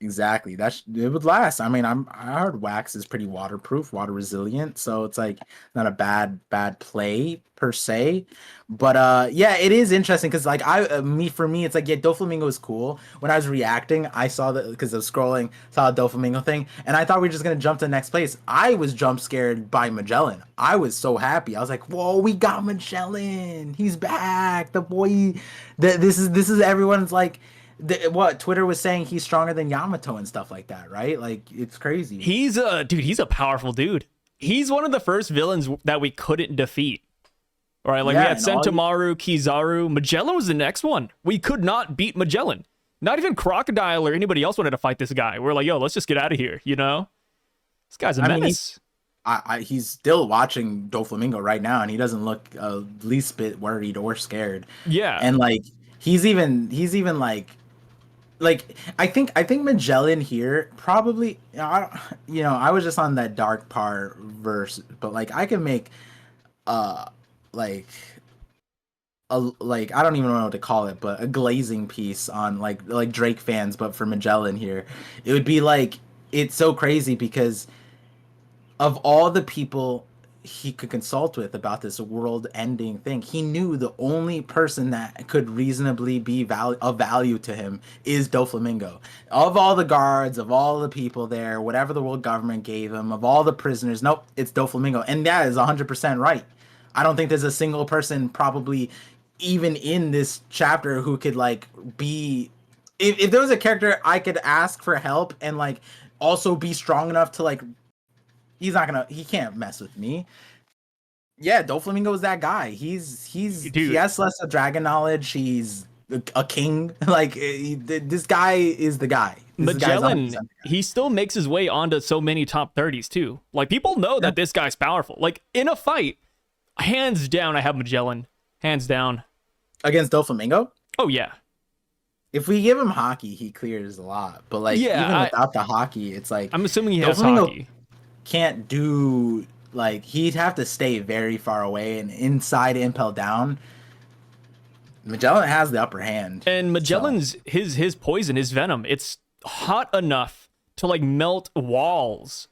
Exactly. It would last. I mean, I heard wax is pretty waterproof, water resilient, so it's like not a bad play per se. But yeah, it is interesting because like for me, it's like, yeah, Doflamingo is cool. When I was reacting, I saw that because I was scrolling, saw a Doflamingo thing, and I thought we were just gonna jump to the next place. I was jump scared by Magellan. I was so happy. I was like, whoa, we got Magellan. He's back. The boy. This is everyone's like. What Twitter was saying, he's stronger than Yamato and stuff like that, right? Like, it's crazy. He's a powerful dude. He's one of the first villains that we couldn't defeat. All right, like we had Sentomaru, Kizaru. Magellan was the next one. We could not beat Magellan. Not even Crocodile or anybody else wanted to fight this guy. We're like, yo, let's just get out of here, you know? This guy's a menace. He's still watching Doflamingo right now, and he doesn't look least bit worried or scared. Yeah. And like he's even like I think Magellan here probably, I was just on that dark part verse, but like I can make like I don't even know what to call it, but a glazing piece on like Drake fans, but for Magellan here. It would be like, it's so crazy because of all the people he could consult with about this world-ending thing, he knew the only person that could reasonably be of value to him is Doflamingo. Of all the guards, of all the people there, whatever the world government gave him, of all the prisoners, nope, it's Doflamingo. And that is 100% right. I don't think there's a single person probably even in this chapter who could like be... If there was a character I could ask for help and like also be strong enough to like... He can't mess with me. Yeah, Doflamingo is that guy. He has less of dragon knowledge. He's a king. Like this guy is the guy. Magellan, he still makes his way onto so many top 30s too. Like people know that this guy's powerful. Like in a fight, hands down, I have Magellan. Hands down. Against Doflamingo? Oh yeah. If we give him hockey, he clears a lot. But like even without the hockey, it's like I'm assuming he has hockey. Can't do, like, he'd have to stay very far away, and inside Impel Down, Magellan has the upper hand. And Magellan's his poison, his venom, it's hot enough to like melt walls.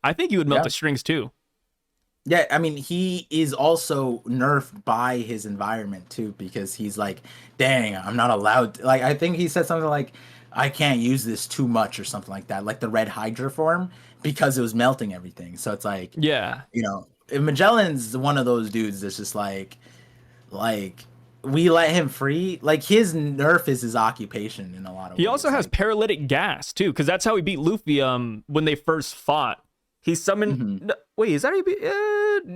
I think he would melt the strings too. Yeah, I mean, he is also nerfed by his environment too, because he's like, dang, I'm not allowed to, like, I think he said something like, I can't use this too much or something like that, like the red Hydra form, because it was melting everything. So it's like, if Magellan's one of those dudes that's just like we let him free, like his nerf is his occupation in a lot of ways. He also has paralytic gas too, because that's how he beat Luffy when they first fought. He summoned wait, is that how he beat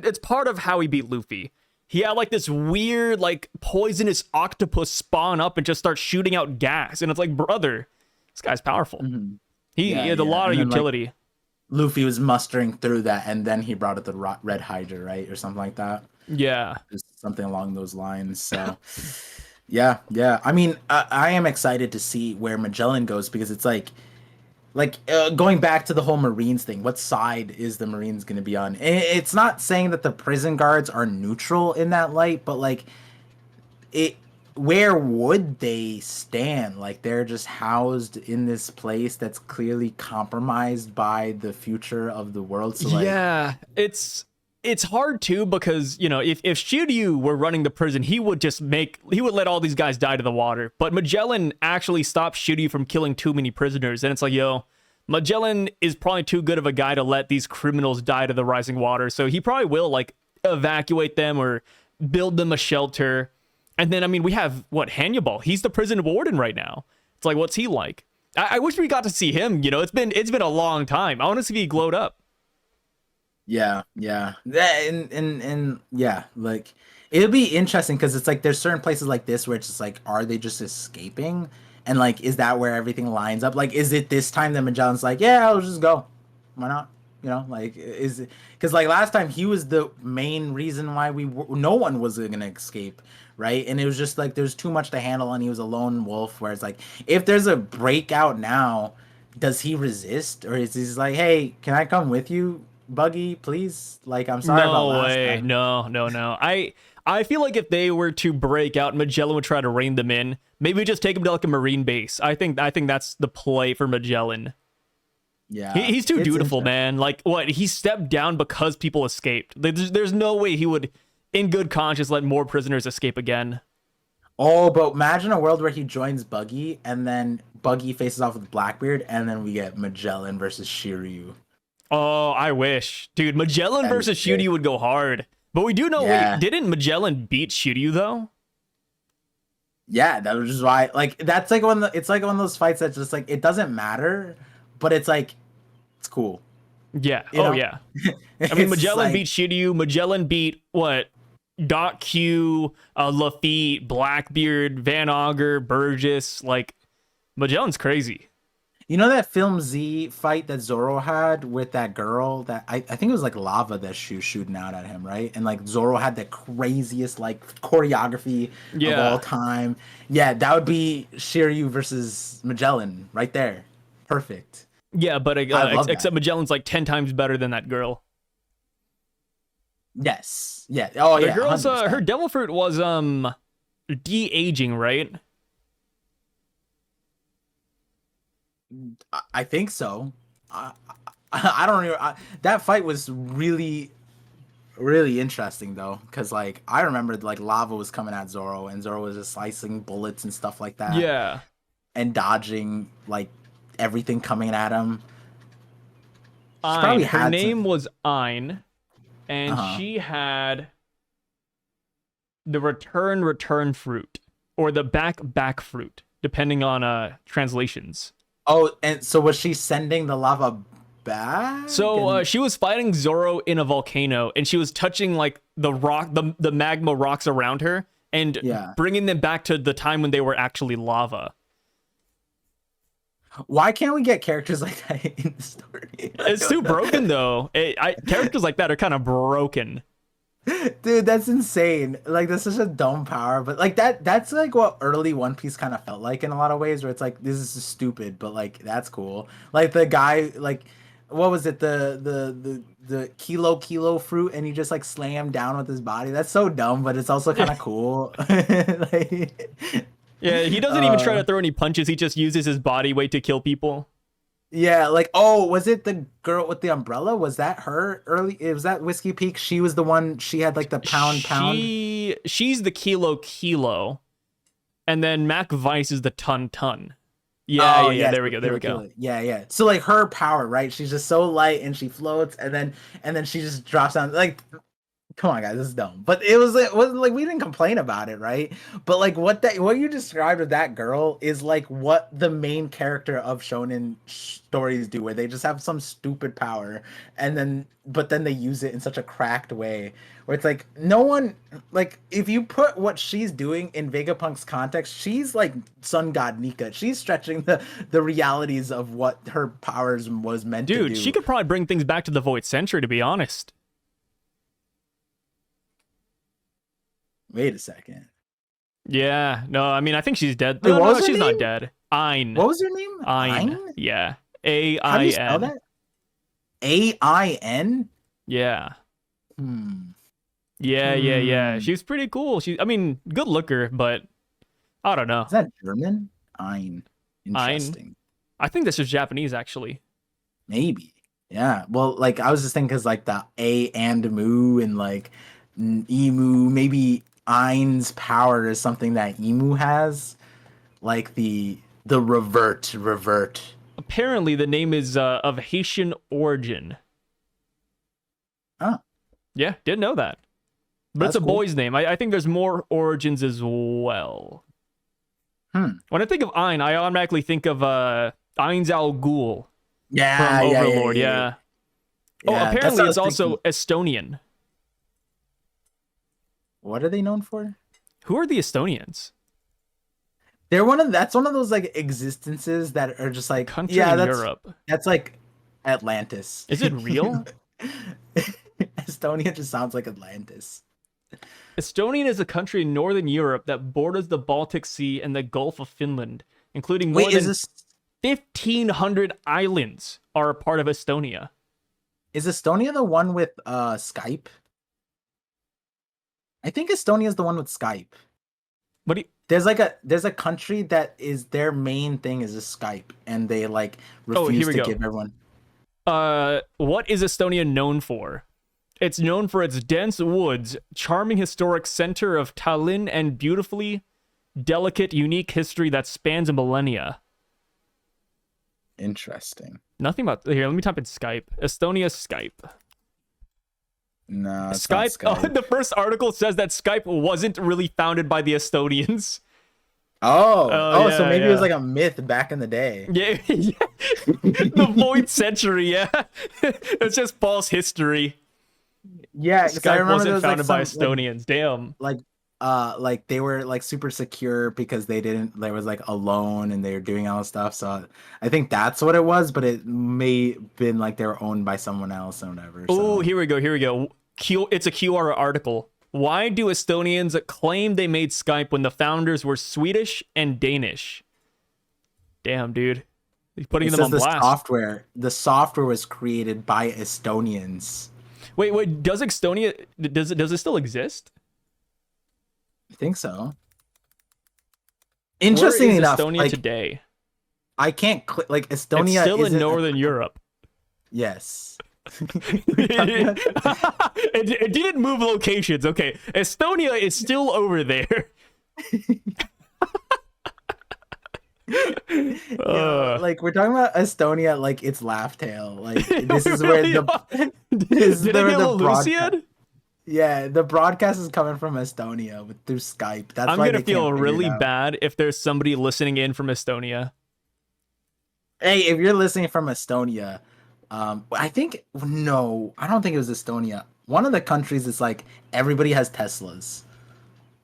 it's part of how he beat Luffy. He had like this weird like poisonous octopus spawn up and just start shooting out gas, and it's like, brother, this guy's powerful. He had a lot of utility. Like, Luffy was mustering through that, and then he brought it the red Hydra, right, or something like that. Yeah, just something along those lines. So yeah, I mean, I am excited to see where Magellan goes, because it's like going back to the whole Marines thing, what side is the Marines going to be on? It's not saying that the prison guards are neutral in that light, but like where would they stand? Like they're just housed in this place that's clearly compromised by the future of the world. So like, yeah, it's hard too, because if Shiryu were running the prison, he would let all these guys die to the water. But Magellan actually stopped Shiryu from killing too many prisoners, and it's like, yo, Magellan is probably too good of a guy to let these criminals die to the rising water. So he probably will like evacuate them or build them a shelter. And then, I mean, we have, Hannibal. He's the prison warden right now. It's like, what's he like? I wish we got to see him. It's been a long time. I want to see if he glowed up. Yeah. And yeah, like it'll be interesting because it's like there's certain places like this where it's just like, are they just escaping? And like, is that where everything lines up? Like, is it this time that Magellan's like, yeah, I'll just go. Why not? You know, like, is it because like last time he was the main reason why no one was gonna escape, right? And it was just like there's too much to handle, and he was a lone wolf. Where it's like, if there's a breakout now, does he resist, or is he like, hey, can I come with you, Buggy, please? Like, I'm sorry about No last way. time. No. I feel like if they were to break out, Magellan would try to rein them in. Maybe just take him to like a marine base. I think that's the play for Magellan. Yeah, He's too it's dutiful, interesting. man. Like what? He stepped down because people escaped. There's no way he would, in good conscience, let more prisoners escape again. Oh, but imagine a world where he joins Buggy, and then Buggy faces off with Blackbeard, and then we get Magellan versus Shiryu. Oh, I wish, dude. Magellan That'd be versus sick. Shiryu would go hard. But we do know. Wait, Yeah, didn't Magellan beat Shiryu though? yeah. That was just why, like, that's like it's like one of those fights that's just like it doesn't matter, but it's like it's cool, Yeah. you Oh know? yeah. I mean, It's Magellan like beat Shiryu. Magellan beat what? Doc Q, Lafitte, Blackbeard, Van Auger, Burgess. Like Magellan's crazy. you know that Film Z fight that Zoro had with that girl that I think it was like lava that she was shooting out at him, right? And like Zoro had the craziest like choreography of all Yeah. time. Yeah, that would be Shiryu versus Magellan right there. Perfect. Yeah, but I love that. except Magellan's like 10 times better than that girl. Yes. Yeah. Oh The yeah, girl's her 100%. devil fruit was de-aging, right? I think so. I don't even that fight was really interesting though, because like I remember like lava was coming at Zoro, and Zoro was just slicing bullets and stuff like that, Yeah. and dodging like everything coming at him. She Ein. probably Her had to. name was Ein, and Uh-huh. she had the return fruit or the back fruit, depending on translations. Oh, and so was she sending the lava back? So And she was fighting Zoro in a volcano, and she was touching like the rock, the magma rocks around her, and yeah, bringing them back to the time when they were actually lava. why can't we get characters like that in the story? I It's too don't know. broken though. Characters like that are kind of broken. Dude, that's insane. Like that's such a dumb power, but like that's like what early One Piece kind of felt like in a lot of ways, where it's like this is stupid, but like that's cool. Like the guy, like what was it, the kilo fruit, and he just like slammed down with his body. That's so dumb, but it's also kind of cool. Like Yeah, he doesn't even try to throw any punches. He just uses his body weight to kill people. yeah, like oh, was it the girl with the umbrella? Was that her early? It was that Whiskey Peak. She was the one. She had like the pound. She's the kilo, and then Mac Vice is the ton. Oh Yeah. yes, There we the go. There we Kilo go. Kilo. Yeah. So like her power, right? She's just so light and she floats, and then she just drops down. Like, come on, guys, this is dumb. But it wasn't like we didn't complain about it, right? But like what you described with that girl is like what the main character of shonen stories do, where they just have some stupid power, and then they use it in such a cracked way, where it's like no one like if you put what she's doing in Vegapunk's context, she's like Sun God Nika. She's stretching the realities of what her powers was meant to Dude, she do. could probably bring things back to the Void Century, to be honest. Wait a second. Yeah. No, I mean, I think she's dead. Wait, No, what no, was her she's not name? dead. Ein. What was her name? Ein. Ein? Yeah. How do you spell AIN. that? AIN? Yeah. Hmm. Yeah. Hmm. She's pretty cool. I mean, good looker, but I don't know. Is that German? Ein. Ein. Interesting. I think this is Japanese, actually. Maybe. Yeah. Well, like I was just thinking, because like the A and Moo and like Emu, maybe Ein's power is something that Emu has, like the revert. Apparently, the name is of Haitian origin. Oh, Yeah, didn't know that. But it's that's a cool. boy's name. I think there's more origins as well. Hmm. When I think of Ein, I automatically think of Ain's Al Ghul from Yeah, Overlord. Yeah. Oh, Yeah, that's apparently what I it's was also thinking. Estonian. What are they known for? Who are the Estonians? That's one of those like existences that are just A like, country yeah, in Europe. that's like Atlantis. Is it real? Estonia just sounds like Atlantis. Estonian is a country in northern Europe that borders the Baltic Sea and the Gulf of Finland, including more Wait, than 1,500 islands are a part of Estonia. is Estonia the one with Skype? I think Estonia is the one with Skype. What do you, There's a country that is their main thing is a Skype, and they like Oh, here refuse we to go. give everyone. What is Estonia known for? It's known for its dense woods, charming historic center of Tallinn, and beautifully delicate, unique history that spans a millennia. Interesting. Nothing about here. Let me type in Skype. Estonia Skype. No, it's Skype. not Skype. Oh, the first article says that Skype wasn't really founded by the Estonians. So yeah, maybe it was yeah. like a myth back in the day. Yeah, yeah. The void century. Yeah, it's just false history. Yeah, because I Skype remember there wasn't was founded like by some Estonians. Damn. like they were like super secure because there was like a loan and they were doing all this stuff. So I think that's what it was, but it may have been like they were owned by someone else or whatever. Oh, So here we go. Here we go. It's a QR article. Why do Estonians claim they made Skype when the founders were Swedish and Danish? Damn, dude. He's putting it them says on blast. the software was created by Estonians. Wait. Does it still exist? I think so. Where Interestingly is enough, Estonia like today? I can't click like It's Estonia still in isn't Northern Europe. Yes. It didn't move locations. Okay, Estonia is still over there. Like we're talking about Estonia like it's Laugh Tale. Like this We is where really the are. this is Did where it get the broadcast. Lucian? Yeah, the broadcast is coming from Estonia through Skype. That's I'm why gonna they can't feel figure really it out. bad if there's somebody listening in from Estonia. Hey, if you're listening from Estonia, I think no, I don't think it was Estonia. One of the countries is like everybody has Teslas.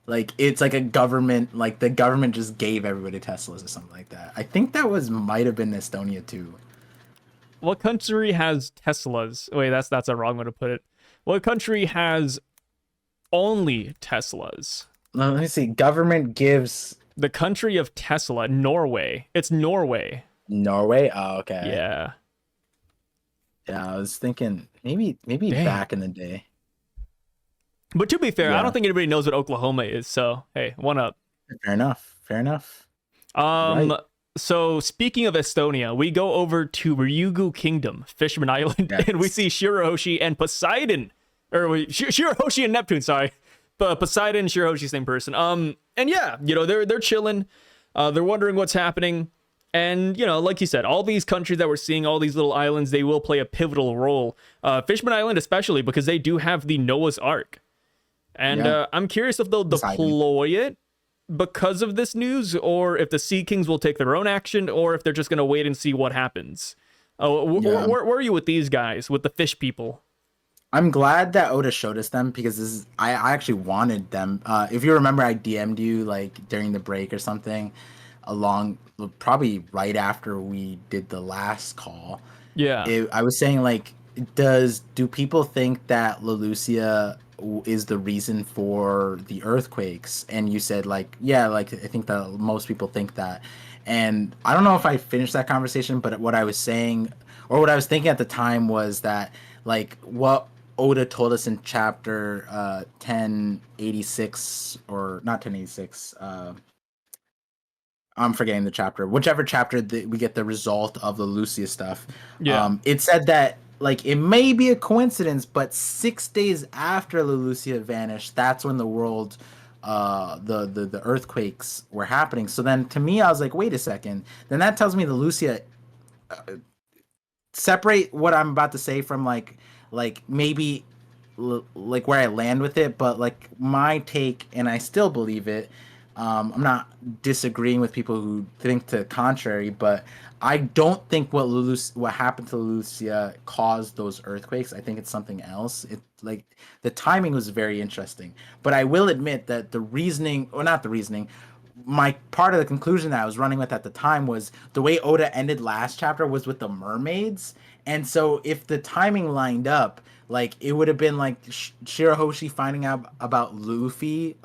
Like it's like a government, like the government just gave everybody Teslas or something like that. I think that might have been Estonia too. What country has Teslas? Wait, that's a wrong way to put it. What country has only Teslas? Let me see. Government gives The country of Tesla, Norway. It's Norway. Norway. Oh, okay. Yeah. Yeah, I was thinking maybe Dang. back in the day. But to be fair, I Yeah. don't think anybody knows what Oklahoma is. So hey, one up. Fair enough. Fair enough. Um. Right. So speaking of Estonia, we go over to Ryugu Kingdom, Fishman Island, Yes. and we see Shirahoshi and Poseidon, Shirahoshi and Neptune. Sorry, but Poseidon and Shirahoshi, same person. And yeah, they're chilling. They're wondering what's happening. And, like you said, all these countries that we're seeing, all these little islands, they will play a pivotal role. Fishman Island especially, because they do have the Noah's Ark. And Yeah. I'm curious if they'll Poseidon. deploy it because of this news, or if the Sea Kings will take their own action, or if they're just going to wait and see what happens. Yeah. Where are you with these guys, with the fish people? I'm glad that Oda showed us them because I actually wanted them. If you remember, I DM'd you like during the break or something, probably right after we did the last call. Yeah. I was saying like, do people think that Lelucia is the reason for the earthquakes? And you said like, yeah, like I think that most people think that. And I don't know if I finished that conversation, but what I was saying or what I was thinking at the time was that like what Oda told us in chapter 1086 or not 1086. I'm forgetting the chapter. Whichever chapter we get the result of the Lucia stuff. Yeah. It said that like it may be a coincidence, but 6 days after Lelucia vanished, that's when the world, the earthquakes were happening. So then, to me, I was like, wait a second. Then that tells me the Lucia. Separate what I'm about to say from like maybe like where I land with it, but like my take, and I still believe it. I'm not disagreeing with people who think to the contrary, but I don't think what happened to Lucia caused those earthquakes. I think it's something else. It like the timing was very interesting, but I will admit that the reasoning, or not the reasoning, my part of the conclusion that I was running with at the time was the way Oda ended last chapter was with the mermaids. And so if the timing lined up, like it would have been like Shirahoshi finding out about Luffy.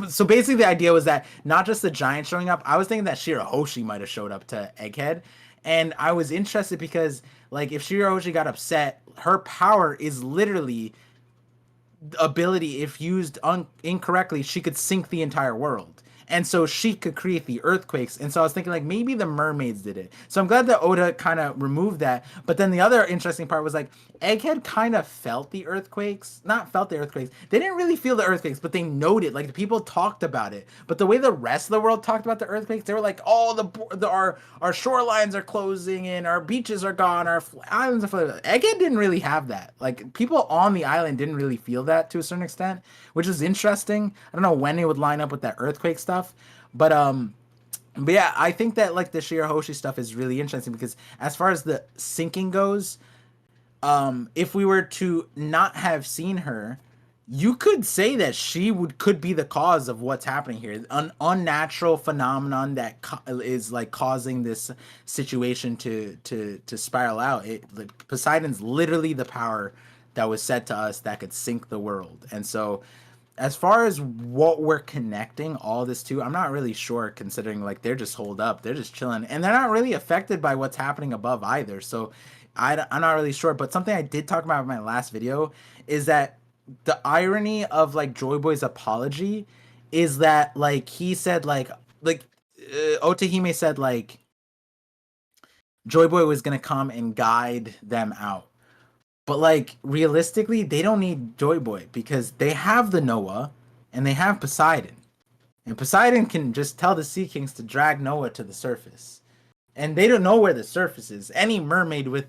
So basically the idea was that not just the giant showing up, I was thinking that Shirahoshi might have showed up to Egghead. And I was interested because like if Shirahoshi got upset, her power is literally ability, if used incorrectly, she could sink the entire world. And so she could create the earthquakes. And so I was thinking like maybe the mermaids did it. So I'm glad that Oda kind of removed that. But then the other interesting part was like Egghead kind of felt the earthquakes. Not felt the earthquakes. They didn't really feel the earthquakes, but they noted, like the people talked about it. But the way the rest of the world talked about the earthquakes, they were like, oh, our shorelines are closing in, our beaches are gone, our islands are flooded. Egghead didn't really have that. Like people on the island didn't really feel that to a certain extent, which is interesting. I don't know when it would line up with that earthquake stuff, but yeah, I think that like the Shirahoshi stuff is really interesting because as far as the sinking goes, if we were to not have seen her, you could say that she could be the cause of what's happening here, an unnatural phenomenon that is like causing this situation to spiral out. Like Poseidon's literally the power that was said to us that could sink the world. And so as far as what we're connecting all this to, I'm not really sure, considering like they're just holed up, they're just chilling, and they're not really affected by what's happening above either. So I'm not really sure. But something I did talk about in my last video is that the irony of like Joyboy's apology is that like he said like Otahime said like Joyboy was gonna come and guide them out. But like realistically, they don't need Joyboy because they have the Noah and they have Poseidon. And Poseidon can just tell the Sea Kings to drag Noah to the surface. And they don't know where the surface is. Any mermaid with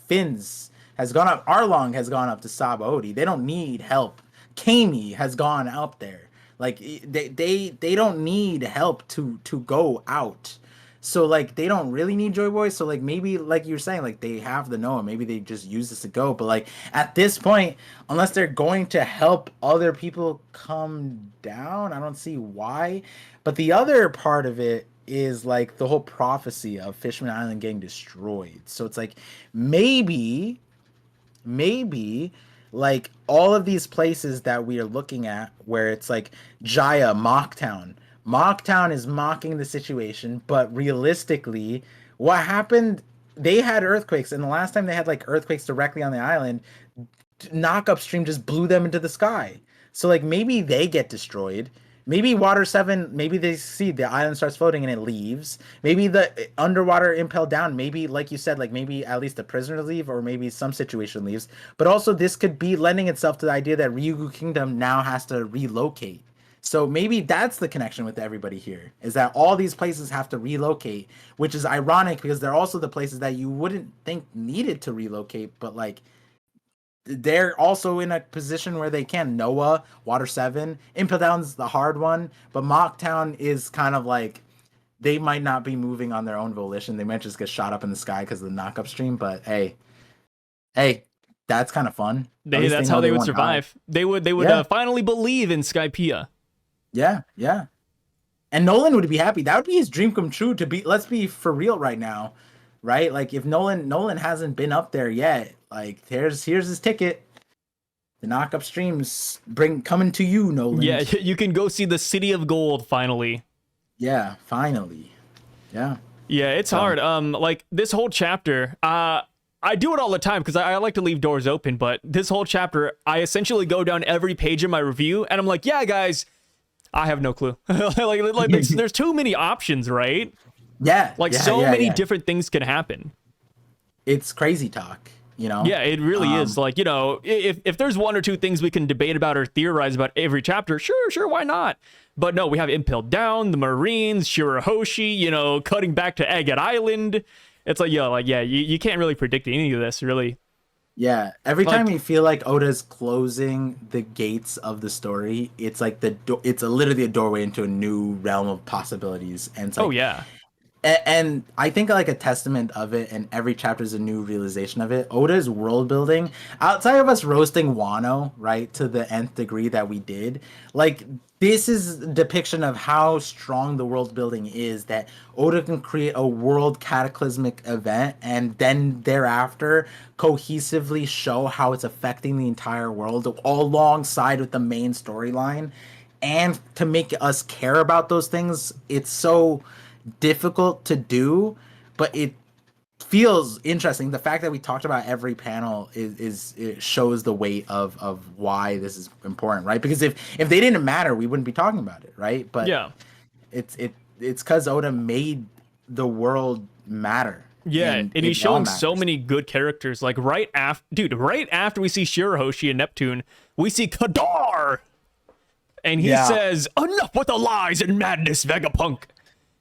fins has gone up. Arlong has gone up to Sabaody. They don't need help. Kami has gone out there. Like they don't need help to go out. So like they don't really need Joyboy. So like maybe like you're saying, like they have the Noah. Maybe they just use this to go. But like at this point, unless they're going to help other people come down, I don't see why. But the other part of it is like the whole prophecy of Fishman Island getting destroyed. So it's like maybe like all of these places that we are looking at where it's like Jaya, Mocktown is mocking the situation, but realistically, what happened? They had earthquakes, and the last time they had like earthquakes directly on the island, knock upstream just blew them into the sky. So like maybe they get destroyed. Maybe Water 7, maybe they see the island starts floating and it leaves. Maybe the underwater Impel Down, maybe like you said, like maybe at least the prisoners leave, or maybe some situation leaves. But also this could be lending itself to the idea that Ryugu Kingdom now has to relocate. So maybe that's the connection with everybody here, is that all these places have to relocate, which is ironic because they're also the places that you wouldn't think needed to relocate, but like they're also in a position where they can. Noah, Water 7, Impel Down's the hard one, but Mocktown is kind of like they might not be moving on their own volition. They might just get shot up in the sky because of the knock upstream, but hey, that's kind of fun. That's how they would survive. They would finally believe in Skypiea. Yeah. And Nolan would be happy. That would be his dream come true to be, let's be for real right now, right? Like if Nolan hasn't been up there yet, like here's his ticket. The knock up streams coming to you, Nolan. Yeah, you can go see the City of Gold finally. Yeah, finally. Yeah. Yeah, it's hard. Like this whole chapter, I do it all the time because I like to leave doors open, but this whole chapter, I essentially go down every page of my review and I'm like, yeah, guys, I have no clue. like there's too many options, right? Yeah. So many different things can happen. It's crazy talk, you know? Yeah, it really is. Like, you know, if there's one or two things we can debate about or theorize about every chapter, sure, why not? But no, we have Impel Down, the Marines, Shirahoshi, you know, cutting back to Agate Island. It's like, you can't really predict any of this, really. Yeah, every Like, time you feel like Oda's closing the gates of the story, it's like literally a doorway into a new realm of possibilities, and it's oh like, yeah. and I think like a testament of it, and every chapter is a new realization of it. Oda's world building, outside of us roasting Wano, right, to the nth degree that we did, like this is a depiction of how strong the world building is. That Oda can create a world cataclysmic event, and then thereafter cohesively show how it's affecting the entire world alongside with the main storyline, and to make us care about those things. It's so difficult to do, but it feels interesting. The fact that we talked about every panel is it shows the weight of why this is important, right? Because if they didn't matter, we wouldn't be talking about it, right? But Yeah. it's because Oda made the world matter, Yeah, and and he's it all showing so matters. many good characters. Like right after we see Shirahoshi and Neptune, we see Kadar, and he Yeah, says, "Enough with the lies and madness, Vega Punk."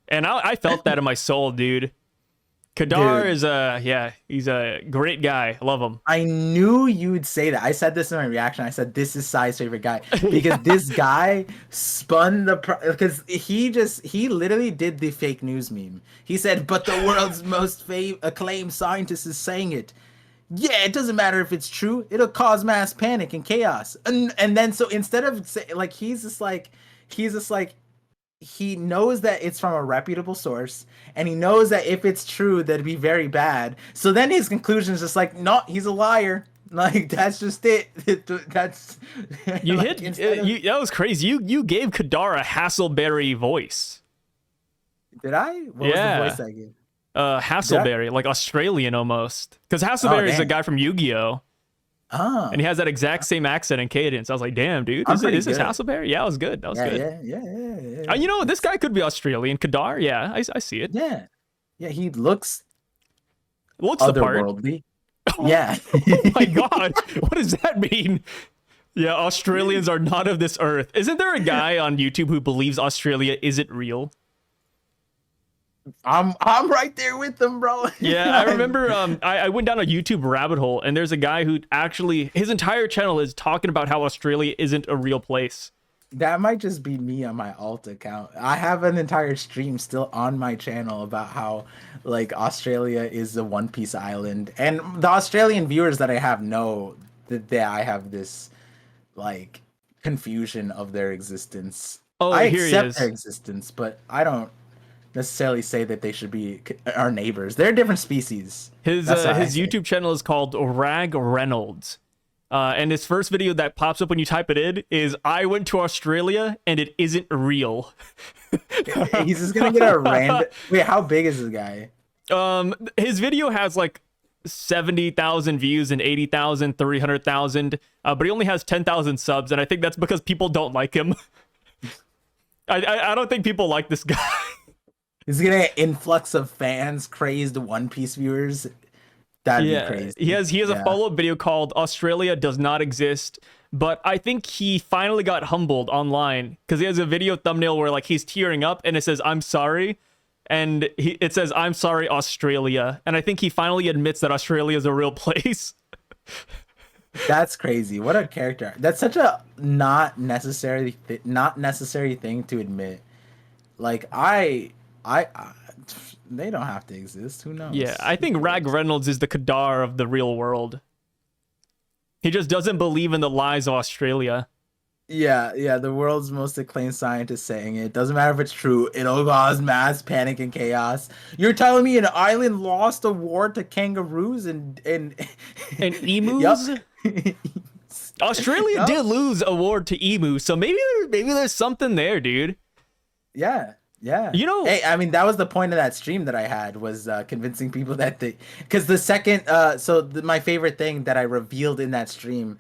And I felt that in my soul, dude. Kadar dude. is he's a great guy. I love him. I knew you'd say that. I said this in my reaction. I said this is Sai's favorite guy because this guy spun because he literally did the fake news meme. He said, "But the world's most acclaimed scientist is saying it. Yeah, it doesn't matter if it's true. It'll cause mass panic and chaos." And then so instead of like he's just like he knows that it's from a reputable source, and he knows that if it's true that'd be very bad. So then his conclusion is just like, no, he's a liar. Like that's just it. That's You like, hit that was crazy. You gave Kadar a Hasselberry voice. did I? What Yeah. was the voice I gave? Hasselberry, like Australian almost. Because Hasselberry is a dang. guy from Yu-Gi-Oh! Oh, And he has that exact same accent and cadence. I was like, damn, dude, I'm is pretty this good. Hasselberry? Yeah, it was good. That was yeah, good. yeah. You know, this guy could be Australian. Kadar, yeah, I see it. Yeah, yeah. He looks Looks the part. otherworldly. Yeah. Oh my god, what does that mean? Yeah, Australians are not of this earth. Isn't there a guy on YouTube who believes Australia isn't real? I'm right there with them, bro. Yeah, I remember I went down a YouTube rabbit hole, and there's a guy who actually, his entire channel is talking about how Australia isn't a real place. That might just be me on my alt account. I have an entire stream still on my channel about how like Australia is a One Piece island, and the Australian viewers that I have know that I have this like confusion of their existence. Oh, I here he accept is. their existence, but I don't necessarily say that they should be our neighbors. They're different species. His That's what I say. YouTube channel is called Rag Reynolds. And his first video that pops up when you type it in is "I went to Australia and it isn't real." He's just gonna get a random. Wait, how big is this guy? His video has like 70,000 views and 80,000, 300,000, but he only has 10,000 subs, and I think that's because people don't like him. I don't think people like this guy. He's gonna get influx of fans, crazed One Piece viewers. That'd be crazy. He has a follow-up video called "Australia Does Not Exist," but I think he finally got humbled online because he has a video thumbnail where like he's tearing up and it says "I'm sorry," and it says "I'm sorry, Australia," and I think he finally admits that Australia is a real place. That's crazy. What a character. That's such a not necessary thing to admit. Like I they don't have to exist. Who knows? Yeah, I think Rag Reynolds is the Kadar of the real world. He just doesn't believe in the lies of Australia. Yeah, the world's most acclaimed scientist saying it. Doesn't matter if it's true. It'll cause mass panic and chaos. You're telling me an island lost a war to kangaroos and emus? Yup. Australia Yup. did lose a war to emu, so maybe there's something there, dude. Yeah. You know, Hey, I mean, that was the point of that stream that I had, was convincing people that because the second, my favorite thing that I revealed in that stream,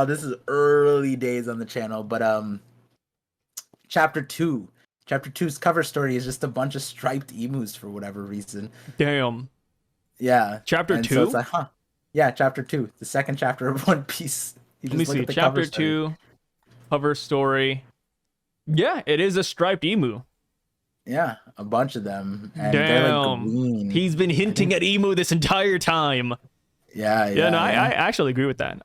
this is early days on the channel, but chapter 2's cover story is just a bunch of striped emus for whatever reason. damn. Yeah. Chapter And 2? so it's like, huh. Yeah, chapter 2, the second chapter of One Piece. You Let me just look see. at the Chapter cover story. 2, cover story. Yeah, it is a striped emu. Yeah, a bunch of them. And they're like Damn. green. He's been hinting at emu this entire time. Yeah, Yeah, no, I yeah. actually agree with that.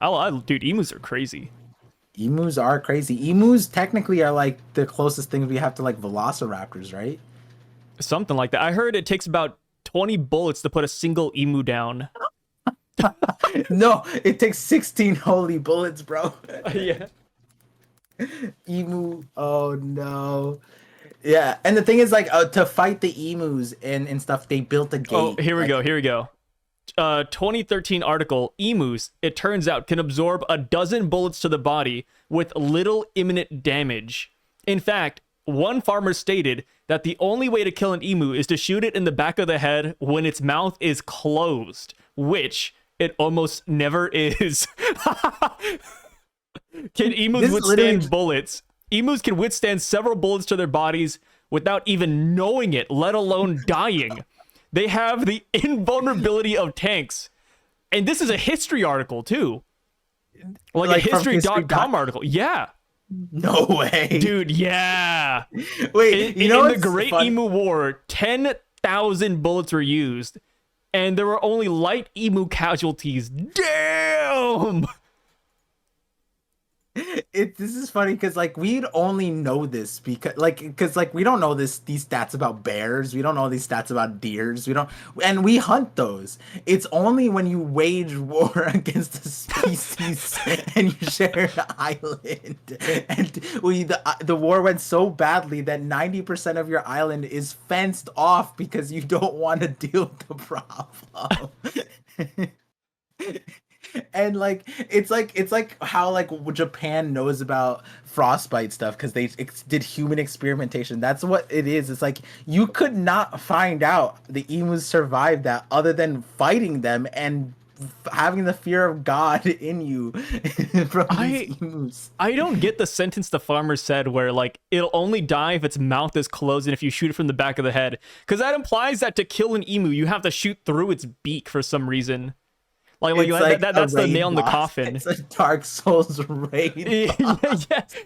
Dude, emus are crazy. Emus are crazy. Emus technically are like the closest things we have to like velociraptors, right? Something like that. I heard it takes about 20 bullets to put a single emu down. No, it takes 16 holy bullets, bro. Yeah. Emu. Oh no. Yeah, and the thing is, like, to fight the emus and stuff, they built a Oh, gate. here we Like, go. Here we go. 2013 article, emus, it turns out, can absorb a dozen bullets to the body with little imminent damage. In fact, one farmer stated that the only way to kill an emu is to shoot it in the back of the head when its mouth is closed, which it almost never is. Can emus This literally withstand bullets? Emus can withstand several bullets to their bodies without even knowing it, let alone dying. They have the invulnerability of tanks. And this is a history article, too. Like a from history.com article. Yeah. No way. Dude, yeah. Wait, you know in the what's Great funny? EMU War, 10,000 bullets were used, and there were only light emu casualties. Damn! This is funny because like we'd only know this because like we don't know these stats about bears, we don't know these stats about deers, we don't, and we hunt those. It's only when you wage war against a species and you share an island, and the war went so badly that 90% of your island is fenced off because you don't want to deal with the problem. And like it's like how like Japan knows about frostbite stuff because they did human experimentation. That's what it is. It's like you could not find out the emus survived that other than fighting them and having the fear of God in you from these emus. I don't get the sentence the farmer said where like it'll only die if its mouth is closed and if you shoot it from the back of the head, because that implies that to kill an emu you have to shoot through its beak for some reason. That's the nail in the coffin. It's a Dark Souls raid. Yeah,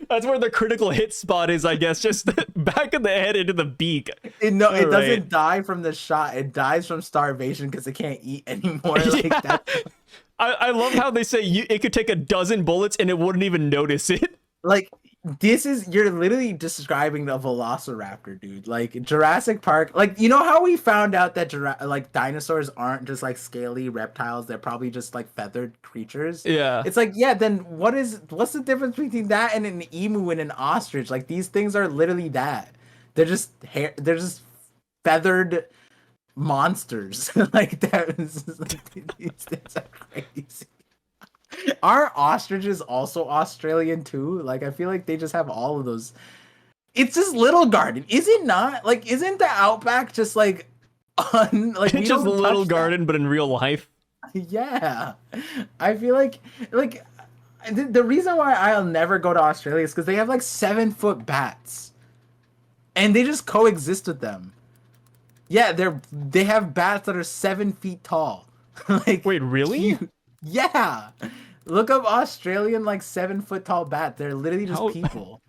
that's where the critical hit spot is, I guess. Just back of the head into the beak. It doesn't die from the shot. It dies from starvation because it can't eat anymore. Like Yeah. that. I love how they say it could take a dozen bullets and it wouldn't even notice it. Like you're literally describing the velociraptor, dude. Like Jurassic Park, like you know how we found out that like dinosaurs aren't just like scaly reptiles, they're probably just like feathered creatures. Yeah. It's like, yeah, then what's the difference between that and an emu and an ostrich? Like these things are literally that. They're just feathered monsters. Like that is like, these things are crazy. Are ostriches also Australian too? Like I feel like they just have all of those. It's just Little Garden, is it not? Like, isn't the Outback just like like It's just Little Garden, but in real life. Yeah, I feel like the reason why I'll never go to Australia is because they have like 7-foot bats, and they just coexist with them. Yeah, they have bats that are 7 feet tall. Like, wait, really? Yeah. Look up Australian like 7-foot tall bat. They're literally just people.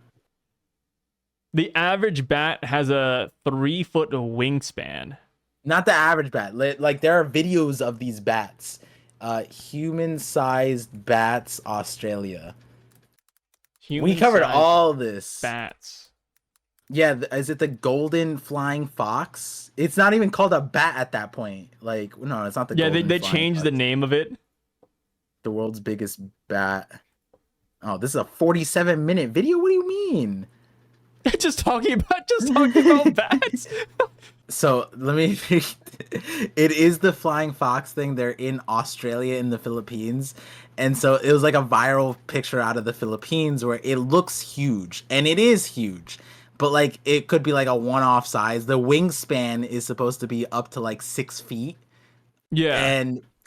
The average bat has a 3-foot wingspan. Not the average bat. Like there are videos of these bats. Human-sized bats, Australia. We covered all this. Bats. Yeah, is it the golden flying fox? It's not even called a bat at that point. Like, no, it's not the. Yeah, golden they flying changed fox. the name of it. The world's biggest bat. Oh, this is a 47-minute video. What do you mean? just talking about bats. So let me. It is the flying fox thing. They're in Australia in the Philippines, and so it was like a viral picture out of the Philippines where it looks huge, and it is huge, but like it could be like a one-off size. The wingspan is supposed to be up to like 6 feet. Yeah,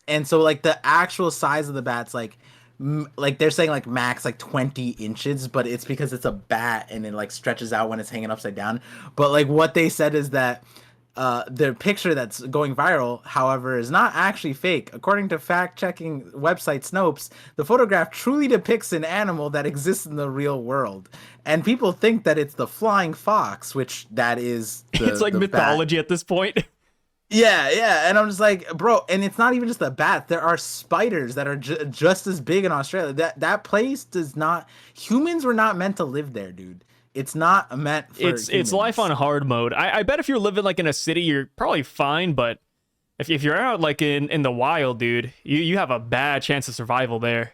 and so like the actual size of the bat's like they're saying like max like 20 inches, but it's because it's a bat and it like stretches out when it's hanging upside down. But like what they said is that the picture that's going viral, however, is not actually fake. According to fact-checking website Snopes, the photograph truly depicts an animal that exists in the real world. And people think that it's the flying fox, which that is it's like mythology at this point. Yeah, and I'm just like, bro, and it's not even just the bats. There are spiders that are just as big in Australia. That place does not. Humans were not meant to live there, dude. It's not meant for It's life on humans. hard mode. I bet if you're living like in a city, you're probably fine, but if you're out like in the wild, dude, you have a bad chance of survival there.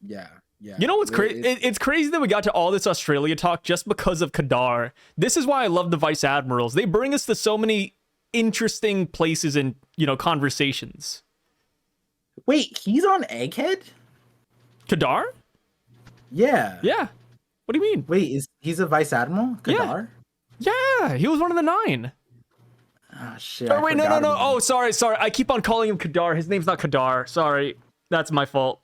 Yeah, yeah. You know what's crazy? It's crazy that we got to all this Australia talk just because of Kadar. This is why I love the Vice Admirals. They bring us to so many interesting places and, conversations. Wait, he's on Egghead? Kadar? Yeah. Yeah. What do you mean? Wait, he's a vice admiral? Kadar? Yeah, he was one of the 9. Oh shit. Oh, I wait, no. forgot about Oh, him. sorry. I keep on calling him Kadar. His name's not Kadar. Sorry. That's my fault.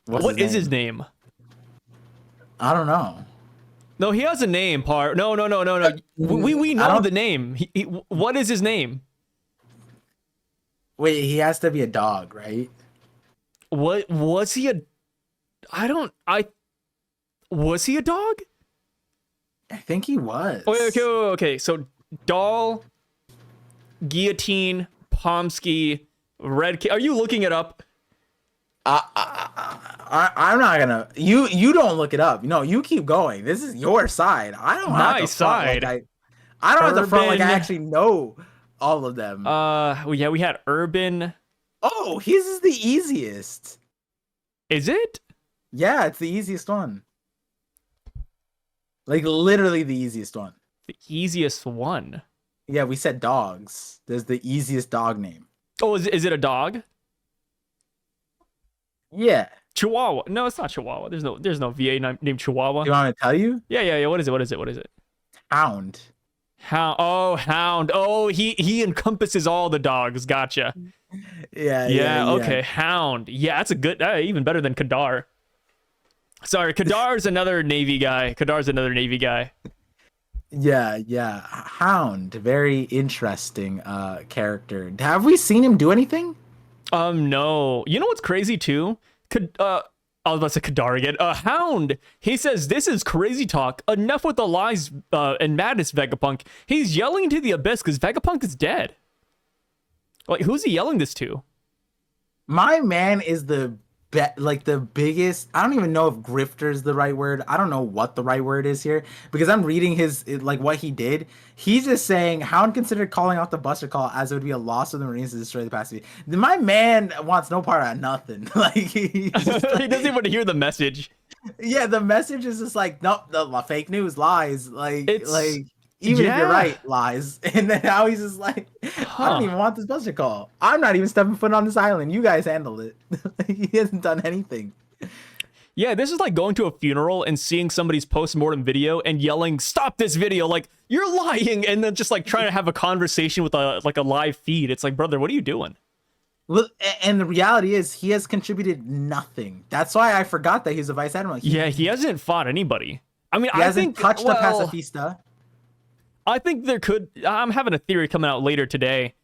What is his name? I don't know. No, he has a name, Par. No. We know the name. What is his name? Wait, he has to be a dog, right? What was he a? Was he a dog? I think he was. Okay. So doll, guillotine, Pomsky, red. Are you looking it up? I'm not gonna. You don't look it up. No, you keep going. This is your side. I don't have to front side. like I don't have to front like I Urban. actually know all of them. Yeah, we had Urban. Oh, his is the easiest. Is it? Yeah, it's the easiest one. Like literally the easiest one. The easiest one. Yeah, we said dogs. There's the easiest dog name. Oh, is it a dog? Yeah. Chihuahua. No, it's not Chihuahua. There's no VA named Chihuahua. You want me to tell you? Yeah. What is it? Hound. Hound. Oh, Hound. Oh, he encompasses all the dogs. Gotcha. Yeah. Okay, Hound. Yeah, that's a good. Even better than Kadar. Sorry, Kadar's another Navy guy. Yeah. Hound. Very interesting character. Have we seen him do anything? No. You know what's crazy too? I was about to say Kadar again. Hound. He says, "This is crazy talk. Enough with the lies and madness, Vegapunk." He's yelling into the abyss because Vegapunk is dead. Like, who's he yelling this to? My man is the biggest. I don't even know if grifter is the right word. I don't know what the right word is here because I'm reading what he did. He's just saying Hound considered calling out the Buster Call as it would be a loss of the Marines to destroy the Pacific. My man wants no part of nothing. Like he doesn't even want to hear the message. Yeah, the message is just like nope, the fake news, lies. Even if Yeah. you're right, lies. And then now he's just like, I don't even want this Buster Call. I'm not even stepping foot on this island. You guys handle it. He hasn't done anything. Yeah, this is like going to a funeral and seeing somebody's post-mortem video and yelling, "Stop this video!" Like, you're lying, and then just like trying to have a conversation with a live feed. It's like, brother, what are you doing? Look, and the reality is he has contributed nothing. That's why I forgot that he's a vice admiral. He hasn't fought anybody. I mean, He hasn't touched the pacifista. I think there could. I'm having a theory coming out later today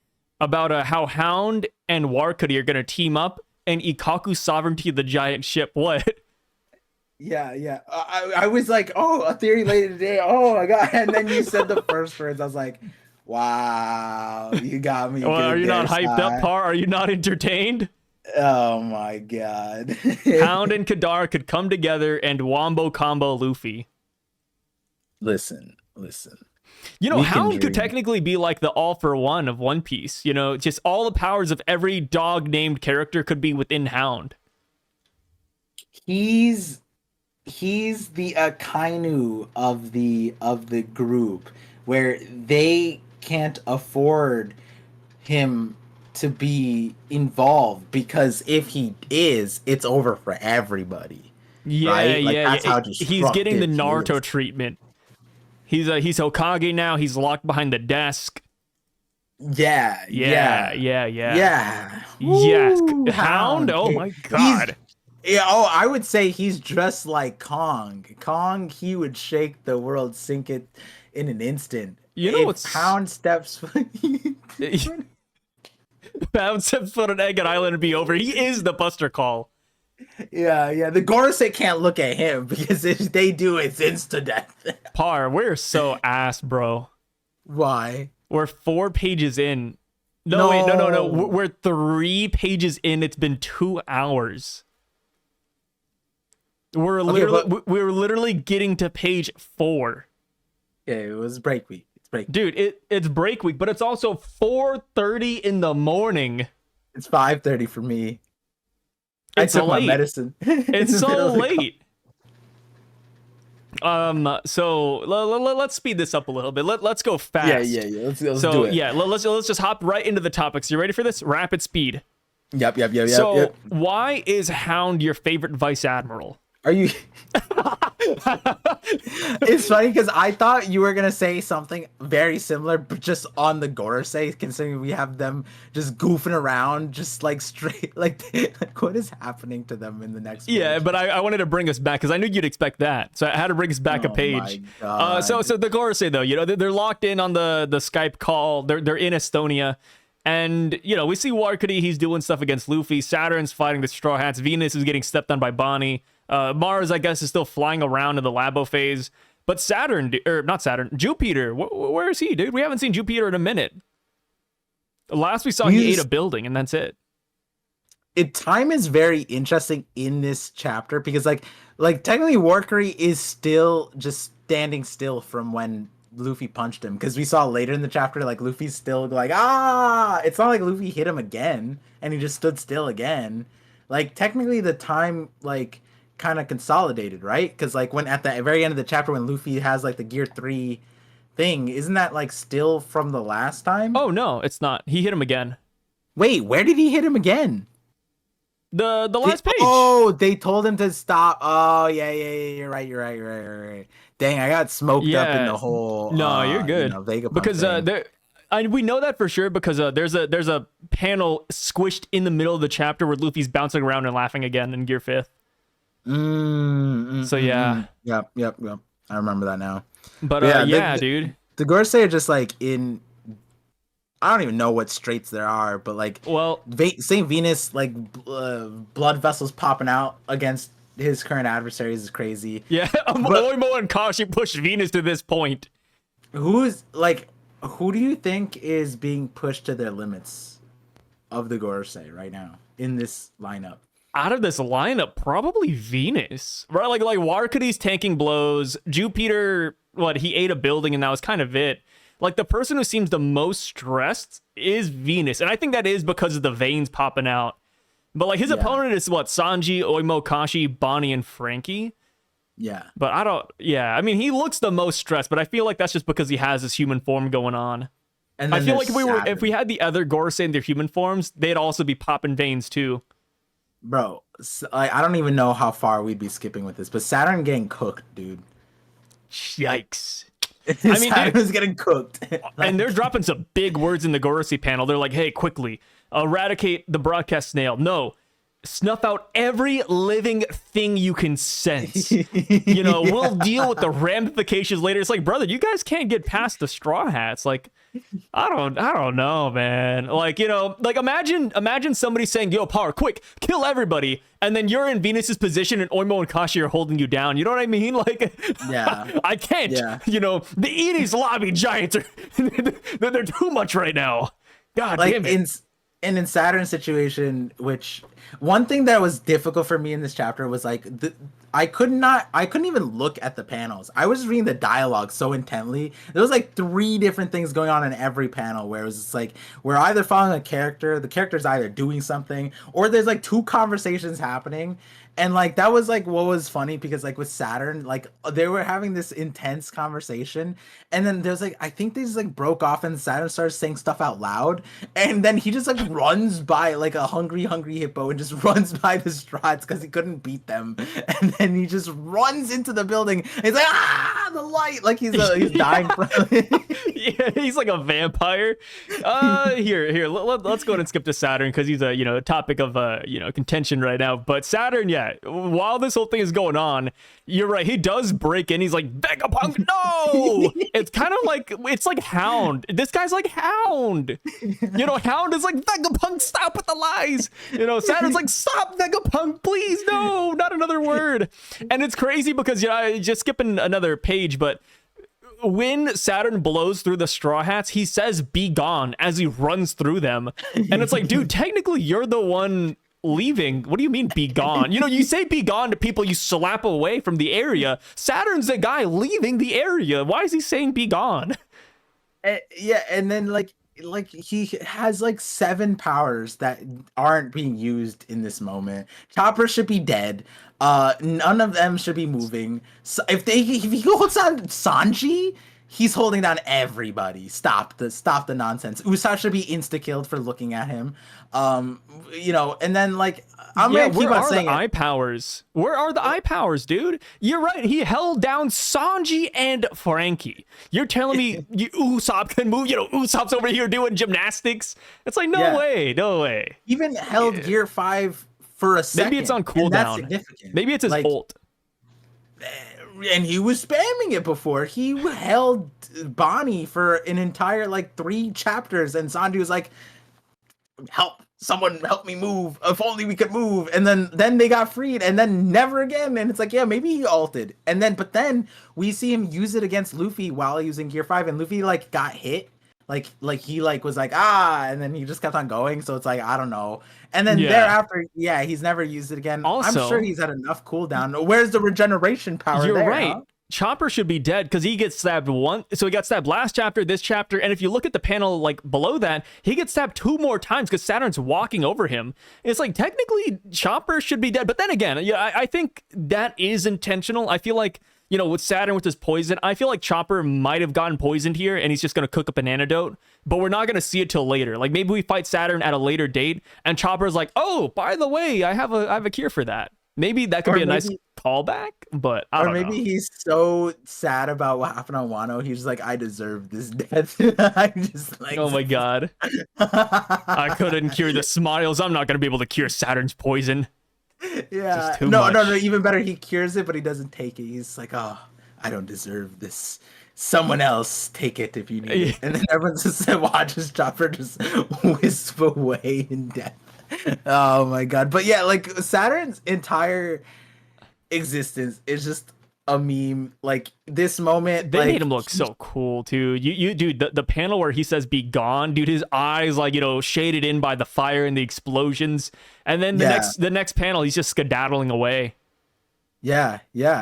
about how Hound and Warcuddy are going to team up and Ikaku sovereignty of the giant ship. What? Yeah. I was like, oh, a theory later today. Oh my god! And then you said the first words. I was like, wow, you got me. Well, are you not hyped up, up, Par? Are you not entertained? Oh my god. Hound and Kadar could come together and wombo combo Luffy. Listen. Hound could technically be like the all for one of One Piece. Just all the powers of every dog named character could be within Hound. He's the Akainu of the group, where they can't afford him to be involved because if he is, it's over for everybody. Yeah, right? That's how he's getting the Naruto he is. treatment. He's Hokage now. He's locked behind the desk. Yeah. Yes, Woo, Hound. Oh my god. I would say he's dressed like Kong. Kong, he would shake the world, sink it in an instant. If Hound steps Hound steps foot on Egg Island and be over. He is the Buster Call. Yeah. The Gorosei can't look at him because if they do, it's insta death. Par, we're so ass, bro. Why? We're 4 pages in. No, wait, no. We're 3 pages in. It's been 2 hours. We're literally getting to page 4. Yeah, it was break week. It's break week. Dude, it's break week, but it's also 4:30 in the morning. It's 5:30 for me. It's I took late. my medicine. It's so late. So let's speed this up a little bit. Let's go fast. Yeah. Let's do it. Yeah, let's just hop right into the topics. You ready for this? Rapid speed. Yep. So why is Hound your favorite vice admiral? Are you? It's funny because I thought you were gonna say something very similar, but just on the Gorosei, considering we have them just goofing around, just like straight, like what is happening to them in the next? Yeah, page? but I wanted to bring us back because I knew you'd expect that, so I had to bring us back a page. So the Gorosei though, they're locked in on the Skype call. They're in Estonia. And, we see Warkody, he's doing stuff against Luffy. Saturn's fighting the Straw Hats. Venus is getting stepped on by Bonnie. Mars, I guess, is still flying around in the Labo phase. But Jupiter, where is he, dude? We haven't seen Jupiter in a minute. The last we saw, he ate a building, and that's it. Time is very interesting in this chapter because, like technically, Warkody is still just standing still from when Luffy punched him, because we saw later in the chapter like Luffy's still like it's not like Luffy hit him again and he just stood still again. Like technically the time like kind of consolidated, right? Because like when at the very end of the chapter when Luffy has like the Gear 3 thing, isn't that like still from the last time? Oh no, it's not. He hit him again. Wait, where did he hit him again? The last page. Oh, they told him to stop. Oh yeah, you're right. Dang, I got smoked up in the whole. No, you're good. Vega Punk because we know that for sure because there's a panel squished in the middle of the chapter where Luffy's bouncing around and laughing again in Gear 5th. So yeah. Yep. I remember that now. But dude. The Gorosei are just like in. I don't even know what straits there are, but like, Saint Venus, like blood vessels popping out against his current adversaries is crazy. Yeah, Oimo and Kashi pushed Venus to this point. Who do you think is being pushed to their limits of the Gorosei right now in this lineup? Out of this lineup, probably Venus, right? Like Warkody's tanking blows. Jupiter, he ate a building and that was kind of it. Like, the person who seems the most stressed is Venus. And I think that is because of the veins popping out. But, like, his opponent is, Sanji, Oimo, Kashi, Bonnie, and Frankie? Yeah. But I mean, he looks the most stressed, but I feel like that's just because he has his human form going on. And I feel like if we had the other Gorosei in their human forms, they'd also be popping veins, too. Bro, I don't even know how far we'd be skipping with this, but Saturn getting cooked, dude. Yikes. I mean, Saturn's getting cooked. And they're dropping some big words in the Gorosei panel. They're like, hey, quickly, eradicate the broadcast snail. No, snuff out every living thing you can sense. We'll deal with the ramifications later. It's like, brother, you guys can't get past the Straw Hats. Like, I don't know, man. Like, imagine somebody saying, yo, Power, quick, kill everybody. And then you're in Venus's position and Oimo and Kashi are holding you down. You know what I mean? Like, yeah, I can't. Yeah. The Edie's lobby giants are, they're too much right now. God damn it. In Saturn's situation, which one thing that was difficult for me in this chapter was like I couldn't even look at the panels. I was reading the dialogue so intently. There was like 3 different things going on in every panel where it was just like we're either following a character, the character's either doing something, or there's like 2 conversations happening. And like that was like what was funny because like with Saturn, like they were having this intense conversation, and then there's like I think they just like broke off and Saturn started saying stuff out loud, and then he just like runs by like a hungry hippo and just runs by the Strats because he couldn't beat them, and then he just runs into the building. And he's like the light, like he's dying from Yeah, he's like a vampire. Here, let's go ahead and skip to Saturn because he's a topic of contention right now. But Saturn, yeah. While this whole thing is going on, you're right. He does break in. He's like, Vega Punk, no! It's kind of like, it's like Hound. This guy's like Hound. Hound is like, Vega Punk, stop with the lies. Saturn's like, stop, Vega Punk, please, no, not another word. And it's crazy because, just skipping another page, but when Saturn blows through the Straw Hats, he says "be gone" as he runs through them, and it's like, dude, technically you're the one leaving. What do you mean "be gone"? You know, you say "be gone" to people you slap away from the area. Saturn's the guy leaving the area. Why is he saying "be gone"? Yeah, and then like he has like 7 powers that aren't being used in this moment. Chopper should be dead. None of them should be moving. So if he holds on Sanji, he's holding down everybody. Stop the nonsense. Usopp should be insta-killed for looking at him. You know, and then like I'm gonna keep on saying eye powers. Where are the eye powers, dude? You're right. He held down Sanji and Frankie. You're telling me Usopp can move? You know, Usopp's over here doing gymnastics. It's like no way, no way. Even held Gear 5 for a second. Maybe it's on cooldown. That's significant. Maybe it's his ult. And he was spamming it before. He held Bonnie for an entire like 3 chapters, and Sanji was like, someone help me move. If only we could move. And then they got freed, and then never again. And it's like, yeah, maybe he ulted. But then we see him use it against Luffy while using Gear 5, and Luffy like got hit. Like he like was like, and then he just kept on going. So it's like, I don't know. And then thereafter, he's never used it again. Also, I'm sure he's had enough cooldown. Where's the regeneration power? You're there, right. Huh? Chopper should be dead because he gets stabbed so he got stabbed last chapter, this chapter, and if you look at the panel like below that, he gets stabbed 2 more times because Saturn's walking over him. It's like technically Chopper should be dead, but then again, I think that is intentional. I feel like, you know, with Saturn with his poison, I feel like Chopper might have gotten poisoned here, and he's just gonna cook up an antidote, but we're not gonna see it till later. Like maybe we fight Saturn at a later date, and Chopper's like, oh, by the way, I have a cure for that. Maybe that could be a nice callback, but I don't know. Or maybe he's so sad about what happened on Wano, he's like, I deserve this death. I just like, oh my god. I couldn't cure the smiles. I'm not going to be able to cure Saturn's poison. Yeah. No, even better, he cures it, but he doesn't take it. He's like, oh, I don't deserve this. Someone else take it if you need it. And then everyone just watches Chopper just wisp away in death. Oh my god. But yeah, like Saturn's entire existence is just a meme. Like this moment, they made him look so cool too. You dude, the panel where he says "be gone," dude, his eyes like, you know, shaded in by the fire and the explosions, and then the next panel he's just skedaddling away. Yeah,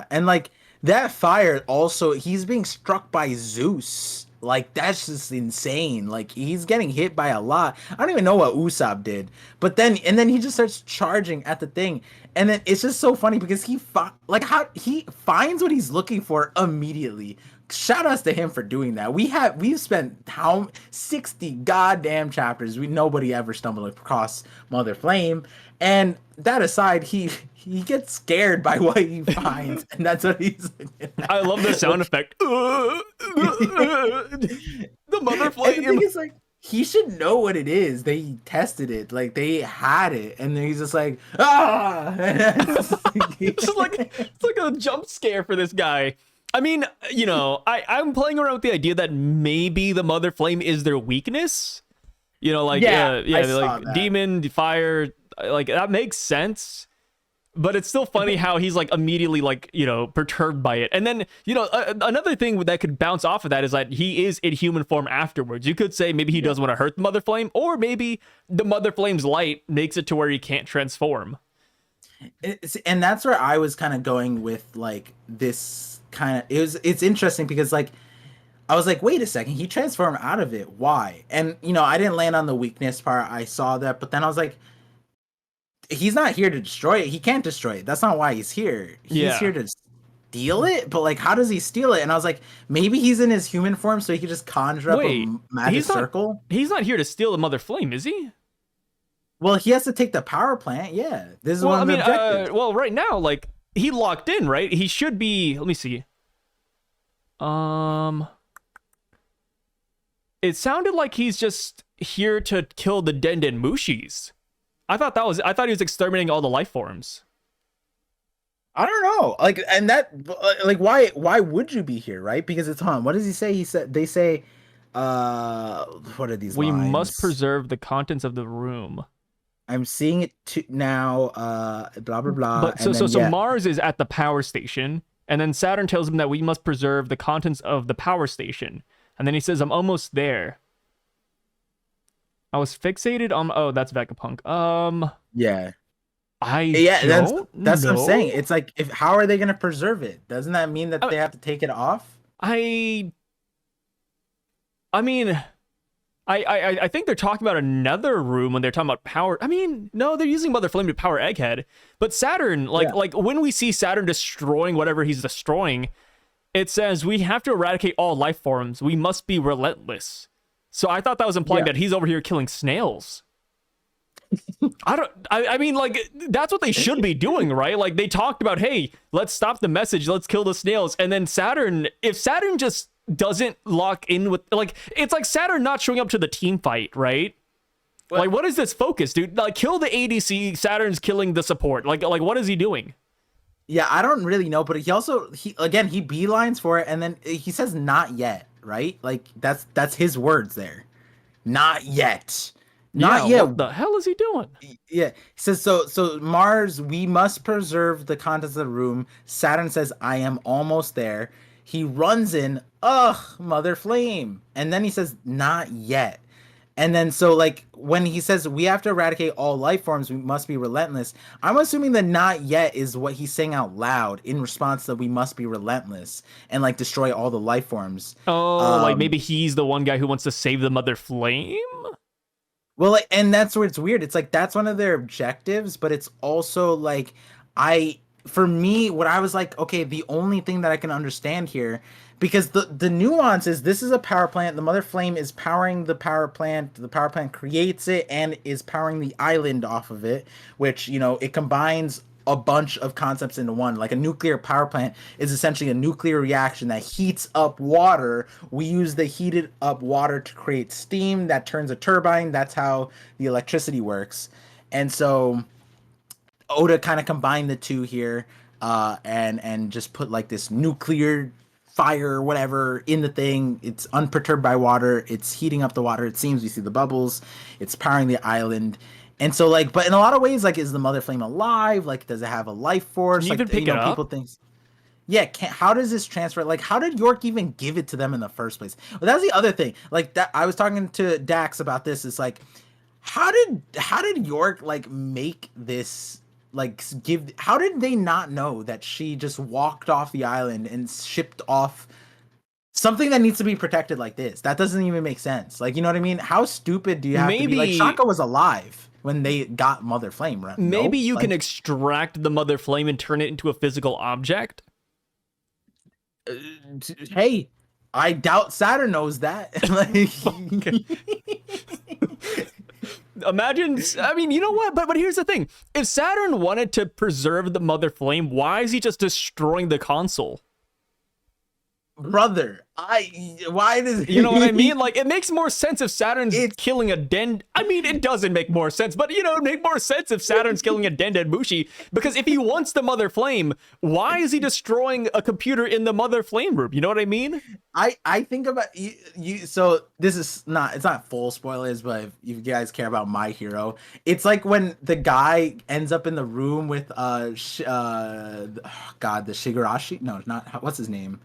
and like that fire also, he's being struck by Zeus. Like, that's just insane. Like, he's getting hit by a lot. I don't even know what Usopp did. But then he just starts charging at the thing. And then it's just so funny because he finds what he's looking for immediately. Shout outs to him for doing that. We've spent 60 goddamn chapters. Nobody ever stumbled across Mother Flame. And that aside, he gets scared by what he finds, and that's what he's. I love the sound effect. The Mother Flame. And the thing is, like, he should know what it is. They tested it, like they had it, and then he's just like, it's like a jump scare for this guy. I mean, you know, I'm playing around with the idea that maybe the Mother Flame is their weakness. You know, like like demon, fire, like that makes sense. But it's still funny how he's like immediately like, you know, perturbed by it. And then, you know, another thing that could bounce off of that is that he is in human form afterwards. You could say maybe he doesn't want to hurt the Mother Flame, or maybe the Mother Flame's light makes it to where he can't transform. And that's where I was kind of going with like this kind of, it's interesting because like, I was like, wait a second, he transformed out of it. Why? And, you know, I didn't land on the weakness part. I saw that, but then I was like, he's not here to destroy it. He can't destroy it. That's not why he's here. He's here to steal it. But like, how does he steal it? And I was like, maybe he's in his human form, so he could just conjure up a magic circle. He's not here to steal the Mother Flame, is he? Well, he has to take the power plant. Yeah, this is one of the objectives. Well, right now, like he locked in, right? He should be. Let me see. It sounded like he's just here to kill the Denden Mushis. I thought he was exterminating all the life forms. I don't know. Like, and that, like, why would you be here, right? Because it's what does he say? They say, what are these We lines? must preserve the contents of the room. I'm seeing it now, blah, blah, blah. But so Mars is at the power station, And then Saturn tells him that we must preserve the contents of the power station. And then he says, I'm almost there. I was fixated on... Oh, that's Vega Punk. Yeah. I don't that's know. what I'm saying. It's like, how are they going to preserve it? Doesn't that mean that they have to take it off? I mean, I think they're talking about another room when they're talking about power. I mean, no, they're using Mother Flame to power Egghead. But Saturn, like when we see Saturn destroying whatever he's destroying, it says we have to eradicate all life forms. We must be relentless. So I thought that was implying that he's over here killing snails. I mean, like, that's what they should be doing, right? Like, they talked about, hey, let's stop the message, let's kill the snails. And then Saturn, if Saturn just doesn't lock in with, like, it's like Saturn not showing up to the team fight, right? Like, what is this focus, dude? Like, kill the ADC, Saturn's killing the support. Like what is he doing? Yeah, I don't really know, but he beelines for it, and then he says not yet, right? Like, that's his words there. Not yet. Not yet. What the hell is he doing? Yeah. He says, so Mars, we must preserve the contents of the room. Saturn says, I am almost there. He runs in, Mother Flame. And then he says, not yet. And then so, like, when he says we have to eradicate all life forms, we must be relentless, I'm assuming the not yet is what he's saying out loud in response to we must be relentless and, like, destroy all the life forms. Oh, like maybe he's the one guy who wants to save the Mother Flame? Well, like, and that's where it's weird. It's like that's one of their objectives, but it's also like for me, what I was like, okay, the only thing that I can understand here, because the nuance is this is a power plant. The Mother Flame is powering the power plant. The power plant creates it and is powering the island off of it, which, you know, it combines a bunch of concepts into one. Like, a nuclear power plant is essentially a nuclear reaction that heats up water. We use the heated up water to create steam that turns a turbine. That's how the electricity works. And so Oda kind of combined the two here, and just put, like, this nuclear fire or whatever in the thing. It's unperturbed by water. It's heating up the water. It seems, we see the bubbles. It's powering the island. And so, like, but in a lot of ways, like, is the Mother Flame alive? Like, does it have a life force? Can you like, even pick it up? People think, yeah, how does this transfer? Like, how did York even give it to them in the first place? Well, that's the other thing. Like, that I was talking to Dax about this. It's like, how did York, like, make this, like, how did they not know that she just walked off the island and shipped off something that needs to be protected like this? That doesn't even make sense. Like, you know what I mean? How stupid do you have to be? Like, Shaka was alive when they got Mother Flame, right? Maybe you can extract the Mother Flame and turn it into a physical object. Hey, I doubt Saturn knows that. Imagine, I mean, you know what? But here's the thing. If Saturn wanted to preserve the Mother Flame, why is he just destroying the console? Brother, why does you know what I mean? Like, it makes more sense if Saturn's killing a Den. I mean, it doesn't make more sense, but, you know, it make more sense if Saturn's killing a Den Mushi, because if he wants the Mother Flame, why is he destroying a computer in the Mother Flame room? You know what I mean? I think about you. So this is it's not full spoilers, but if you guys care about My Hero, it's like when the guy ends up in the room with the Shigarashi. No, not what's his name.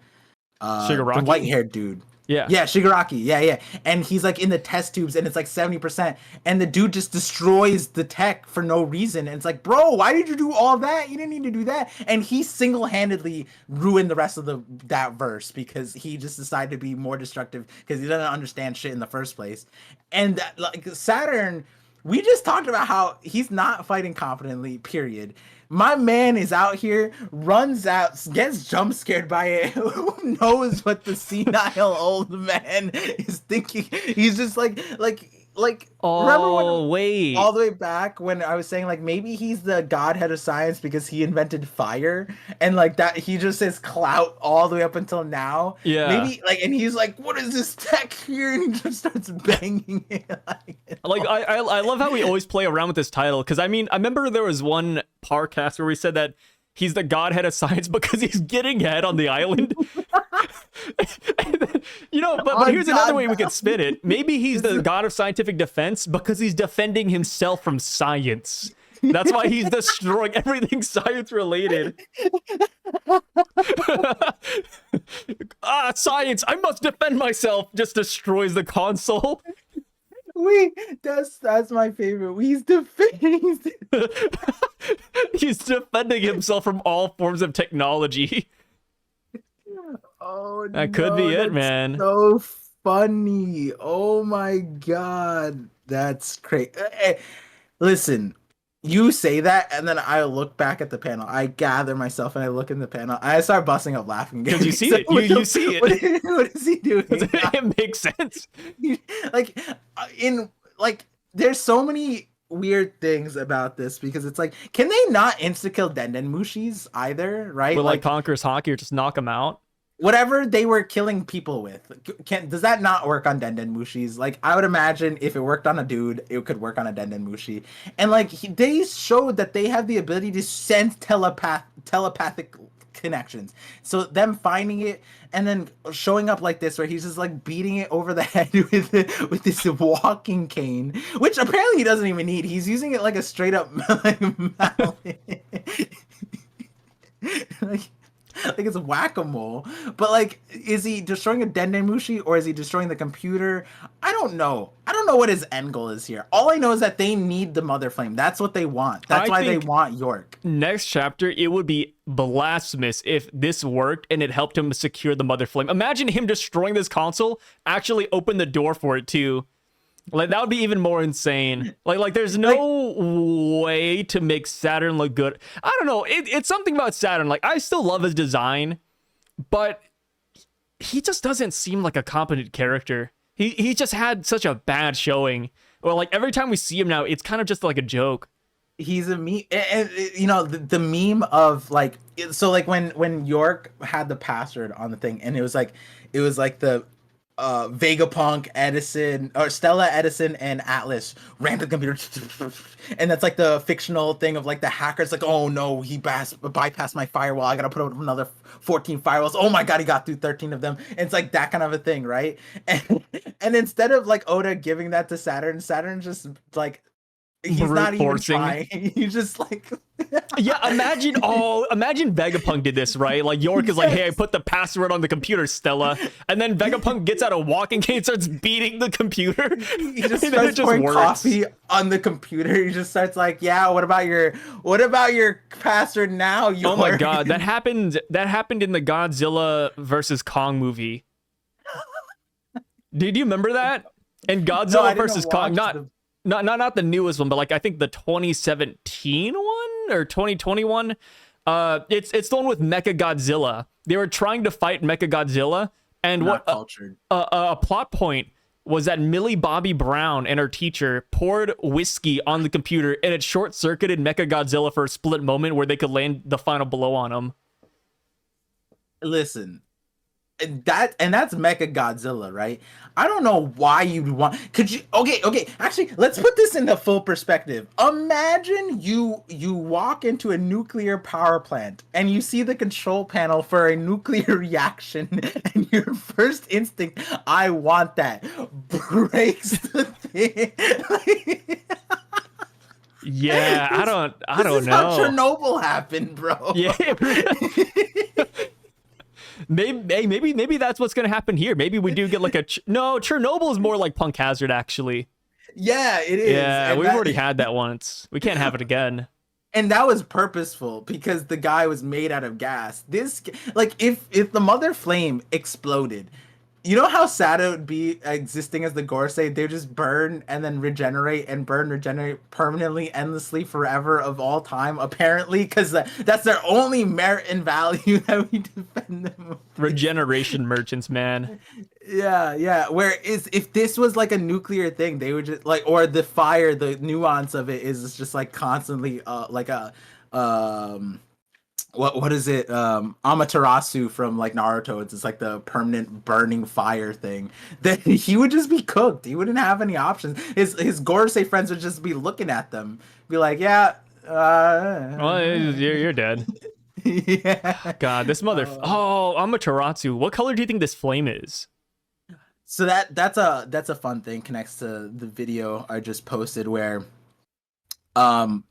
Shigaraki? The white-haired dude. Yeah, Shigaraki. Yeah. And he's, like, in the test tubes, and it's like 70%, and the dude just destroys the tech for no reason. And it's like, bro, why did you do all that? You didn't need to do that. And he single-handedly ruined the rest of that verse because he just decided to be more destructive because he doesn't understand shit in the first place. And like Saturn, we just talked about how he's not fighting competently, period. My man is out here, runs out, gets jump scared by it. Who knows what the senile old man is thinking? He's just like, remember when, all the way back when I was saying, like, maybe he's the godhead of science because he invented fire, and, like, that he just says clout all the way up until now. Yeah. Maybe, like, and he's like, what is this tech here? And he just starts banging it. I love how we always play around with this title, because, I mean, I remember there was one Parcast where we said that he's the godhead of science because he's getting head on the island. Then, you know, but here's another way we could spin it. Maybe he's the god of scientific defense because he's defending himself from science. That's why he's destroying everything science related. Science! I must defend myself! Just destroys the console. That's my favorite. He's defending. He's defending himself from all forms of technology. Oh, that could be it, man. So funny. Oh my god, that's crazy. Listen, you say that, and then I look back at the panel. I gather myself, and I look in the panel. I start busting up laughing because you see it. You see it. What is he doing? It makes sense. There's so many weird things about this because it's like, can they not insta-kill Denden Mushis either, right? With like Conqueror's Hockey or just knock them out? Whatever they were killing people with, does that not work on Denden Mushis? Like, I would imagine if it worked on a dude, it could work on a Denden Mushi. And like, they showed that they have the ability to sense telepathic connections. So them finding it and then showing up like this, where he's just like beating it over the head with this walking cane, which apparently he doesn't even need. He's using it like a straight up like mallet. Like it's whack-a-mole. But like, is he destroying a Denden Mushi or is he destroying the computer? I don't know what his end goal is here. All I know is that they need the Mother Flame. That's what they want. That's why they want York. Next chapter, it would be blasphemous if this worked and it helped him secure the Mother Flame. Imagine him destroying this console, actually open the door for it too. Like, that would be even more insane. Like there's no way to make Saturn look good. I don't know. It's something about Saturn. Like, I still love his design, but he just doesn't seem like a competent character. He just had such a bad showing. Or like every time we see him now, it's kind of just like a joke. He's a meme, and you know the meme of like, so like when York had the password on the thing, and it was like the Vega Punk, Edison, or Stella, Edison, and Atlas ran to the computer, and that's like the fictional thing of like the hackers, like, oh no, he bypassed my firewall. I gotta put up another 14 firewalls. Oh my god, he got through 13 of them. And it's like that kind of a thing, right? And instead of like Oda giving that to Saturn just like, he's not even trying. He's just like, yeah. Imagine Vegapunk did this, right? Like York is like, hey, I put the password on the computer, Stella, and then Vegapunk gets out a walking cane, starts beating the computer. He just starts pouring coffee on the computer. He just starts like, yeah, what about your password now, York? Oh my god, that happened in the Godzilla versus Kong movie. Did you remember that? And Godzilla versus Kong, not the newest one, but like I think the 2017 one or 2021. It's the one with Mechagodzilla. They were trying to fight Mechagodzilla, and a plot point was that Millie Bobby Brown and her teacher poured whiskey on the computer, and it short-circuited Mechagodzilla for a split moment where they could land the final blow on him. Listen. That's Mechagodzilla, right? I don't know why you'd want. Could you? Okay. Actually, let's put this into full perspective. Imagine you walk into a nuclear power plant and you see the control panel for a nuclear reaction, and your first instinct, I want that, breaks the thing. Yeah, I don't know. This is how Chernobyl happened, bro. Yeah. Maybe that's what's gonna happen here. Maybe we do get like no. Chernobyl is more like Punk Hazard, actually. Yeah, it is. Yeah, we've already had that once. We can't have it again. And that was purposeful because the guy was made out of gas. This, like, if the Mother Flame exploded, you know how sad it would be existing as the Gorosei? They just burn and then regenerate permanently, endlessly, forever of all time, apparently, because that's their only merit and value that we defend them with. Regeneration merchants, man. Yeah. Whereas if this was like a nuclear thing, they would just like, or the fire, the nuance of it is just like constantly like a what is it? Amaterasu from like Naruto. It's just like the permanent burning fire thing. Then he would just be cooked. He wouldn't have any options. His Gorosei friends would just be looking at them, be like, yeah. Well, you're dead. Yeah. God, this Amaterasu. What color do you think this flame is? So that's a fun thing. Connects to the video I just posted where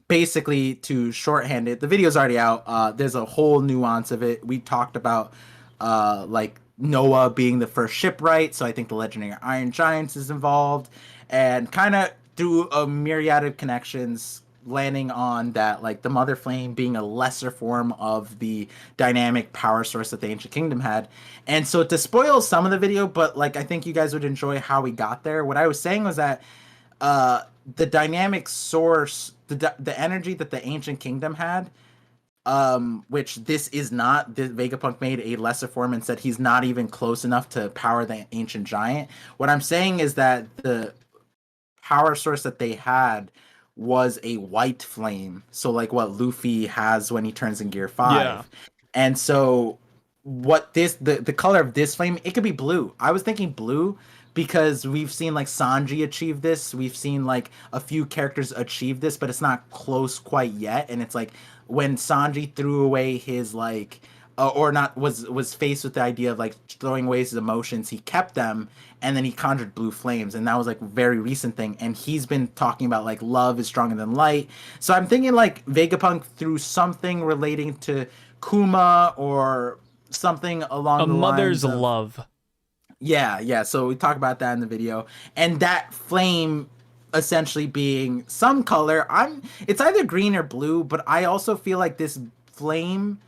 Basically, to shorthand it, the video's already out. There's a whole nuance of it. We talked about like Noah being the first shipwright, so I think the legendary Iron Giants is involved, and kind of through a myriad of connections, landing on that like the Mother Flame being a lesser form of the dynamic power source that the Ancient Kingdom had. And so to spoil some of the video, but like I think you guys would enjoy how we got there. What I was saying was that uh the dynamic source, the energy that the Ancient Kingdom had, which this is not. The Vegapunk made a lesser form and said he's not even close enough to power the Ancient Giant. What I'm saying is that the power source that they had was a white flame, so like what Luffy has when he turns in Gear 5. Yeah. And so what this the color of this flame, it could be blue. I was thinking blue because we've seen like Sanji achieve this. We've seen like a few characters achieve this, but it's not close quite yet. And it's like when Sanji threw away his like or not was faced with the idea of like throwing away his emotions, he kept them and then he conjured blue flames, and that was like a very recent thing. And he's been talking about like love is stronger than light. So I'm thinking like Vegapunk through something relating to Kuma or something along A the mother's lines of, love. yeah, yeah. So we talk about that in the video, and that flame essentially being some color. It's either green or blue, but I also feel like this flame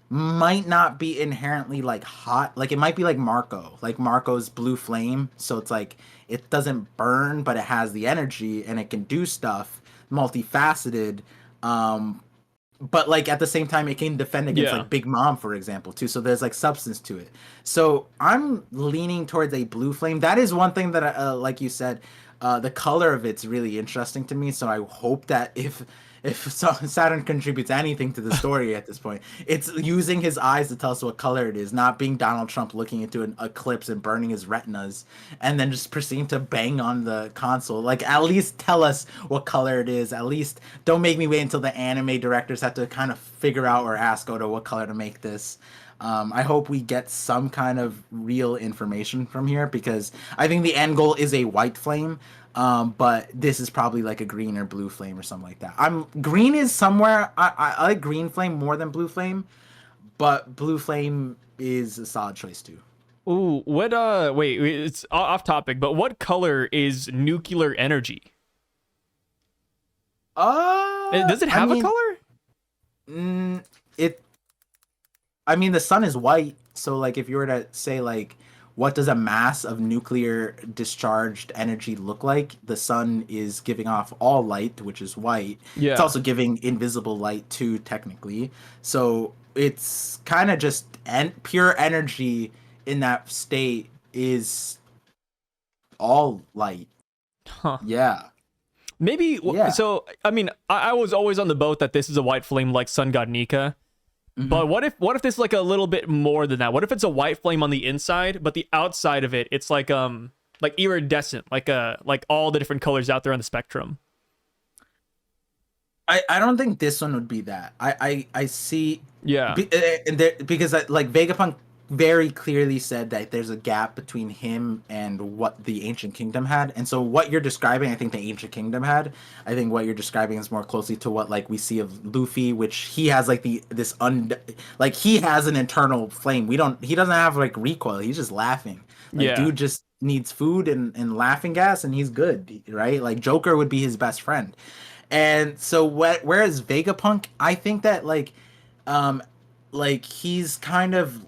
might not be inherently like hot. Like it might be like Marco's blue flame. So it's like it doesn't burn, but it has the energy and it can do stuff, multifaceted. But like at the same time it can defend against Yeah. like Big Mom, for example, too. So there's like substance to it. So I'm leaning towards a blue flame. That is one thing that like you said, the color of it's really interesting to me. So I hope that if Saturn contributes anything to the story at this point, it's using his eyes to tell us what color it is, not being Donald Trump looking into an eclipse and burning his retinas and then just proceeding to bang on the console. Like, at least tell us what color it is. At least don't make me wait until the anime directors have to kind of figure out or ask Oda what color to make this. I hope we get some kind of real information from here, because I think the end goal is a white flame. But this is probably like a green or blue flame or something like that. Green is somewhere. I like green flame more than blue flame, but blue flame is a solid choice too. Ooh, what wait, it's off topic, but what color is nuclear energy? Does it have a color? It. I mean, the sun is white, so like if you were to say like, what does a mass of nuclear discharged energy look like? The sun is giving off all light, which is white. Yeah. It's also giving invisible light too, technically. So it's kind of just pure energy in that state is all light. Huh. Yeah. Maybe. Yeah. So I mean, I was always on the boat that this is a white flame like Sun God Nika. Mm-hmm. But what if this is like a little bit more than that? What if it's a white flame on the inside, but the outside of it, it's like iridescent, like all the different colors out there on the spectrum. I don't think this one would be that. I see. Yeah. Because like Vegapunk very clearly said that there's a gap between him and what the Ancient Kingdom had. And so what you're describing, I think the Ancient Kingdom had. I think what you're describing is more closely to what like we see of Luffy, which he has like he has an internal flame. He doesn't have like recoil. He's just laughing. Like, Yeah. dude just needs food and laughing gas and he's good, right? Like Joker would be his best friend. And so whereas Vegapunk, I think that like he's kind of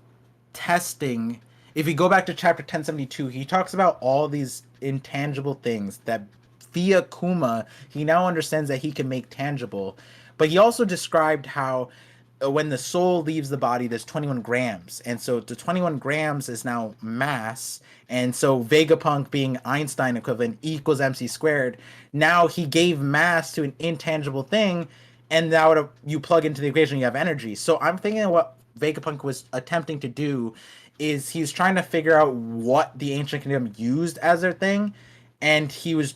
testing. If you go back to chapter 1072, he talks about all these intangible things that via Kuma he now understands that he can make tangible. But he also described how when the soul leaves the body, there's 21 grams, and so the 21 grams is now mass. And so Vegapunk, being Einstein equivalent, E equals mc squared, now he gave mass to an intangible thing, and now you plug into the equation, you have energy. So I'm thinking what Vegapunk was attempting to do is he's trying to figure out what the Ancient Kingdom used as their thing, and he was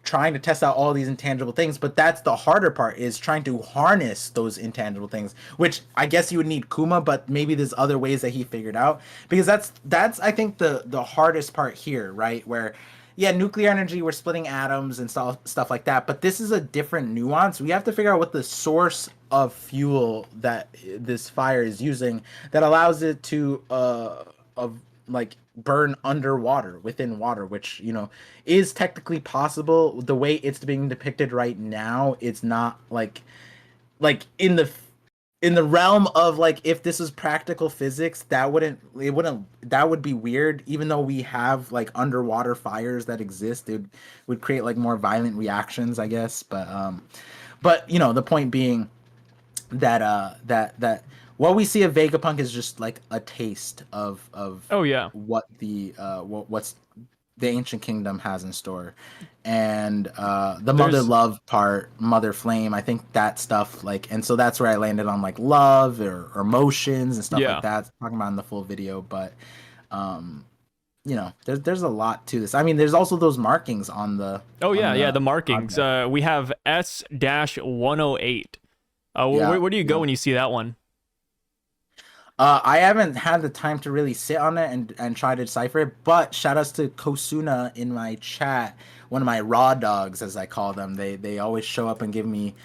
trying to test out all these intangible things. But that's the harder part, is trying to harness those intangible things, which I guess you would need Kuma, but maybe there's other ways that he figured out, because that's I think the hardest part here, right? Where yeah, nuclear energy, we're splitting atoms and stuff like that. But this is a different nuance. We have to figure out what the source of fuel that this fire is using that allows it to of like burn underwater within water, which is technically possible. The way it's being depicted right now, it's not like in the realm of like if this is practical physics, that would be weird. Even though we have like underwater fires that exist, it would create like more violent reactions, I guess. But the point being that that what we see of Vegapunk is just like a taste of Oh yeah. what what's the ancient kingdom has in store. And the mother There's love part, mother flame, I think that stuff, like, and so that's where I landed on like love or emotions and stuff like yeah. that, talking about in the full video. But there's a lot to this. I mean, there's also those markings on the Oh yeah, on yeah, the the markings. object. We have S-108. Yeah, Where do you go when you see that one? I haven't had the time to really sit on it and try to decipher it, but shout outs to Kosuna in my chat, one of my raw dogs, as I call them. They always show up and give me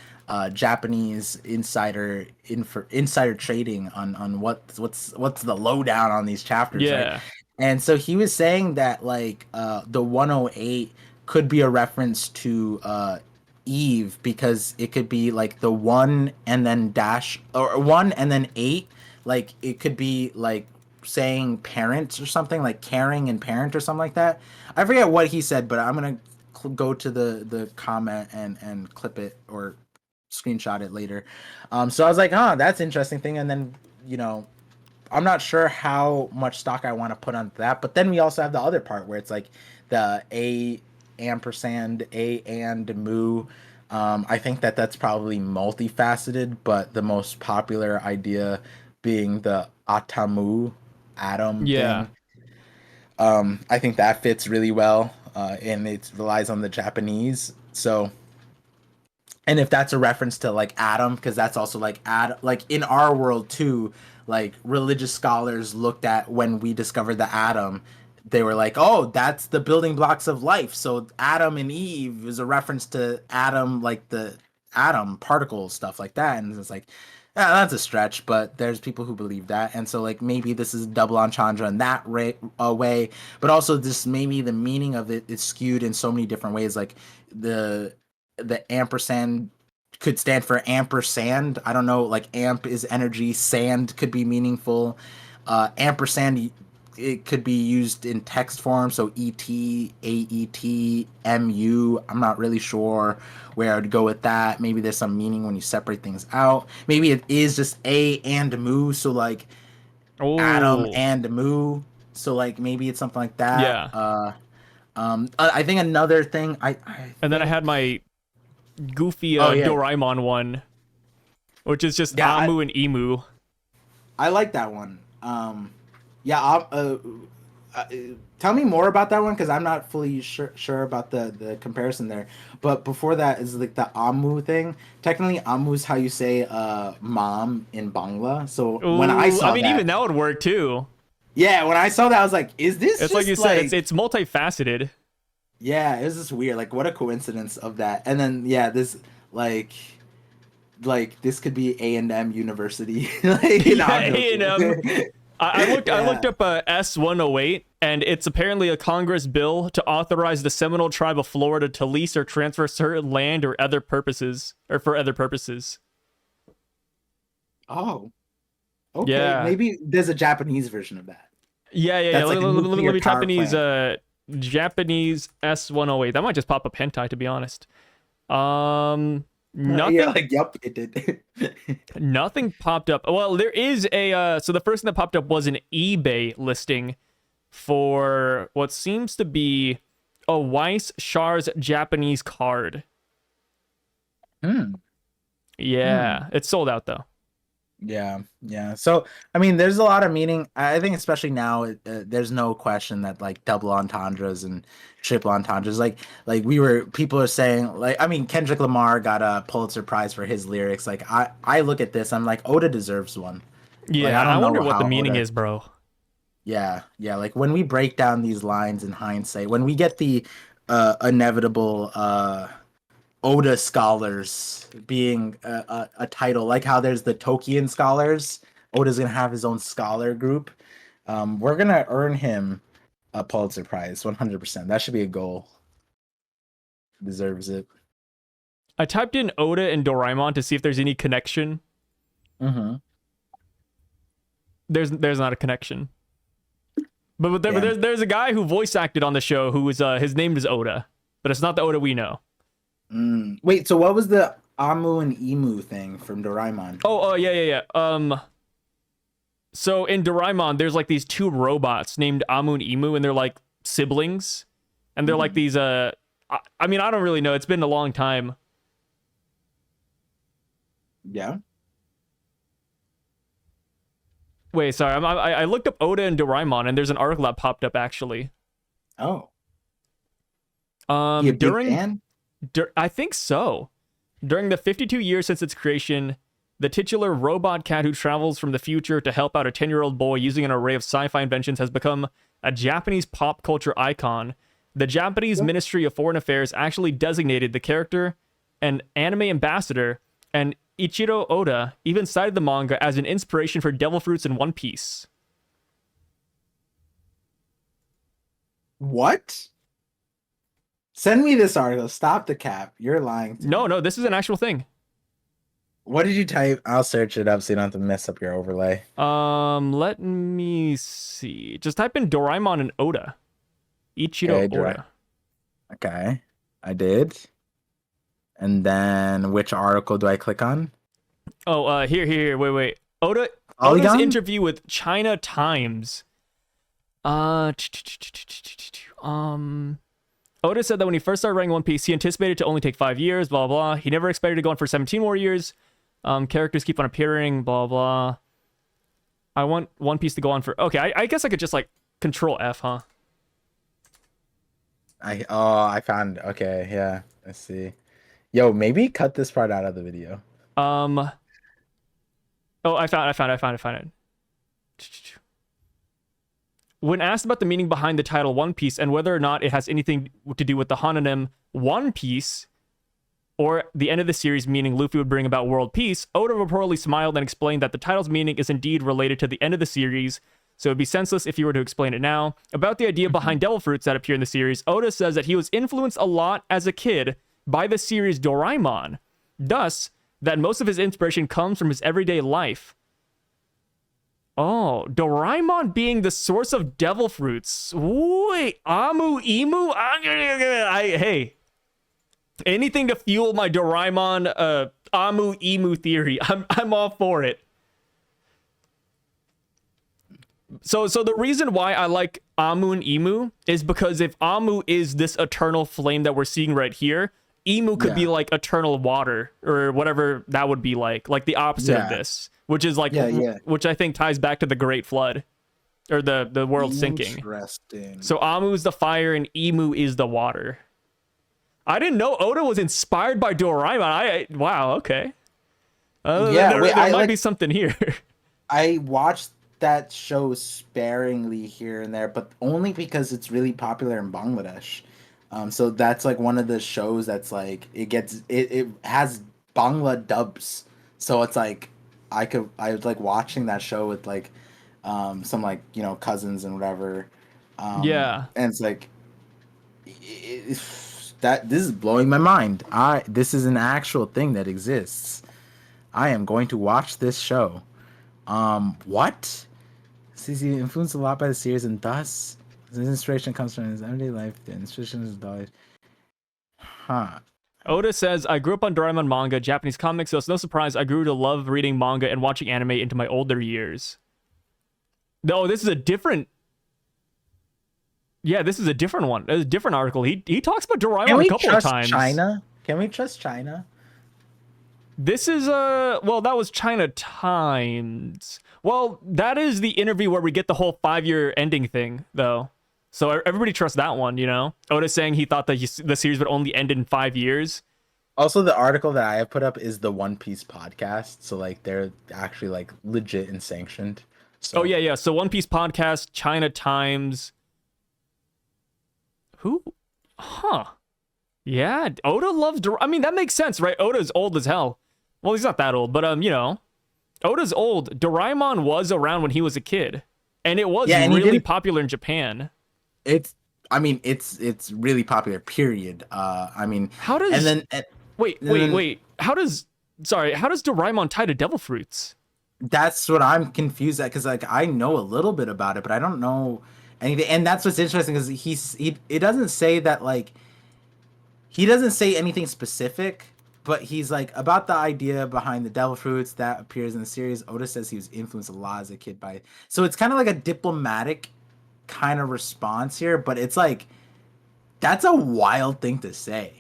Japanese insider trading on what's the lowdown on these chapters, right? Yeah. And so he was saying that like the 108 could be a reference to Eve, because it could be like the one and then dash, or one and then eight, like it could be like saying parents or something, like caring and parent or something like that. I forget what he said, but I'm gonna go to the comment and clip it or screenshot it later. So I was like, that's an interesting thing. And then I'm not sure how much stock I want to put on that. But then we also have the other part where it's like the A ampersand, A and mu. I think that's probably multifaceted, but the most popular idea being the atamu atom Yeah. thing. I think that fits really well, and it relies on the Japanese. So, and if that's a reference to like atom, because that's also like like in our world too, like religious scholars looked at when we discovered the atom, they were like, oh, that's the building blocks of life. So Adam and Eve is a reference to atom, like the atom particles, stuff like that. And it's like, yeah, that's a stretch, but there's people who believe that. And so like maybe this is double entendre in that way, but also this, maybe the meaning of it is skewed in so many different ways. Like the ampersand could stand for ampersand. I don't know, like amp is energy, sand could be meaningful. Ampersand, it could be used in text form, so et, aet, mu. I'm not really sure where I'd go with that. Maybe there's some meaning when you separate things out. Maybe it is just a and mu, so like atom Oh. and mu. So like maybe it's something like that. Yeah. I think another thing I And then I think. had my goofy Oh yeah, Doraemon one, which is just yeah. Amu and Emu. I like that one. Yeah. Uh, Tell me more about that one, because I'm not fully sure about the comparison there. But before that is like the Amu thing. Technically, Amu is how you say mom in Bangla. So when I Ooh, I saw mean, that, even that would work too. yeah, when I saw that, I was like, is this It's like you just said, like, it's multifaceted. yeah, it was just weird. Like, what a coincidence of that. And then yeah, this like this could be A&M University. Like, no, Yeah, I'm A&M. joking. I looked Yeah. up S-108, and it's apparently a Congress bill to authorize the Seminole tribe of Florida to lease or transfer certain land or other purposes, or for other purposes. Oh, okay. Yeah. Maybe there's a Japanese version of that. Yeah. That's like a Let nuclear me type power in these plant. Japanese S-108. That might just pop up hentai, to be honest. You're Nothing like, yep, it did. Nothing popped up. Well, there is a so the first thing that popped up was an eBay listing for what seems to be a Weiss Char's Japanese card. Hmm. Hmm. Yeah, it's sold out though. Yeah, yeah. So, I mean, there's a lot of meaning. I think, especially now, there's no question that like double entendres and triple entendres, people are saying, like, I mean, Kendrick Lamar got a Pulitzer Prize for his lyrics. Like, I look at this, I'm like, Oda deserves one. Like, Yeah, I I don't wonder know what the how meaning Oda. is, bro. Yeah, like when we break down these lines in hindsight, when we get the inevitable Oda scholars being a title, like how there's the Tokian scholars, Oda's gonna have his own scholar group. We're gonna earn him a Pulitzer Prize, 100%. That should be a goal. Deserves it. I typed in Oda and Doraemon to see if there's any connection. Mm-hmm. There's not a connection. But there's a guy who voice acted on the show who was his name is Oda, but it's not the Oda we know. Wait, so what was the Amu and Emu thing from Doraemon? Oh, yeah. So in Doraemon, there's like these two robots named Amu and Emu, and they're like siblings, and they're like these. I mean, I don't really know. It's been a long time. Yeah. Wait, sorry. I looked up Oda and Doraemon, and there's an article that popped up actually. Oh. I think so. During the 52 years since its creation, the titular robot cat who travels from the future to help out a 10-year-old boy using an array of sci-fi inventions has become a Japanese pop culture icon. The Japanese Ministry of Foreign Affairs actually designated the character an anime ambassador, and Ichiro Oda even cited the manga as an inspiration for devil fruits in One Piece. What? Send me this article. Stop the cap. You're lying. No, this is an actual thing. What did you type? I'll search it up so you don't have to mess up your overlay. Let me see. Just type in Doraemon and Oda. Ichiro Oda. Okay, I did. And then which article do I click on? Oh, here. Wait. Oda's interview with China Times. Oda said that when he first started writing One Piece, he anticipated to only take 5 years, blah, blah. He never expected to go on for 17 more years. Characters keep on appearing, blah, blah. I want One Piece to go on for... Okay, I guess I could just, like, Control F, huh? I found... Okay, yeah. Let's see. Yo, maybe cut this part out of the video. Oh, I found it. When asked about the meaning behind the title One Piece and whether or not it has anything to do with the homonym One Piece or the end of the series, meaning Luffy would bring about world peace, Oda reportedly smiled and explained that the title's meaning is indeed related to the end of the series, so it'd be senseless if he were to explain it now. About the idea behind devil fruits that appear in the series, Oda says that he was influenced a lot as a kid by the series Doraemon, thus that most of his inspiration comes from his everyday life. Oh, Doraemon being the source of devil fruits. Wait, Amu, Emu? Hey, anything to fuel my Doraemon, Amu, Emu theory. I'm all for it. So the reason why I like Amu and Emu is because if Amu is this eternal flame that we're seeing right here, Emu could be like eternal water or whatever that would be like the opposite of this. Which is like, which I think ties back to the Great Flood, or the world sinking. Interesting. So Amu is the fire and Emu is the water. I didn't know Oda was inspired by Doraemon. Wow, okay. There might be something here. I watched that show sparingly here and there, but only because it's really popular in Bangladesh. So that's like one of the shows that's like it has Bangla dubs, so it's like. I was like watching that show with like some like cousins and whatever, and it's like that this is blowing my mind. This is an actual thing that exists. I am going to watch this show. What? He's influenced a lot by the series, and thus his inspiration comes from his everyday life. The inspiration is dollars. Huh. Oda says, I grew up on Doraemon manga, Japanese comics, so it's no surprise I grew to love reading manga and watching anime into my older years. No, this is a different... Yeah, this is a different one. It's a different article. He talks about Doraemon a couple of times. China? Can we trust China? This is, well, that was China Times. Well, that is the interview where we get the whole 5-year ending thing, though. So everybody trusts that one, Oda saying he thought that the series would only end in 5 years. Also, the article that I have put up is the One Piece podcast. So, like, they're actually, like, legit and sanctioned. So. Oh yeah. So One Piece podcast, China Times. Who? Huh. Yeah, Oda loves. I mean, that makes sense, right? Oda's old as hell. Well, he's not that old, but Oda's old. Doraemon was around when he was a kid, and it was really popular in Japan. It's really popular. Period. How does? Wait. How does Doraemon tie to devil fruits? That's what I'm confused at, because like I know a little bit about it, but I don't know anything. And that's what's interesting, because it doesn't say that, like, he doesn't say anything specific, but he's like, about the idea behind the devil fruits that appears in the series. Oda says he was influenced a lot as a kid by it. So it's kind of like a diplomatic kind of response here, but it's like, that's a wild thing to say.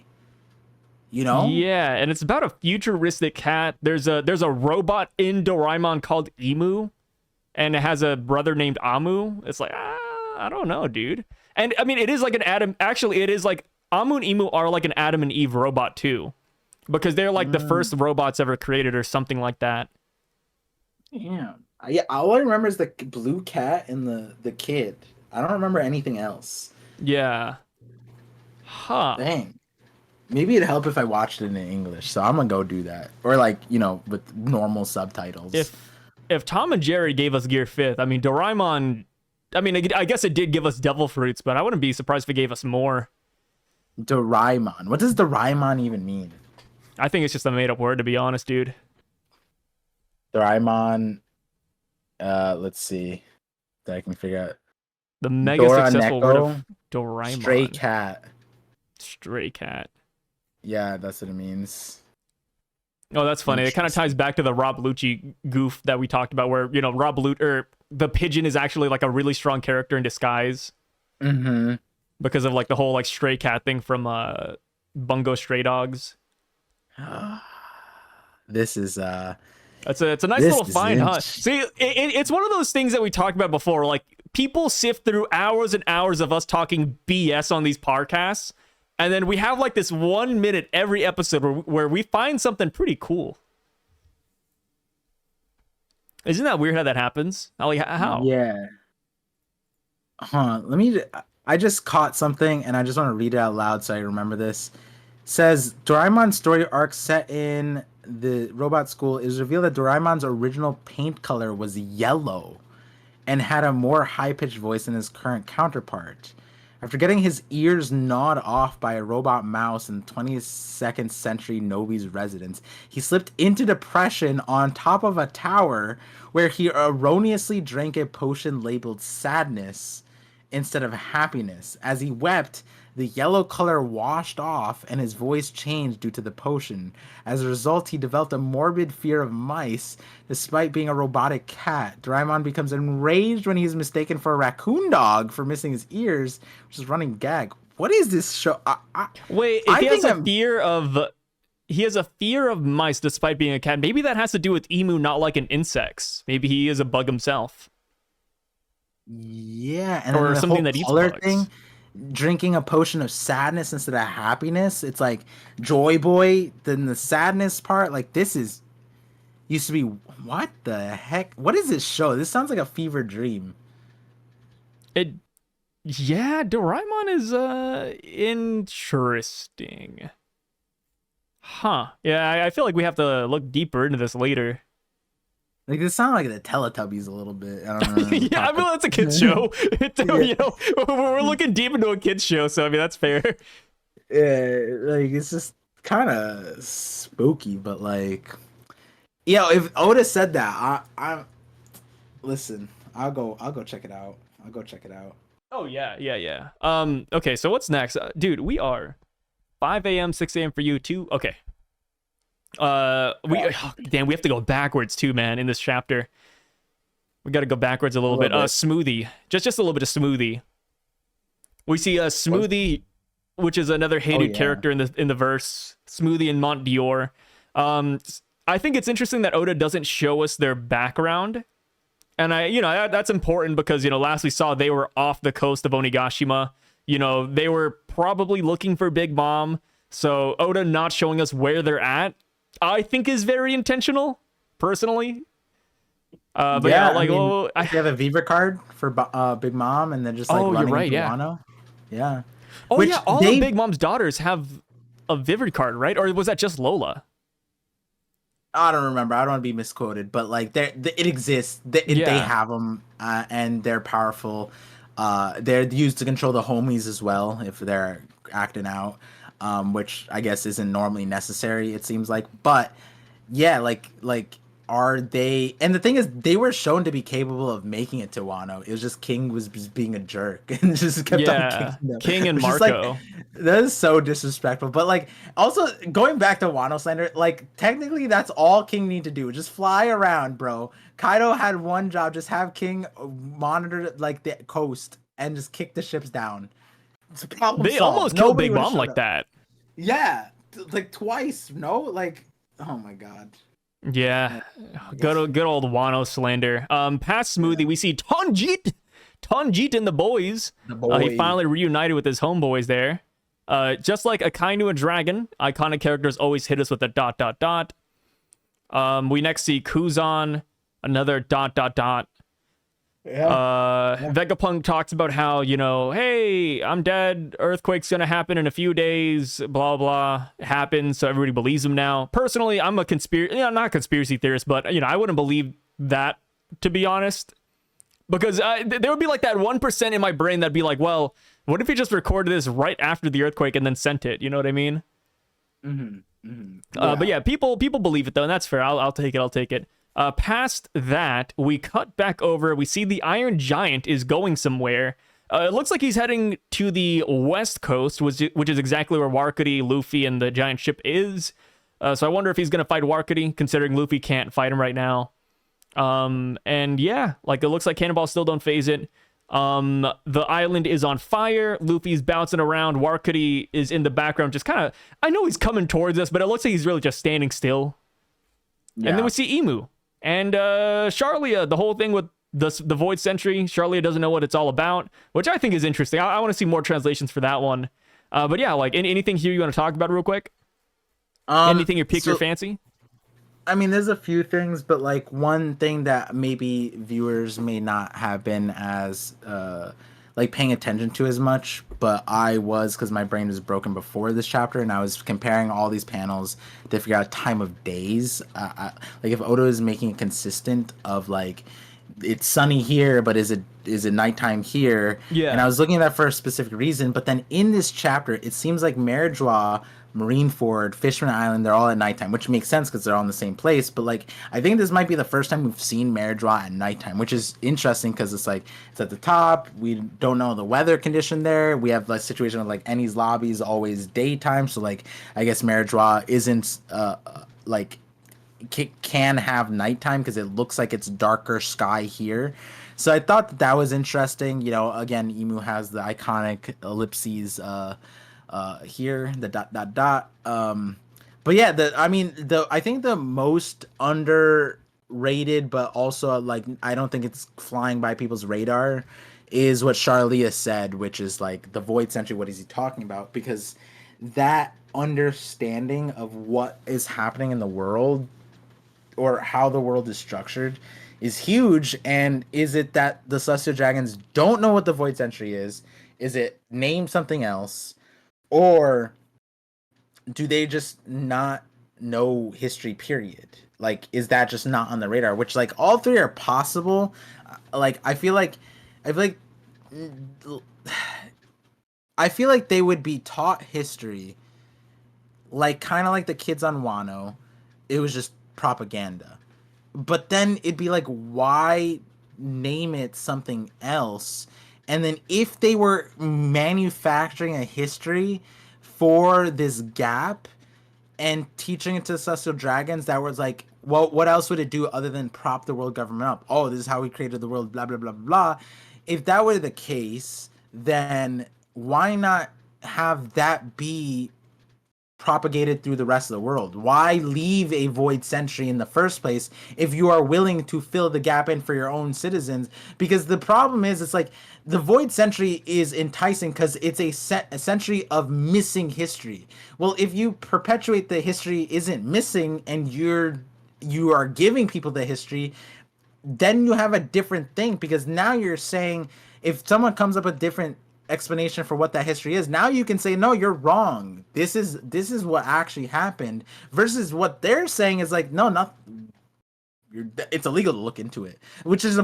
You know? Yeah, and it's about a futuristic cat. There's a robot in Doraemon called Emu, and it has a brother named Amu. It's like, I don't know, dude. And I mean, it is like an Adam. Actually, it is like Amu and Emu are like an Adam and Eve robot too, because they're like the first robots ever created, or something like that. Yeah, all I remember is the blue cat and the kid. I don't remember anything else. Yeah. Huh. Dang. Maybe it'd help if I watched it in English, so I'm gonna go do that, or like, with normal subtitles. If Tom and Jerry gave us Gear 5th, I mean, Doraemon, I mean, I guess it did give us devil fruits, but I wouldn't be surprised if it gave us more. Doraemon. What does Doraemon even mean? I think it's just a made-up word, to be honest, dude. Doraemon. Let's see. That I can figure out. The mega successful word of Doraemon. Stray cat. Yeah, that's what it means. Oh, that's funny. It kind of ties back to the Rob Lucci goof that we talked about, where, the pigeon is actually like a really strong character in disguise. Mm-hmm. Because of like the whole like stray cat thing from Bungo Stray Dogs. This is it's a nice little find, huh? See, it's one of those things that we talked about before. Like, people sift through hours and hours of us talking BS on these podcasts, and then we have like this 1 minute every episode where we find something pretty cool. Isn't that weird how that happens? Like, how? Yeah. I just caught something, and I just want to read it out loud so I remember this. It says, Doraemon's story arc set in the robot school is revealed that Doraemon's original paint color was yellow and had a more high-pitched voice than his current counterpart. After getting his ears gnawed off by a robot mouse in 22nd century Nobi's residence, he slipped into depression on top of a tower where he erroneously drank a potion labeled sadness instead of happiness. As he wept, the yellow color washed off and his voice changed due to the potion. As a result, he developed a morbid fear of mice, despite being a robotic cat. Doraemon becomes enraged when he is mistaken for a raccoon dog for missing his ears, which is a running gag. What is this show? Wait, if he has a fear of... He has a fear of mice despite being a cat. Maybe that has to do with Emu not liking insects. Maybe he is a bug himself. Yeah, and or the something whole that eats color bugs. thing, drinking a potion of sadness instead of happiness. It's like Joyboy. Then the sadness part, like, this is used to be. What the heck? What is this show? This sounds like a fever dream. Yeah, Doraemon is interesting. Huh. Yeah, I feel like we have to look deeper into this later. Like, this sounds like the Teletubbies a little bit. I don't know. Yeah, I mean, that's a kid's show. We're looking deep into a kid's show, so I mean, that's fair. Yeah, like, it's just kind of spooky, but like, if Oda said that, I listen, I'll go check it out. Oh yeah. Okay, so what's next, dude? We are 5 a.m., 6 a.m. for you too. Okay. We have to go backwards too, man, in this chapter. We got to go backwards a little bit. Smoothie. Just a little bit of Smoothie. We see Smoothie, which is another hated character in the verse. Smoothie and Mont Dior. I think it's interesting that Oda doesn't show us their background. And that's important because, last we saw they were off the coast of Onigashima. They were probably looking for Big Mom. So Oda not showing us where they're at, I think, is very intentional, personally. But yeah, Yeah, I like, mean, oh, if you have a Viva card for Big Mom, and then just like oh, you're running right, into yeah. Wano, yeah. Oh yeah, Which all of they, Big Mom's daughters have a Vivid card, right? Or was that just Lola? I don't remember. I don't want to be misquoted, but like it exists. They Yeah, have them, and they're powerful. They're used to control the homies as well if they're acting out, which I guess isn't normally necessary. It seems like, but yeah, like are they? And the thing is, they were shown to be capable of making it to Wano. It was just King was just being a jerk and just kept on yeah. kicking them. King and It's just like Marco. that is so disrespectful. But like also going back to Wano slander, like technically that's all King need to do. Just fly around, bro. Kaido had one job, just have King monitor like the coast and just kick the ships down. It's a problem They solved. almost killed Nobody Big would have Mom showed like up. that. Yeah, like twice. No, like oh my god. Yeah, good old Wano slander. Past Yeah. Smoothie, we see Tonjit and the boys. The He boy. finally reunited with his homeboys there. Just like Akainu and Dragon, iconic characters always hit us with a dot dot dot. We next see Kuzan, another dot dot dot. Yeah. Vega Punk talks about how, hey, I'm dead. Earthquake's gonna happen in a few days. Blah blah. It happens, so everybody believes him now. Personally, I'm a not a conspiracy theorist, but I wouldn't believe that, to be honest, because there would be like that 1% in my brain that'd be like, well, what if he just recorded this right after the earthquake and then sent it? You know what I mean? Mm-hmm. Mm-hmm. But yeah, people believe it though, and that's fair. I'll take it. I'll take it. Past that, we cut back over. We see the Iron Giant is going somewhere. It looks like he's heading to the west coast, which is exactly where Warkody, Luffy, and the giant ship is. So I wonder if he's going to fight Warkody, considering Luffy can't fight him right now. And yeah, like it looks like Cannonballs still don't phase it. The island is on fire. Luffy's bouncing around. Warkody is in the background, just kind of. I know he's coming towards us, but it looks like he's really just standing still. Yeah. And then we see Emu and Charlia, the whole thing with the Void Sentry. Charlia doesn't know what it's all about, which I think is interesting. I want to see more translations for that one. But yeah, like anything here you want to talk about real quick? Anything you pique your fancy? I mean, there's a few things, but like one thing that maybe viewers may not have been as like paying attention to as much, but I was, because my brain was broken before this chapter, and I was comparing all these panels to figure out time of days. Like if Oda is making it consistent of like it's sunny here, but is it nighttime here? Yeah. And I was looking at that for a specific reason, but then in this chapter, it seems like Marejois, Marineford, Fishman Island, they're all at nighttime, which makes sense because they're all in the same place. But like, I think this might be the first time we've seen Marejois at nighttime, which is interesting because it's like it's at the top. We don't know the weather condition there. We have the situation with like Ennie's lobby is always daytime, so like I guess Marejois isn't like can have nighttime because it looks like it's darker sky here. So I thought that was interesting. You know, again, Emu has the iconic ellipses here, the dot dot dot. But yeah, I think the most underrated, but also like I don't think it's flying by people's radar, is what Charlia said, which is like the Void Sentry. What is he talking about? Because that understanding of what is happening in the world or how the world is structured is huge. And is it that the Celestial Dragons don't know what the Void Sentry is? Is it named something else? Or do they just not know history, period? Like, is that just not on the radar? Which, like, all three are possible. Like, I feel like they would be taught history, like, kind of like the kids on Wano. It was just propaganda. But then it'd be like, why name it something else? And then if they were manufacturing a history for this gap and teaching it to Celestial Dragons, that was like, well, what else would it do other than prop the world government up? Oh, this is how we created the world, blah, blah, blah, blah. If that were the case, then why not have that be propagated through the rest of the world? Why leave a Void Sentry in the first place if you are willing to fill the gap in for your own citizens? Because the problem is, it's like the Void Sentry is enticing because it's a century of missing history. Well, if you perpetuate the history isn't missing and you are giving people the history, then you have a different thing, because now you're saying if someone comes up with different explanation for what that history is, now you can say no, you're wrong. This is what actually happened, versus what they're saying is like no, not. It's illegal to look into it, which is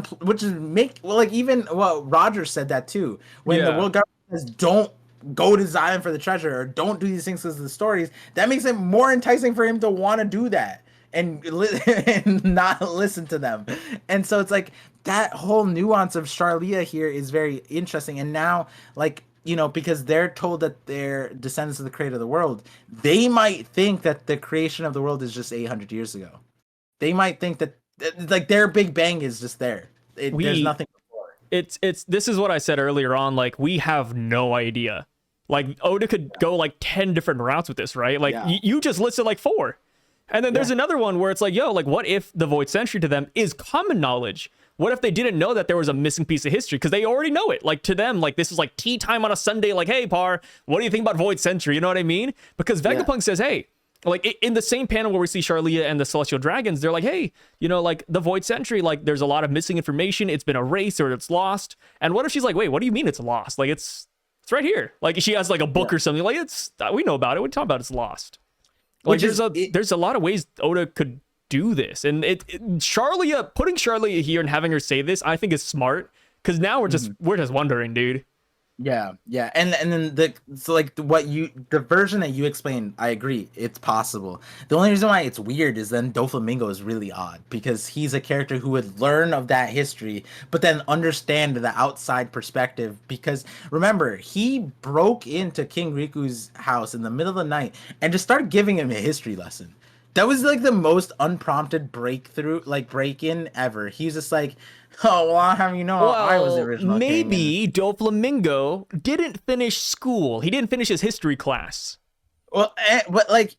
like even Roger said that too when the world government says don't go to Zion for the treasure or don't do these things because of the stories. That makes it more enticing for him to want to do that and not listen to them. And so it's like that whole nuance of Charlia here is very interesting. And now, like, you know, because they're told that they're descendants of the creator of the world, they might think that the creation of the world is just 800 years ago. They might think that like their Big Bang is just there. There's nothing before. This is what I said earlier on. Like, we have no idea. Like, Oda could go like 10 different routes with this, right? Like, you just listed like 4. And then there's another one where it's like, yo, like, what if the Void Century to them is common knowledge? What if they didn't know that there was a missing piece of history? Because they already know it. Like, to them, like, this is like tea time on a Sunday. Like, hey, Par, what do you think about Void Century? You know what I mean? Because Vega Punk says, hey, like, in the same panel where we see Charlia and the Celestial Dragons, they're like, hey, you know, like, the Void Century, like, there's a lot of missing information. It's been erased or it's lost. And what if she's like, wait, what do you mean it's lost? Like, it's right here. Like, she has, like, a book or something. Like, we know about it. What are you talking about? It's lost. Like, there's a lot of ways Oda could do this. And Charlia, putting Charlia here and having her say this, I think is smart. Because now we're just wondering, dude. Yeah, and then the version that you explained, I agree, it's possible. The only reason why it's weird is then Doflamingo is really odd, because he's a character who would learn of that history, but then understand the outside perspective. Because remember, he broke into King Riku's house in the middle of the night and just started giving him a history lesson. That was like the most unprompted break-in ever. He's just like, oh, well, I'll have you know, I was the original maybe king. Doflamingo didn't finish school. He didn't finish his history class. Well,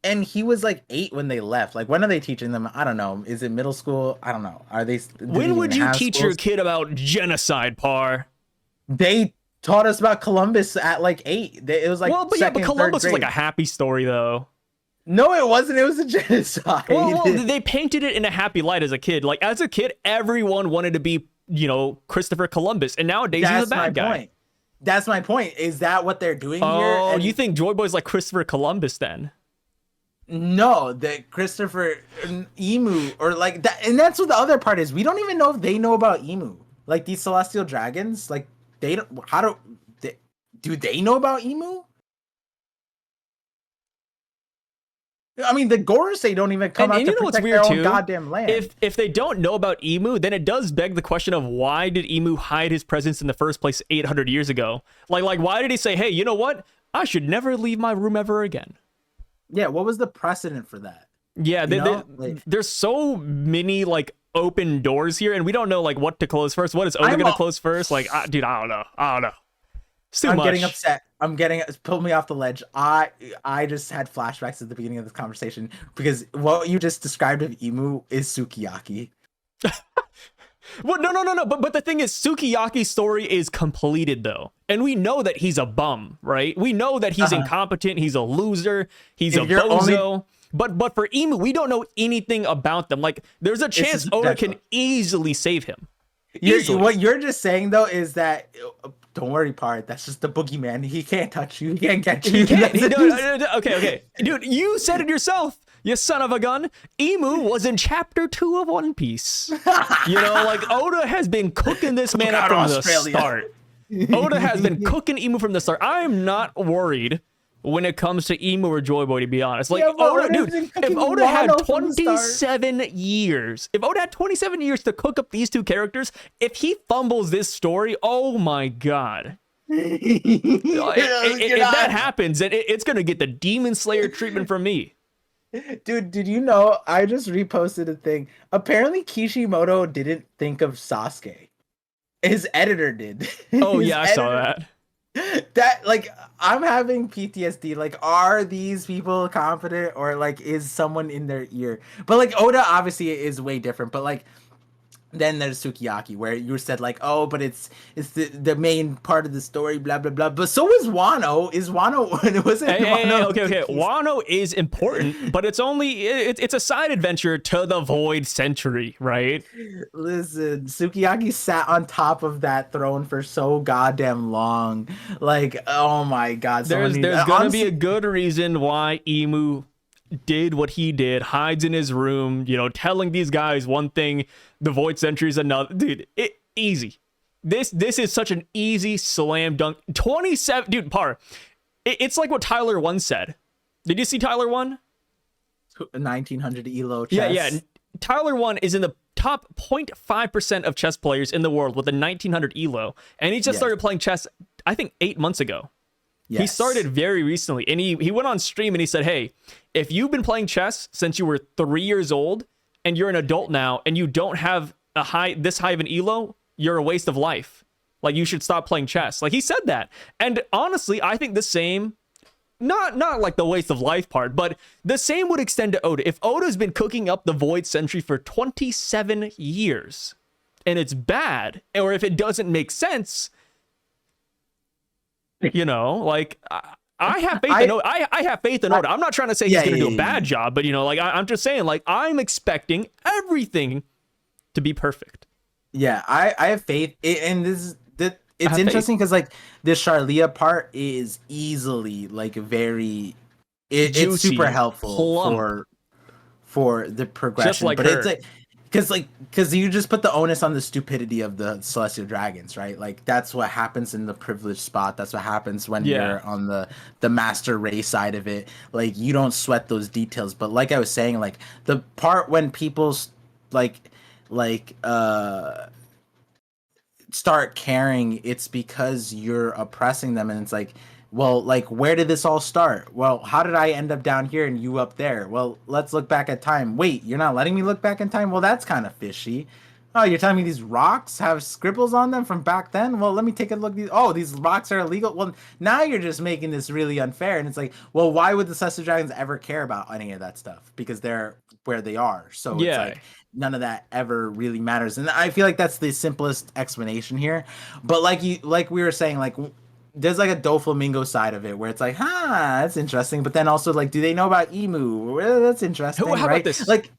and he was like 8 when they left. Like, when are they teaching them? I don't know. Is it middle school? I don't know. Are they? When would you teach your kid about genocide, Par? They taught us about Columbus at like 8. It was like but Columbus was like a happy story, though. No, it wasn't. It was a genocide. Well, they painted it in a happy light as a kid. Like, as a kid, everyone wanted to be, you know, Christopher Columbus. And nowadays, he's a bad guy. Point. That's my point. Is that what they're doing here? Oh, you think Joyboy's like Christopher Columbus then? No, that Christopher Emu or like that. And that's what the other part is. We don't even know if they know about Emu. Like, these celestial dragons, like, they don't. Do they know about Emu? I mean, the Gorosei don't even come out to protect their own goddamn land. If they don't know about Emu, then it does beg the question of why did Emu hide his presence in the first place 800 years ago? Like why did he say, hey, you know what? I should never leave my room ever again. Yeah, what was the precedent for that? Yeah, there's so many, like, open doors here, and we don't know, like, what to close first. What is Oda going to close first? Like, dude, I don't know. It's too much. Getting upset. Pull me off the ledge. I just had flashbacks at the beginning of this conversation because what you just described of Emu is Sukiyaki. Well, no. But the thing is, Sukiyaki's story is completed, though. And we know that he's a bum, right? We know that he's incompetent. He's a loser. He's a bozo. But for Emu, we don't know anything about them. Like, there's a chance Oda can easily save him. What you're just saying, though, is that... Don't worry, Part. That's just the boogeyman. He can't touch you. He can't get you. Okay. Dude, you said it yourself, you son of a gun. Emu was in chapter 2 of One Piece. You know, like, Oda has been cooking this man up from the start. Oda has been cooking Emu from the start. I'm not worried when it comes to Emu or Joyboy, to be honest. Like, Oda, dude, if Oda had 27 years, to cook up these two characters, if he fumbles this story, oh my god. If that happens, then it's going to get the Demon Slayer treatment from me. Dude, did you know, I just reposted a thing. Apparently, Kishimoto didn't think of Sasuke. His editor did. Oh, yeah, I saw that. That, like, I'm having PTSD. Like, are these people competent, or like is someone in their ear? But like, Oda obviously is way different. But like, Then there's Sukiyaki, where you said like, oh, but it's the main part of the story, blah blah blah. But so is Wano. Is Wano? Was it Wano? Okay. Wano is important, but it's only it's a side adventure to the Void Century, right? Listen, Sukiyaki sat on top of that throne for so goddamn long. Like, oh my god. There's gonna be a good reason why EMU did what he did, hides in his room, you know, telling these guys one thing, the Void Century is another. Dude, easy. This is such an easy slam dunk. 27, dude, it's like what Tyler 1 said. Did you see Tyler 1? 1900 elo chess. Yeah. Tyler 1 is in the top 0.5% of chess players in the world with a 1900 elo, and he just started playing chess, I think, 8 months ago. Yes. He started very recently, and he went on stream and he said, hey, if you've been playing chess since you were 3 years old and you're an adult now and you don't have this high of an elo, you're a waste of life. Like, you should stop playing chess. Like, he said that. And honestly, I think the same, not like the waste of life part, but the same would extend to Oda. If Oda's been cooking up the Void Century for 27 years and it's bad, or if it doesn't make sense, you know, like, I have faith in Oda. I have faith in Oda. I'm not trying to say he's going to do a bad job, but, you know, like, I'm just saying, like, I'm expecting everything to be perfect. Yeah, I have faith. It's interesting because, like, the Charlia part is easily, like, it's super helpful for the progression. Just like but her. It's like, because you just put the onus on the stupidity of the Celestial Dragons, right? Like, that's what happens in the privileged spot. That's what happens when you're on the master race side of it. Like, you don't sweat those details. But like I was saying, like, the part when people start caring, it's because you're oppressing them, and it's like, well, like, where did this all start? Well, how did I end up down here and you up there? Well, let's look back at time. Wait, you're not letting me look back in time? Well, that's kind of fishy. Oh, you're telling me these rocks have scribbles on them from back then? Well, let me take a look. These rocks are illegal. Well, now you're just making this really unfair. And it's like, well, why would the Celestial Dragons ever care about any of that stuff? Because they're where they are. So it's like, none of that ever really matters. And I feel like that's the simplest explanation here. But like we were saying, like, there's like a Doflamingo side of it where it's like, that's interesting. But then also, like, do they know about EMU? Well, that's interesting. How right? about this? Like,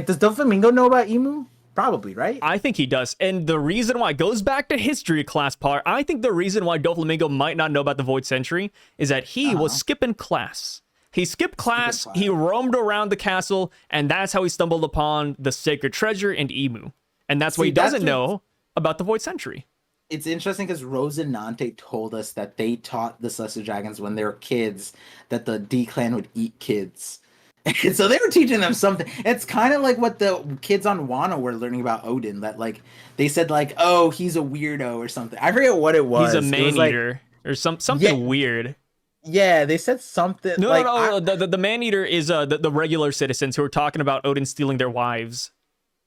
does Doflamingo know about EMU? Probably, right? I think he does. And the reason why goes back to history class part. I think the reason why Doflamingo might not know about the Void Century is that he was skipping class. He skipped class, he roamed around the castle, and that's how he stumbled upon the Sacred Treasure and EMU. And that's why he doesn't know about the Void Century. It's interesting because Rosinante told us that they taught the Celestial Dragons when they were kids that the D-Clan would eat kids. And so they were teaching them something. It's kind of like what the kids on Wano were learning about Odin. That, like, they said, like, oh, he's a weirdo or something. I forget what it was. He's a man-eater or something weird. Yeah, they said something. No. The man-eater is the regular citizens who are talking about Odin stealing their wives.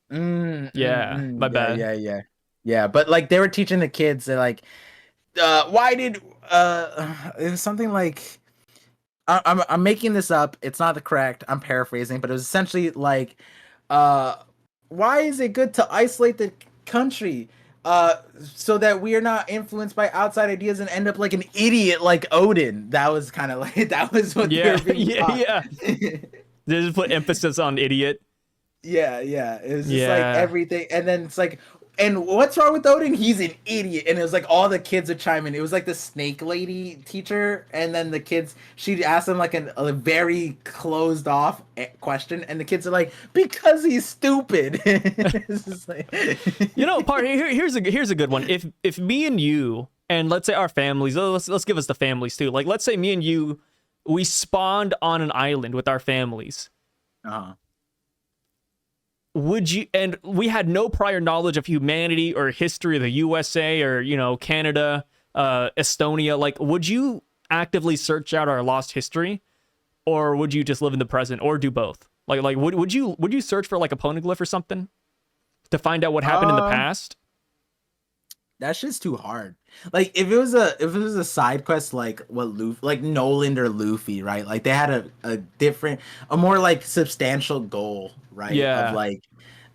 My bad. Yeah, but, like, they were teaching the kids that, like, why did it was something like, I'm making this up. It's not the correct. I'm paraphrasing, but it was essentially like, why is it good to isolate the country so that we are not influenced by outside ideas and end up like an idiot like Odin? That was kind of like, that was what they were being taught. They just put emphasis on idiot. Yeah. It was just like everything, and then it's like, and what's wrong with Odin? He's an idiot. And it was like all the kids would chime in. It was like the snake lady teacher, and then the kids, she'd ask them like a very closed off question, and the kids are like, because he's stupid. It's just like... You know, here's a good one. If me and you, and let's say our families, let's give us the families too. Like, let's say me and you, we spawned on an island with our families. Would you, and we had no prior knowledge of humanity or history of the USA or, you know, Canada, Estonia, like, would you actively search out our lost history, or would you just live in the present, or do both? Like would you search for like a poneglyph or something to find out what happened in the past? That's just too hard. Like, if it was a side quest like what Luffy, like Noland or Luffy, right? Like, they had a more like substantial goal, right? Yeah. Of like,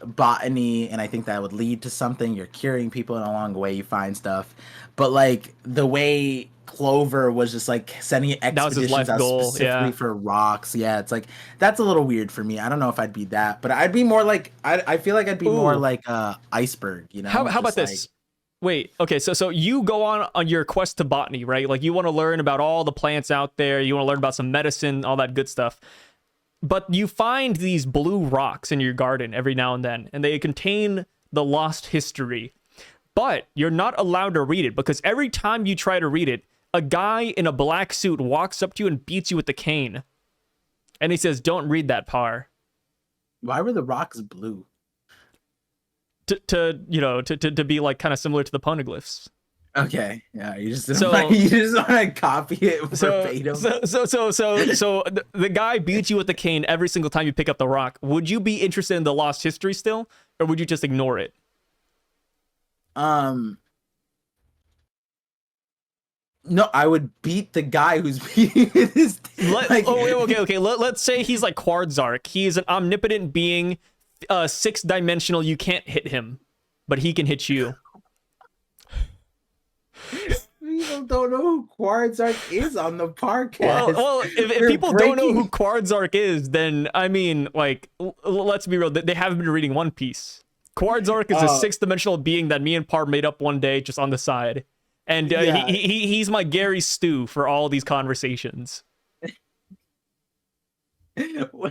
botany, and I think that would lead to something. You're curing people, and along the way you find stuff. But like the way Clover was just like sending That was his expeditions life out goal. specifically Yeah. for rocks. Yeah, it's like that's a little weird for me. I don't know if I'd be that, but I'd be more like I feel like I'd be more Ooh. like iceberg, you know? How about Just like, this? Wait, okay, so you go on your quest to botany, right? Like you want to learn about all the plants out there, you want to learn about some medicine, all that good stuff. But you find these blue rocks in your garden every now and then, and they contain the lost history. But you're not allowed to read it because every time you try to read it, a guy in a black suit walks up to you and beats you with the cane. And he says, "Don't read that, Par." why were the rocks blue? To be like kind of similar to the Poneglyphs. Okay, yeah, you just So- you just want to copy it verbatim. So the guy beats you with the cane every single time you pick up the rock. Would you be interested in the lost history still, or would you just ignore it? No, I would beat the guy who's beating with his. Okay. Let's say he's like Quartzark. He's an omnipotent being, six-dimensional. You can't hit him, but he can hit you. People don't know who Quartzark is on the Parcast. Well, if people don't know who Quartzark is, then I mean, like, let's be real. They haven't been reading One Piece. Quartzark is a six-dimensional being that me and Par made up one day just on the side. And he's my Gary Stew for all these conversations. Every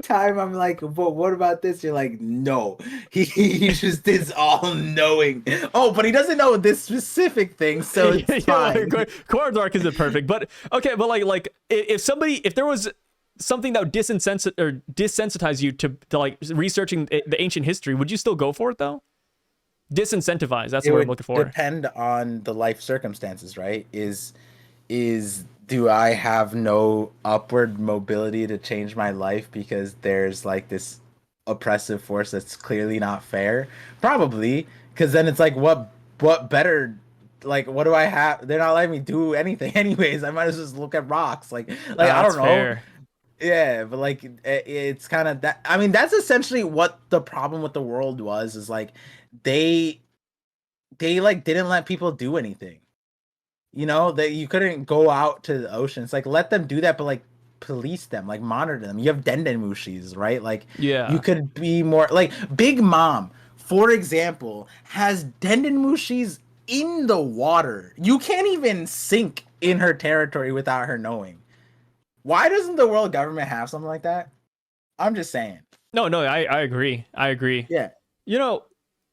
time I'm like, but what about this? You're like, no, he just is all knowing. Oh, but he doesn't know this specific thing, so it's fine. Quartzark isn't perfect, but okay, but like if there was something that would desensitize you to like researching the ancient history, would you still go for it though? Disincentivize, that's what I'm looking for. Depend on the life circumstances, right? Do I have no upward mobility to change my life because there's like this oppressive force that's clearly not fair? Probably, because then it's like what better, like what do I have? They're not letting me do anything anyways. I might as well just look at rocks. Like I don't know. Fair. Yeah, but like it's kind of that. I mean, that's essentially what the problem with the world was. Is like they like didn't let people do anything. You know, that you couldn't go out to the ocean. It's like let them do that, but like police them, like monitor them. You have dendenmushis, right? Like you could be more like Big Mom, for example, has dendenmushis in the water. You can't even sink in her territory without her knowing. Why doesn't the world government have something like that? I'm just saying. No, I agree. Yeah. You know,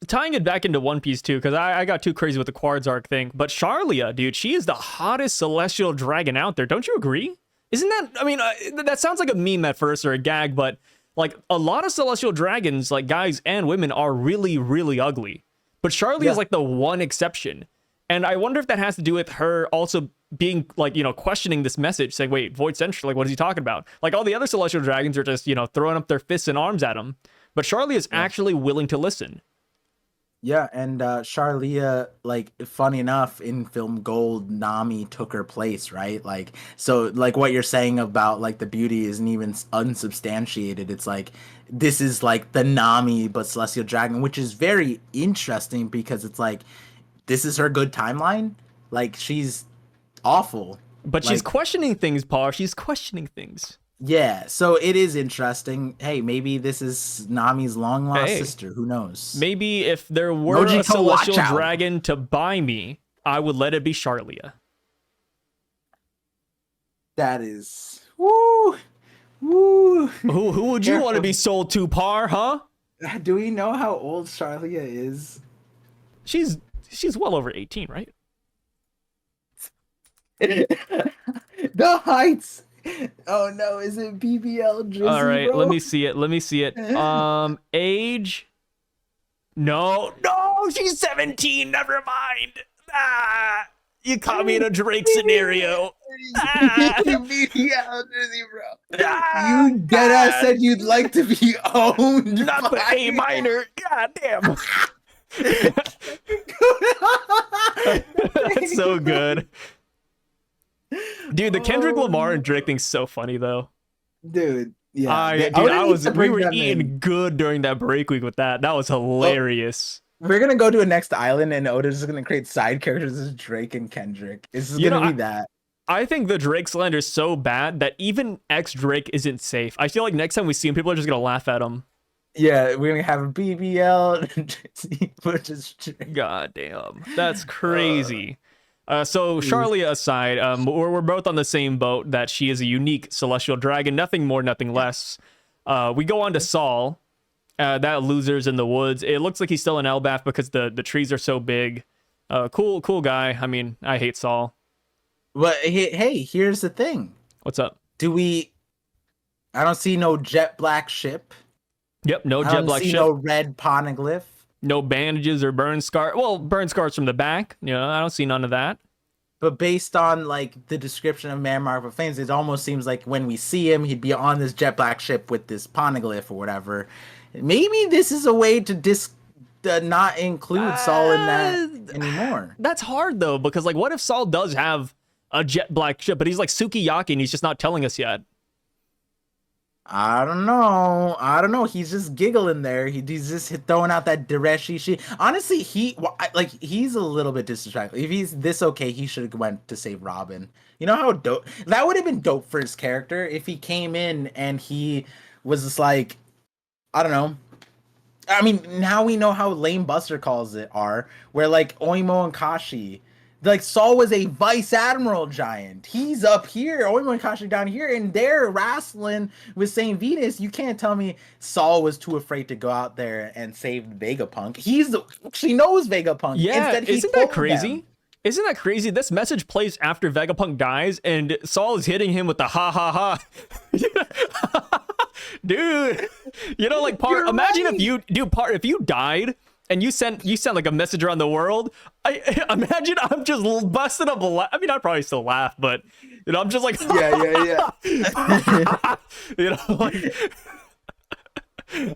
tying it back into One Piece too, because I got too crazy with the Quartzark thing. But Charlia, dude, she is the hottest celestial dragon out there. Don't you agree? Isn't that? I mean, that sounds like a meme at first or a gag, but like a lot of celestial dragons, like guys and women, are really, really ugly. But Charlia is like the one exception. And I wonder if that has to do with her also being like, you know, questioning this message, saying, wait, Void Central, like, what is he talking about? Like all the other celestial dragons are just, you know, throwing up their fists and arms at him. But Charlia is actually willing to listen. Yeah, and Charlia, like, funny enough, in film Gold, Nami took her place, right? Like, so, like, what you're saying about, like, the beauty isn't even unsubstantiated. It's like, this is, like, the Nami, but Celestial Dragon, which is very interesting because it's like, this is her good timeline. Like, she's awful. But she's questioning things, Paul. She's questioning things. Yeah, so it is interesting. Hey, maybe this is Nami's long lost sister. Who knows? Maybe if there were a celestial dragon to buy me, I would let it be Charlia. That is woo. Who would you want to be sold to, Par? Huh? Do we know how old Charlia is? She's well over 18, right? The heights. Oh no, is it BBL Drizzy, all right, bro? let me see it. Age? No, she's 17. Never mind. You caught me in a Drake scenario. BBL Drizzy, bro. You deadass said you'd like to be owned. Not the A minor. God damn. That's so good. Dude, the Kendrick Lamar and Drake thing's so funny though. Dude, Yeah, Dude, didn't need to we bring were them eating in. good during that break week with that. That was Well, hilarious. we're gonna go to a next island, and Oda's just gonna create side characters as Drake and Kendrick. It's just You know, gonna be that. I think the Drake slander is so bad that even ex Drake isn't safe. I feel like next time we see him, people are just gonna laugh at him. Yeah, we're gonna have a BBL, which is Drake. God damn, that's Uh, crazy. So Charlie aside, we're both on the same boat that she is a unique celestial dragon, nothing more, nothing less. We go on to Saul, that loser's in the woods. It looks like he's still in Elbaf because the trees are so big. Cool guy. I mean, I hate Saul. but hey, here's the thing. What's up? Do we? I don't see no jet black ship. Yep, no I jet don't black see ship. no red poneglyph. No bandages or burn scar. Well, burn scars from the back. You know, I don't see none of that. But based on like the description of Man Mark of Flames, it almost seems like when we see him, he'd be on this jet black ship with this poneglyph or whatever. Maybe this is a way to not include Saul in that anymore. That's hard though, because like, what if Saul does have a jet black ship, but he's like Sukiyaki and he's just not telling us yet? I don't know. I don't know. He's just giggling there. He's just throwing out that Dereshi shit. Honestly, he's a little bit disrespectful. If he's this okay, he should have went to save Robin. You know how dope that would have been dope for his character if he came in and he was just like, I don't know. I mean, now we know how lame Buster calls it are, where like Oimo and Kashi, like Saul was a vice admiral giant. He's up here, Oimo and Kashi down here, and they're wrestling with Saint Venus. You can't tell me Saul was too afraid to go out there and save Vega Punk. She knows Vega Punk. Yeah, Instead, isn't that crazy? Isn't that crazy? This message plays after Vega Punk dies, and Saul is hitting him with the ha ha ha. Dude, you know, like imagine if you died and you sent like a message around the world. I imagine I'm just busting up I mean, I'd probably still laugh, but you know, I'm just like yeah. You know, like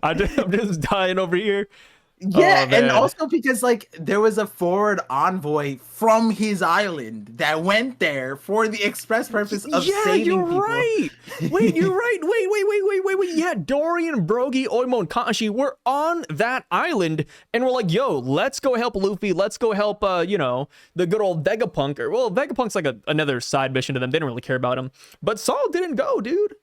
I'm just dying over here. Yeah, Oh, and man. also because like there was a forward envoy from his island that went there for the express purpose of saving you're people. right. Wait, you're right. Wait. Yeah, Dorian, Brogy, Oimo, and Kashi were on that island, and we're like, yo, let's go help Luffy. Let's go help, you know, the good old Vegapunk. Well, Vegapunk's like another side mission to them. They don't really care about him. But Saul didn't go, dude.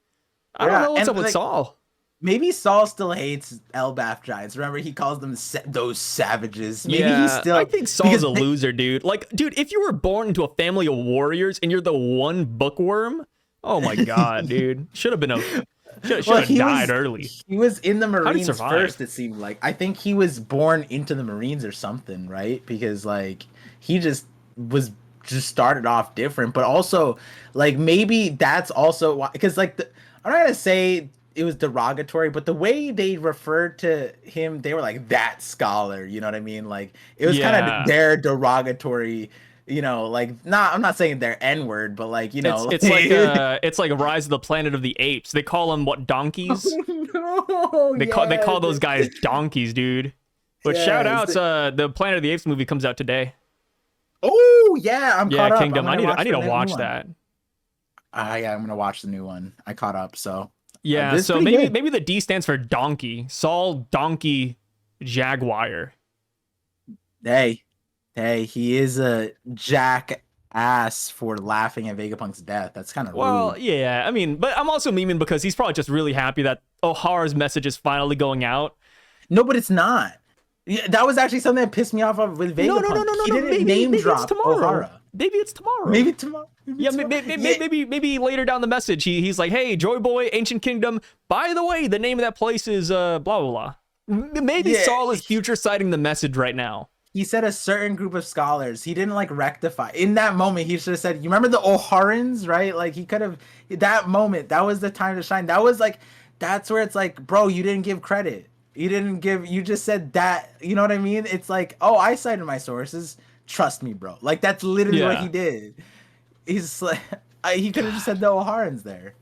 I don't know what's up with Saul. Maybe Saul still hates Elbaf giants. Remember, he calls them those savages. Maybe yeah, he's still. I think Saul's a loser, dude. Like, dude, if you were born into a family of warriors and you're the one bookworm, oh my god, dude, should have died early. He was in the Marines survive? first. It seemed like. I think he was born into the Marines or something, right? Because like he just started off different, but also like maybe that's also why. Because like I'm not gonna say it was derogatory, but the way they referred to him, they were like that scholar, you know what I mean? Like it was kind of their derogatory, you know, like I'm not saying their N-word, but like, you know, it's like Rise of the Planet of the Apes. They call them what, donkeys? No, they call those guys donkeys, dude. But shout outs, the Planet of the Apes movie comes out today. Oh yeah, I'm caught up. Kingdom. I need to watch that. Yeah, I'm gonna watch the new one. I caught up, so yeah. So maybe the D stands for donkey. Saul Donkey Jaguar. Hey, he is a jackass for laughing at Vegapunk's death. That's kind of rude. Yeah. I mean, but I'm also memeing because he's probably just really happy that O'Hara's message is finally going out. No, but it's not. Yeah, that was actually something that pissed me off with Vegapunk. No. He didn't name drop O'Hara. Maybe it's tomorrow. Maybe later down the message, he's like, "Hey, Joyboy, Ancient Kingdom. By the way, the name of that place is blah blah blah." Maybe Saul is future citing the message right now. He said a certain group of scholars. He didn't like rectify. In that moment, he should have said, "You remember the O'Harans, right?" Like he could have. That moment, that was the time to shine. That was like, that's where it's like, bro, you didn't give credit. You just said that. You know what I mean? It's like, oh, I cited my sources. Trust me, bro. Like that's literally what he did. He's like, he could have just said the O'Harans there.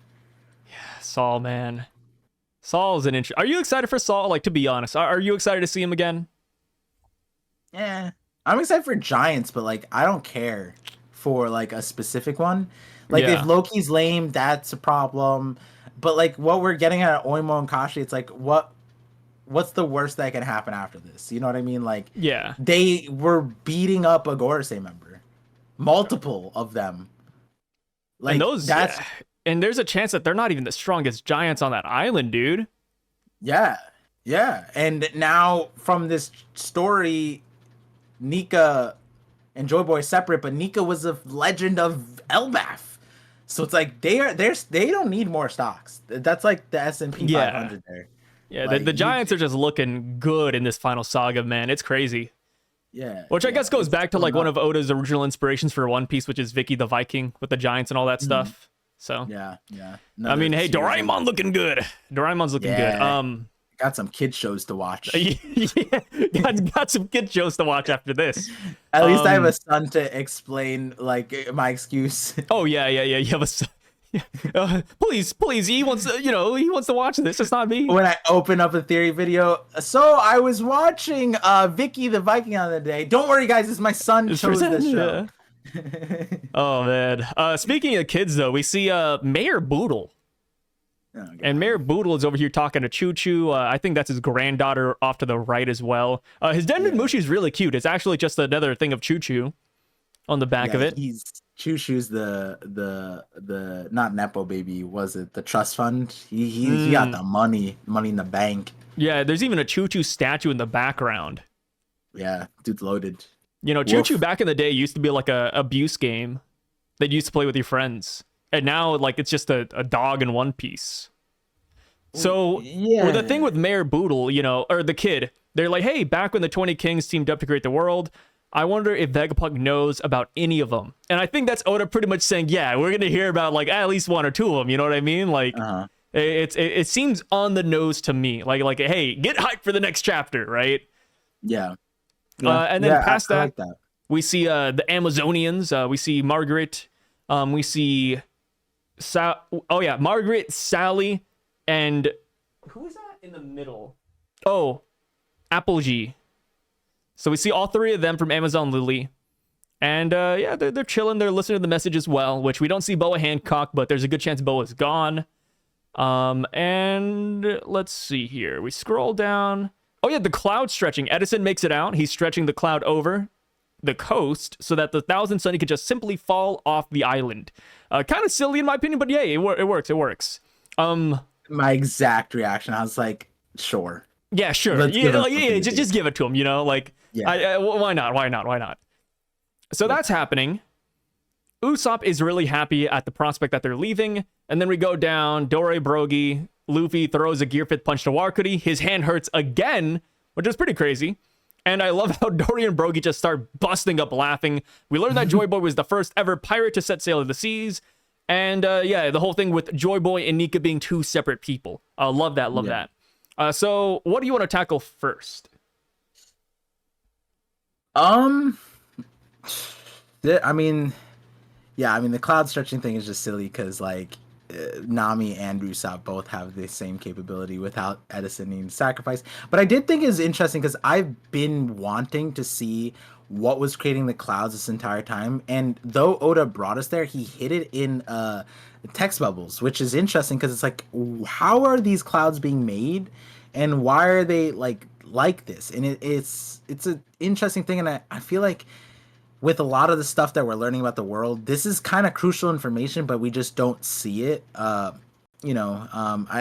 Yeah, Saul, man. Saul's an Are you excited for Saul? Like, to be honest, are you excited to see him again? Yeah, I'm excited for Giants, but like, I don't care for like a specific one. Like, if Loki's lame, that's a problem. but like what we're getting at Oimo and Kashi, it's like what's the worst that can happen after this? You know what I mean? Like Yeah. they were beating up a Gorosei member, multiple of them. Like And those, that's and there's a chance that they're not even the strongest giants on that island, dude. yeah, yeah. And now from this story, Nika and Joyboy separate, but Nika was a legend of Elbaf. So it's like they don't need more stocks. That's like the S&P 500 there. Yeah, Like, the Giants are just looking good in this final saga, man. It's crazy. Yeah. Which I guess goes back to like one up. of Oda's original inspirations for One Piece, which is Vicky the Viking with the Giants and all that stuff. So Yeah, yeah. I mean, hey, Doraemon looking good. Doraemon's looking good. Got some kid shows to watch. Yeah, got some kid shows to watch after this. At least I have a son to explain like my excuse. Oh yeah. You have a son. Please, he wants to watch this. It's not me. When I open up a theory video, so I was watching Vicky the Viking on the day. Don't worry, guys, it's my son chose this show. Oh man. Speaking of kids, though, we see Mayor Boodle. Oh, and Mayor Boodle is over here talking to Choo Choo. I think that's his granddaughter off to the right as well. His Denrin Mushi is really cute. It's actually just another thing of Choo Choo on the back of it. He's Choo Choo's the not Nepo baby, was it? The trust fund. He got the money in the bank. Yeah, there's even a Choo Choo statue in the background. Yeah, dude's loaded. You know, Choo Choo back in the day used to be like a abuse game that you used to play with your friends. And now, like, it's just a dog in One Piece. So, with the thing with Mayor Boodle, you know, or the kid, they're like, hey, back when the 20 Kings teamed up to create the world, I wonder if Vega Punk knows about any of them. And I think that's Oda pretty much saying, yeah, we're going to hear about, like, at least one or two of them. You know what I mean? Like, it seems on the nose to me. Like, hey, get hyped for the next chapter, right? Yeah. And then past that, like that, we see the Amazonians. We see Margaret. We see... Margaret, Sally, and who is that in the middle? Oh, Apogee. So we see all three of them from Amazon Lily. And they're chilling. They're listening to the message as well, which we don't see Boa Hancock, but there's a good chance Boa's gone. And let's see here. We scroll down. Oh, yeah, the cloud stretching. Edison makes it out. He's stretching the cloud over the coast so that the Thousand Sunny could just simply fall off the island. Kind of silly in my opinion, but yeah, it works. My exact reaction, I was like, sure. Yeah, sure. Just give it to him, you know, like, why not? So that's happening. Usopp is really happy at the prospect that they're leaving, and then we go down. Dore Brogy, Luffy throws a Gear 5th punch to Warkuri. His hand hurts again, which is pretty crazy. And I love how Dory and Brogy just start busting up laughing. We learned that Joyboy was the first ever pirate to set sail to the seas. And the whole thing with Joyboy and Nika being two separate people. Love that. So what do you want to tackle first? I mean, the cloud stretching thing is just silly because like Nami and Usopp both have the same capability without Edison needing to sacrifice. But I did think it's interesting because I've been wanting to see what was creating the clouds this entire time. And though Oda brought us there, he hid it in text bubbles, which is interesting because it's like, how are these clouds being made? And why are they like this? And it's an interesting thing. And I feel like with a lot of the stuff that we're learning about the world, this is kind of crucial information, but we just don't see it. I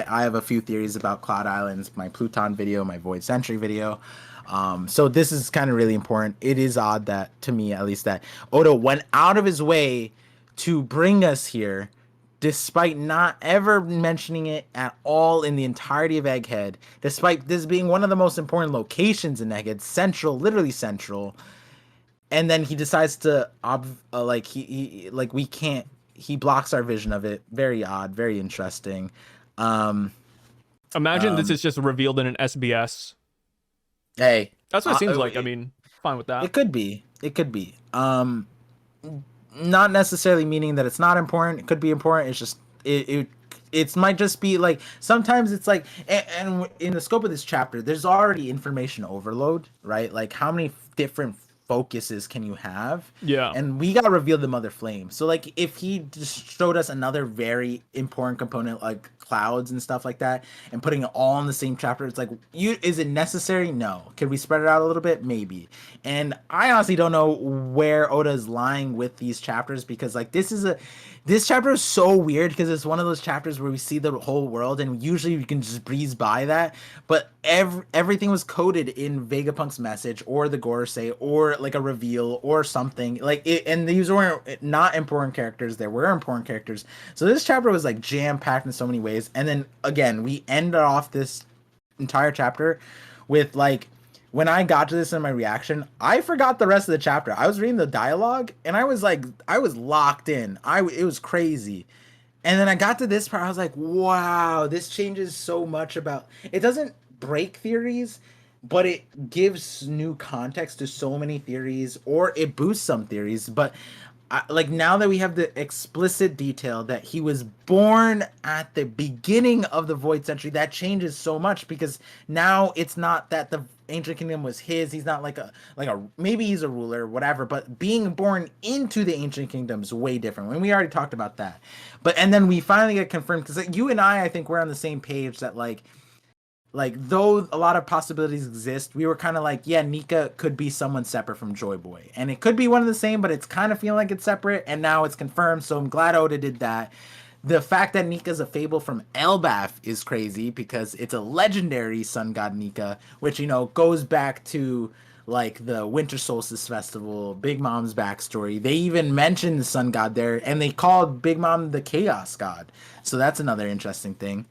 have a few theories about Cloud Islands, my Pluton video, my Void Century video. So this is kind of really important. It is odd that, to me at least, that Oda went out of his way to bring us here, despite not ever mentioning it at all in the entirety of Egghead, despite this being one of the most important locations in Egghead, central, literally central. And then he decides to he blocks our vision of it. Very odd, very interesting. Imagine this is just revealed in an SBS. Hey, that's what it seems like. I mean, fine with that. It could be. Not necessarily meaning that it's not important. It could be important. It's just it might just be like sometimes it's like, and in the scope of this chapter, there's already information overload, right? Like how many different focuses can you have? Yeah. And we got revealed the Mother Flame. So like if he just showed us another very important component like clouds and stuff like that and putting it all in the same chapter, it's like is it necessary? No. Could we spread it out a little bit? Maybe. And I honestly don't know where Oda is lying with these chapters, because like this chapter is so weird because it's one of those chapters where we see the whole world and usually we can just breeze by that, but everything was coded in Vega Punk's message or the Gorosei or like a reveal or something like it, and these weren't not important characters. There were important characters, so this chapter was like jam packed in so many ways. And then again, we ended off this entire chapter with like, when I got to this in my reaction, I forgot the rest of the chapter. I was reading the dialogue and I was like, I was locked in. It was crazy. And then I got to this part, I was like, wow, this changes so much about, it doesn't break theories, but it gives new context to so many theories, or it boosts some theories. But like now that we have the explicit detail that he was born at the beginning of the Void Century, that changes so much, because now it's not that the Ancient Kingdom was his. He's not like a maybe he's a ruler, whatever, but being born into the Ancient Kingdom is way different. When we already talked about that. But and then we finally get confirmed, because like, you and I think we're on the same page that like though a lot of possibilities exist, we were kind of like, yeah, Nika could be someone separate from Joyboy, and it could be one of the same, but it's kind of feeling like it's separate, and now it's confirmed. So I'm glad Oda did that. The fact that Nika's a fable from Elbaf is crazy, because it's a legendary sun god Nika, which, you know, goes back to like the Winter Solstice Festival, Big Mom's backstory. They even mentioned the sun god there, and they called Big Mom the Chaos God. So that's another interesting thing.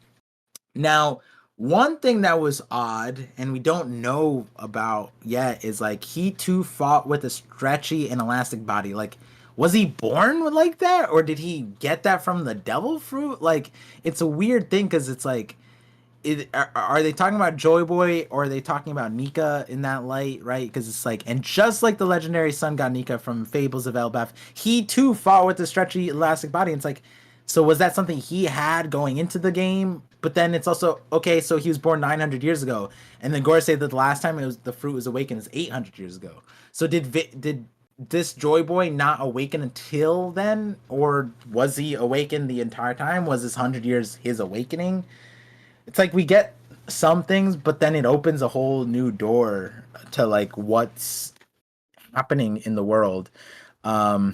Now, one thing that was odd and we don't know about yet is like he too fought with a stretchy and elastic body. Like, was he born with like that, or did he get that from the devil fruit? Like, it's a weird thing, because it's like, are they talking about Joyboy, or are they talking about Nika in that light, right? Because it's like, and just like the legendary sun god Nika from Fables of Elbaf, he too fought with a stretchy elastic body. And it's like, so was that something he had going into the game? But then it's also, okay, so he was born 900 years ago, and then Gorosei said that the last time the fruit was awakened is 800 years ago. So did this Joyboy not awaken until then, or was he awakened the entire time? Was this 100 years his awakening? It's like we get some things, but then it opens a whole new door to like what's happening in the world. Yeah,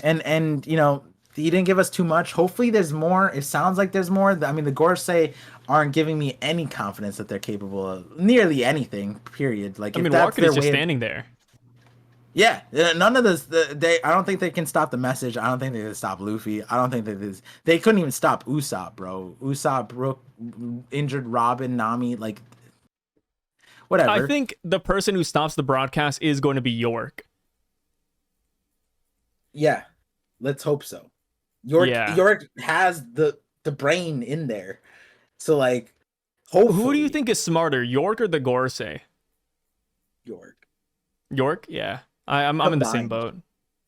and you know, he didn't give us too much. Hopefully there's more. It sounds like there's more. I mean, the Gorosei aren't giving me any confidence that they're capable of nearly anything, period. Like, I if mean, that's Walker their is just way standing there. Yeah, none of this. I don't think they can stop the message. I don't think they can stop Luffy. I don't think that they couldn't even stop Usopp, bro. Usopp, Brook, injured Robin, Nami, like whatever. I think the person who stops the broadcast is going to be York. Yeah, let's hope so. York has the brain in there, so like, hopefully. Who do you think is smarter, York or the Gorosei? York, yeah. I'm in the same boat.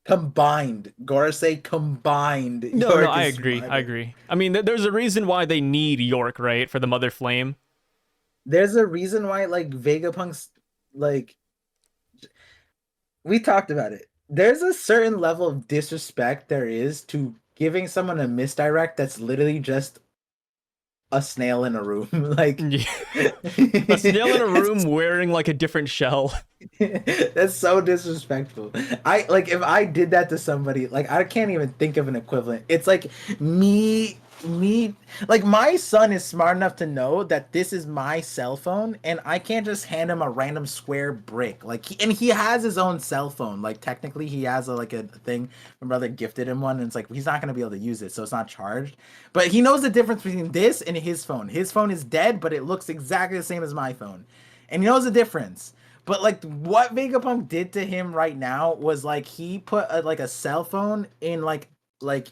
Combined, Gorosei combined. No, I agree. Smarter. I agree. I mean, there's a reason why they need York, right, for the Mother Flame. There's a reason why, like, Vegapunk's, like, we talked about it. There's a certain level of disrespect there is to giving someone a misdirect that's literally just a snail in a room. Like, a snail in a room wearing like a different shell. That's so disrespectful. If I did that to somebody, like, I can't even think of an equivalent. It's like me like, my son is smart enough to know that this is my cell phone, and I can't just hand him a random square brick. Like, he has his own cell phone. Like, technically he has a thing. My brother gifted him one, and it's like, he's not gonna be able to use it, so it's not charged. But he knows the difference between this and his phone. His phone is dead, but it looks exactly the same as my phone, and he knows the difference. But like, what Vegapunk did to him right now was like, he put a cell phone in like a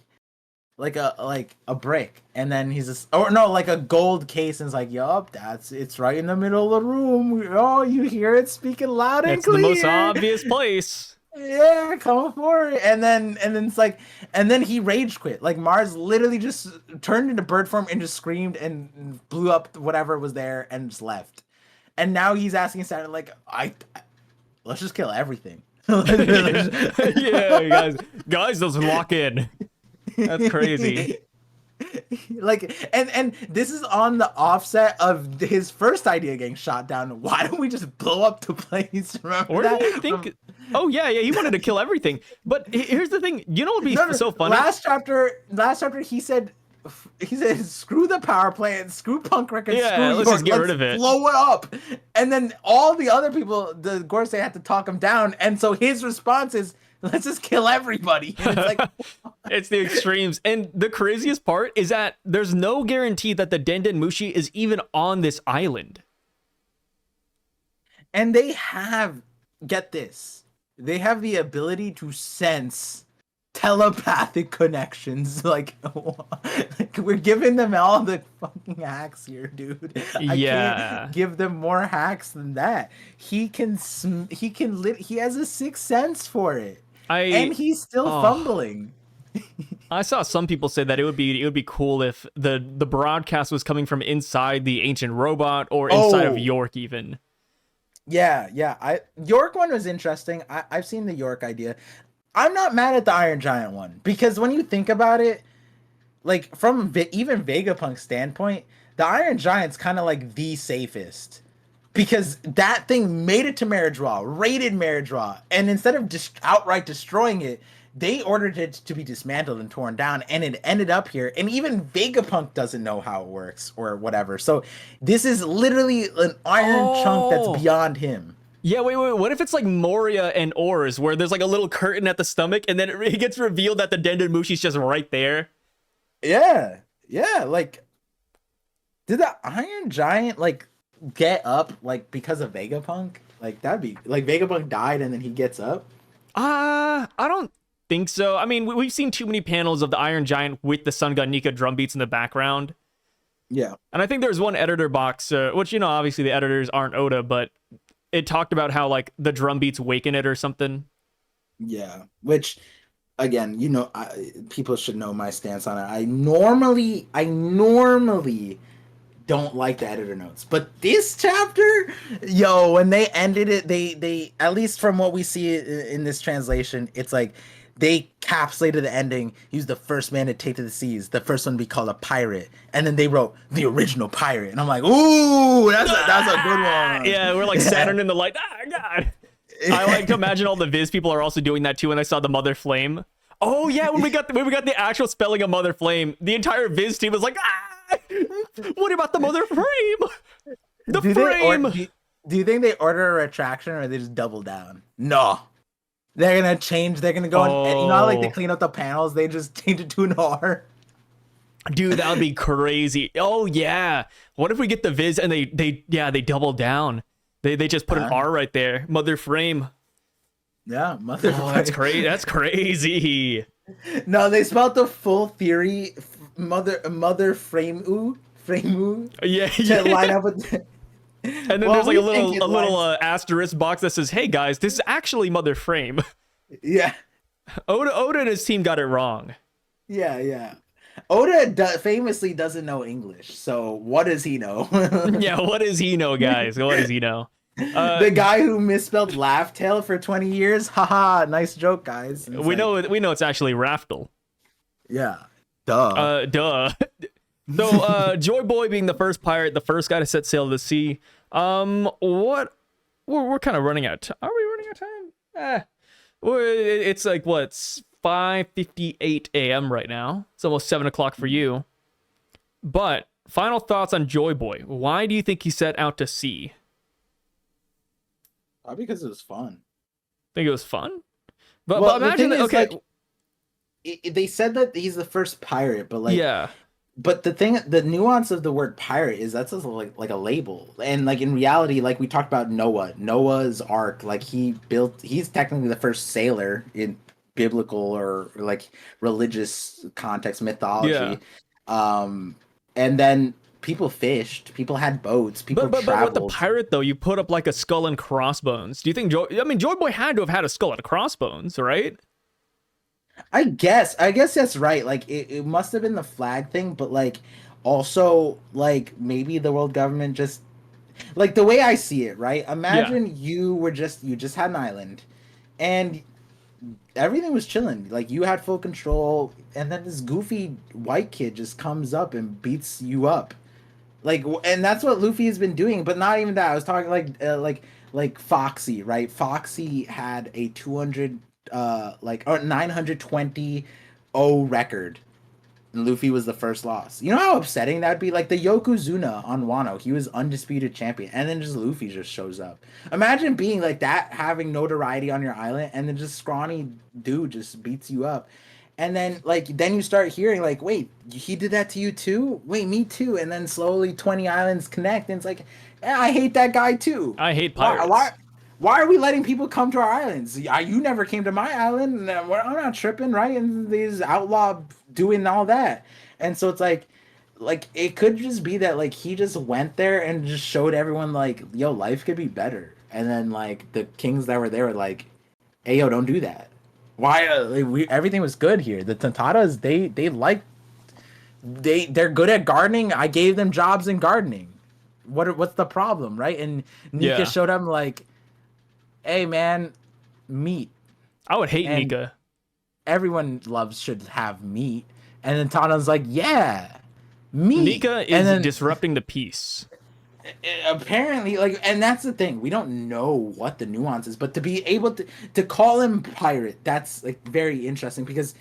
brick, and then he's just, or no, like a gold case, and it's like, yup, it's right in the middle of the room. Oh, you hear it speaking loud and clear. It's the most obvious place. Yeah, come for it. And then it's like, and then he rage quit. Like, Mars literally just turned into bird form and just screamed and blew up whatever was there and just left. And now he's asking Saturn, like, let's just kill everything. Yeah, guys, let's lock in. That's crazy. Like, and this is on the offset of his first idea getting shot down. Why don't we just blow up the place? Remember Or that? do you think? Oh yeah, he wanted to kill everything. But here's the thing. You know what would be so funny? Last chapter, he said, screw the power plant, screw punk records, screw let's just get rid of it. Blow it up. And then all the other people, the Gorosei had to talk him down. And so his response is, let's just kill everybody. And it's like, it's the extremes. And the craziest part is that there's no guarantee that the Denden Mushi is even on this island. And they have, get this, they have the ability to sense telepathic connections. Like we're giving them all the fucking hacks here, dude. I can't give them more hacks than that. He has a sixth sense for it. And he's still fumbling. I saw some people say that it would be cool if the broadcast was coming from inside the ancient robot or inside of York even. Yeah. York one was interesting. I've seen the York idea. I'm not mad at the Iron Giant one because when you think about it, like from even Vega Punk's standpoint, the Iron Giant's kind of like the safest because that thing made it to Meridra, raided Meridra, and instead of just outright destroying it, they ordered it to be dismantled and torn down, and it ended up here. And even Vega Punk doesn't know how it works or whatever. So this is literally an iron chunk that's beyond him. Yeah, wait. What if it's like Moria and Ors, where there's like a little curtain at the stomach, and then it gets revealed that the Denden Mushi's just right there? Yeah. Like, did the Iron Giant like get up like because of Vega Punk? Like that'd be like Vega Punk died and then he gets up. I don't think so. I mean, we've seen too many panels of the Iron Giant with the Sun Gun Nika drum beats in the background. Yeah, and I think there's one editor box, which obviously the editors aren't Oda, but it talked about how like the drum beats waken it or something. Yeah, which again, people should know my stance on it. I normally don't like the editor notes, but this chapter, when they ended it, they at least from what we see in this translation, it's like they capsulated the ending. He was the first man to take to the seas, the first one to be called a pirate, and then they wrote the original pirate, and I'm like, ooh, that's a good one. Yeah, we're like Saturn in the light. Ah, God. I like to imagine all the Viz people are also doing that too when I saw the Mother Flame. Oh yeah, when we got the actual spelling of Mother Flame, the entire Viz team was like, what about the Mother Frame? The frame. Do you think they order a retraction or they just double down? No. They're gonna change. They're gonna go and how like they clean up the panels. They just change it to an R. Dude, that would be crazy. Oh yeah. What if we get the Viz and they double down? They just put an R right there. Mother Frame. Yeah, Mother. Frame. That's crazy. That's crazy. No, they spelled the full theory. Mother Frame. Yeah. To line up with. And then there's like a little asterisk box that says, "Hey guys, this is actually Mother Frame." Yeah. Oda and his team got it wrong. Yeah. Oda famously doesn't know English, so what does he know? Yeah, what does he know, guys? What does he know? The guy who misspelled Laugh Tale for 20 years? Haha, nice joke, guys. We know it's actually Raftel. Yeah. Duh. So, Joyboy being the first pirate, the first guy to set sail to the sea. We're kind of running out. Are we running out of time? It's like what's 5:58 a.m. right now. It's almost 7 o'clock for you. But final thoughts on Joyboy. Why do you think he set out to sea? Probably because it was fun. Think it was fun? But imagine that. Okay. Like, they said that he's the first pirate, but like yeah. But the nuance of the word pirate is that's just like a label, and like in reality, like we talked about Noah's Ark, like he's technically the first sailor in biblical or like religious context mythology. Yeah. And then people fished, people had boats, people traveled. But with the pirate though, you put up like a skull and crossbones. Do you think Joyboy had to have had a skull and crossbones, right? I guess that's right. Like it must have been the flag thing, but like also like maybe the world government just like the way I see it, right? Yeah. Imagine you just had an island, and everything was chilling. Like you had full control, and then this goofy white kid just comes up and beats you up. And that's what Luffy has been doing. But not even that. I was talking like Foxy, right? Foxy had a 200 or 920 record. And Luffy was the first loss. You know how upsetting that'd be? Like the Yokozuna on Wano, he was undisputed champion, and then just Luffy just shows up. Imagine being like that, having notoriety on your island, and then just scrawny dude just beats you up. And then you start hearing like, wait, he did that to you too? Wait, me too. And then slowly 20 islands connect, and it's like, yeah, I hate that guy too. I hate Why, pirates. why, why are we letting people come to our islands? You never came to my island, and I'm not tripping, right? And these outlaw doing all that, and so it's like it could just be that like he just went there and just showed everyone like, yo, life could be better, and then like the kings that were there were like, hey, yo, don't do that. Why? Everything was good here. The Tontatas, they're good at gardening. I gave them jobs in gardening. What's the problem, right? And Nika Yeah. showed them like, hey man, meat. I would hate And Nika. everyone should have meat. And then Tana's like, yeah, meat. Nika And is then disrupting the peace. apparently, like, and that's the thing, we don't know what the nuance is, but to be able to call him pirate, that's like very interesting, because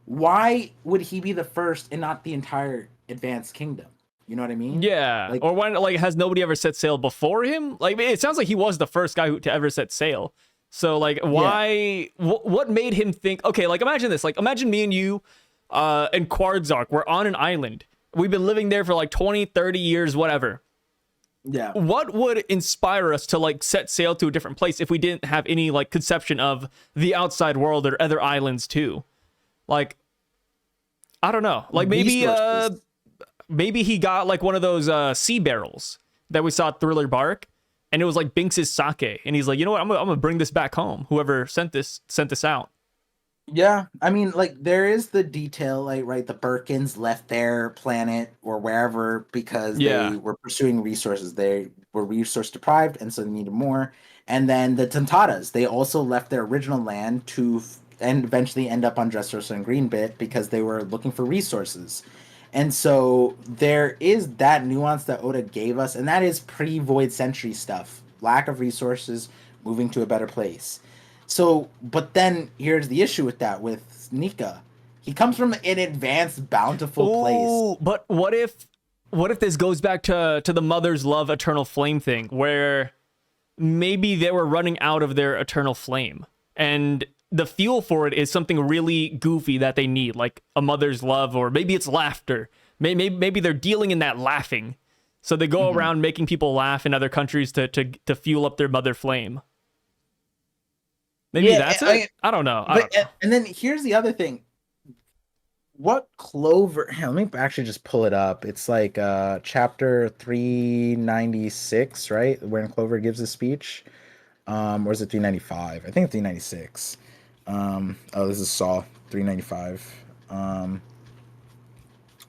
why would he be the first and not the entire advanced kingdom? You know what I mean? Yeah. Like, Or when like has nobody ever set sail before him? Like it sounds like he was the first guy to ever set sail. So like why what made him think, okay, like imagine this. Like imagine me and you and Quartzark, we're on an island. We've been living there for like 20, 30 years, whatever. yeah. What would inspire us to like set sail to a different place if we didn't have any like conception of the outside world or other islands too? Like I don't know. Like Resources. maybe he got like one of those sea barrels that we saw at Thriller Bark, and it was like Binks's sake, and he's like, you know what, I'm gonna bring this back home. Whoever sent this out. Yeah, I mean, like there is the detail, like right, the Birkins left their planet or wherever because Yeah. they were pursuing resources. They were resource deprived, and so they needed more. And then the Tantatas, they also left their original land and eventually end up on Dressrosa and Greenbit because they were looking for resources. And so there is that nuance that Oda gave us, and that is pre-Void Century stuff. Lack of resources, moving to a better place. So, but then here's the issue with that with Nika. He comes from an advanced, bountiful place. Oh, but what if this goes back to the mother's love eternal flame thing, where maybe they were running out of their eternal flame, and the fuel for it is something really goofy that they need, like a mother's love, or maybe it's laughter. Maybe they're dealing in that laughing, so they go around making people laugh in other countries to fuel up their mother flame. Maybe that's it. I don't know. And then here's the other thing. What Clover? Here, let me actually just pull it up. It's like chapter 396, right? When Clover gives a speech. Or is it 395? I think it's 396. This is Saul 395.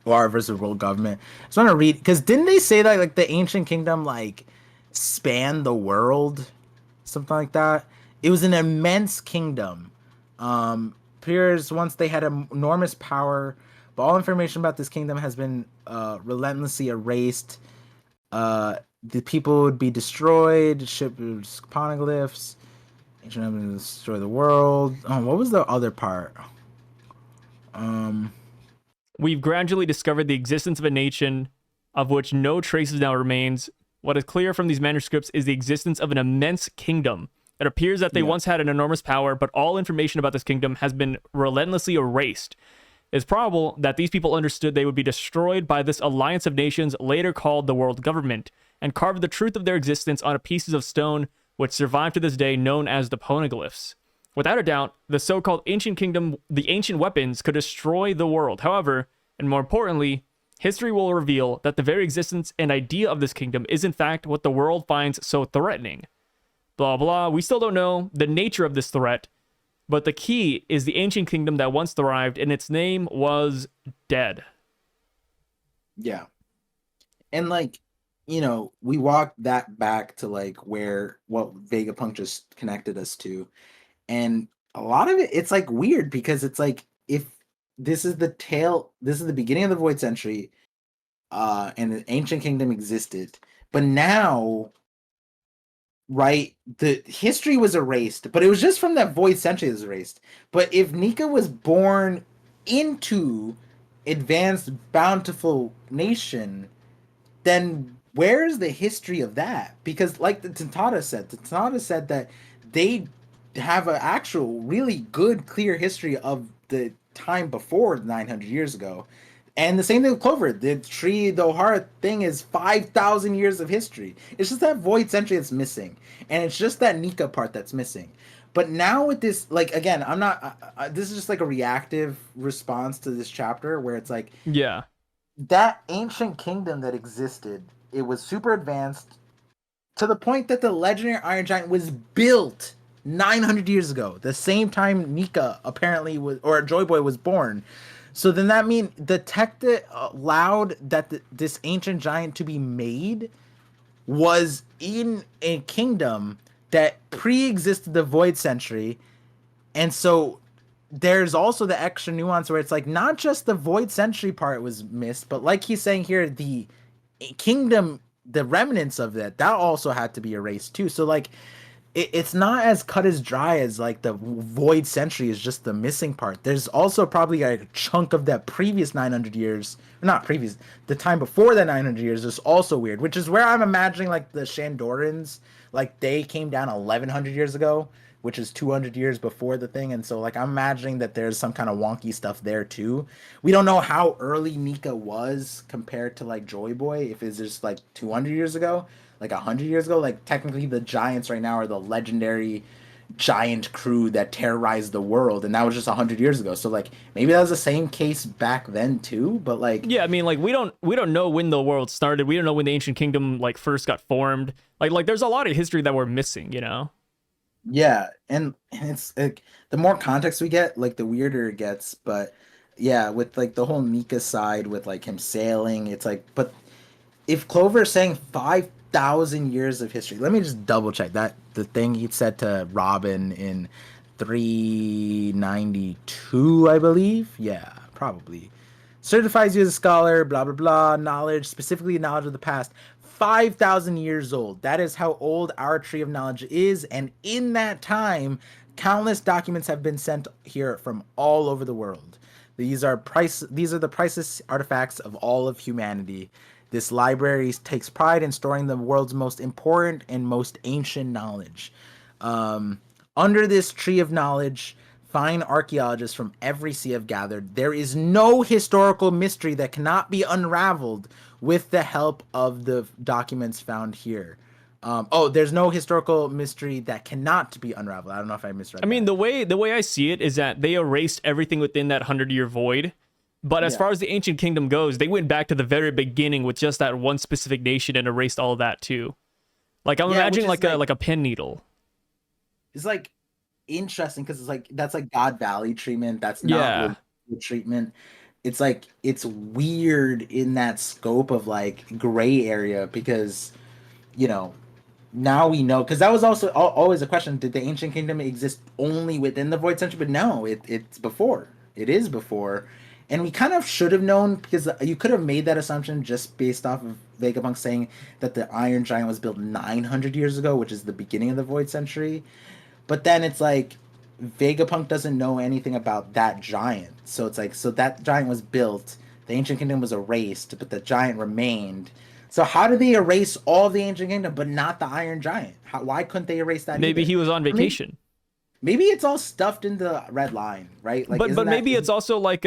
War versus world government. I just want to read, because didn't they say that like the ancient kingdom like spanned the world, something like that? It was an immense kingdom. Appears once they had enormous power, but all information about this kingdom has been relentlessly erased. The people would be destroyed. Ships, poneglyphs. Ancient would destroy the world. What was the other part? We've gradually discovered the existence of a nation of which no traces now remains. What is clear from these manuscripts is the existence of an immense kingdom. It appears that they once had an enormous power, but all information about this kingdom has been relentlessly erased. It's probable that these people understood they would be destroyed by this alliance of nations, later called the world government, and carved the truth of their existence on pieces of stone which survive to this day, known as the Poneglyphs. Without a doubt, the so-called ancient kingdom, the ancient weapons, could destroy the world. However, and more importantly, history will reveal that the very existence and idea of this kingdom is in fact what the world finds so threatening. Blah, blah. We still don't know the nature of this threat, but the key is the ancient kingdom that once thrived, and its name was dead. Yeah. And like, we walk that back to like where what Vega Punk just connected us to. And a lot of it, it's like weird because it's like if this is the beginning of the Void Century, and the Ancient Kingdom existed, but now, right, the history was erased, but it was just from that Void Century that was erased. But if Nika was born into advanced bountiful nation, then where's the history of that? Because like the Tantata said that they have an actual really good clear history of the time before 900 years ago. And the same thing with Clover. The tree, the Ohara thing is 5,000 years of history. It's just that Void Century that's missing. And it's just that Nika part that's missing. But now with this, like, again, I'm not, this is just like a reactive response to this chapter where it's like, Yeah. that ancient kingdom that existed, it was super advanced to the point that the legendary Iron Giant was built 900 years ago, the same time Nika apparently was, or Joyboy was born. So then that means the tech that allowed this ancient giant to be made was in a kingdom that pre-existed the Void Century. And so there's also the extra nuance where it's like not just the Void Century part was missed, but like he's saying here, the kingdom, the remnants of that also had to be erased too. So like it's not as cut as dry as like the Void Century is just the missing part. There's also probably like a chunk of that previous 900 years, not previous, the time before that 900 years is also weird, which is where I'm imagining like the Shandorans, like they came down 1100 years ago, which is 200 years before the thing. And so like I'm imagining that there's some kind of wonky stuff there too. We don't know how early Nika was compared to like Joyboy, if it's just like 200 years ago, like 100 years ago. Like technically the giants right now are the legendary giant crew that terrorized the world, and that was just 100 years ago. So like maybe that was the same case back then too, but like Yeah, I mean, like we don't know when the world started. We don't know when the ancient kingdom like first got formed. Like there's a lot of history that we're missing. yeah. And it's like the more context we get, like the weirder it gets. But yeah, with like the whole Nika side with like him sailing, it's like, but if Clover is saying 5,000 years of history, let me just double check that the thing he said to Robin in 392, I believe. Yeah, probably. Certifies you as a scholar, blah, blah, blah. Knowledge, specifically knowledge of the past. 5,000 years old. That is how old our tree of knowledge is. And in that time, countless documents have been sent here from all over the world. These are the priceless artifacts of all of humanity. This library takes pride in storing the world's most important and most ancient knowledge. Um, Under this tree of knowledge, fine archaeologists from every sea have gathered. There is no historical mystery that cannot be unraveled with the help of the documents found here. There's no historical mystery that cannot be unraveled. I don't know if I misread I mean, that. the way I see it is that they erased everything within that 100-year void. But as Yeah. far as the ancient kingdom goes, they went back to the very beginning with just that one specific nation and erased all of that too. Like I'm Yeah, which imagining is like a pen needle. it's like interesting because it's like that's like God Valley treatment. That's not Yeah. what treatment. It's like it's weird in that scope of like gray area because you know now we know because that was also always a question: did the ancient kingdom exist only within the Void Century? But no, it's before. It is before, and we kind of should have known because you could have made that assumption just based off of Vegapunk saying that the Iron Giant was built 900 years ago, which is the beginning of the Void Century. But then it's like Vegapunk doesn't know anything about that giant. So it's like so that giant was built, the ancient kingdom was erased, but the giant remained. So how did they erase all the ancient kingdom but not the Iron Giant? Why couldn't they erase that Maybe either? he was on I mean, vacation. maybe it's all stuffed in the red line, right? Like But isn't but that maybe it's isn't, also like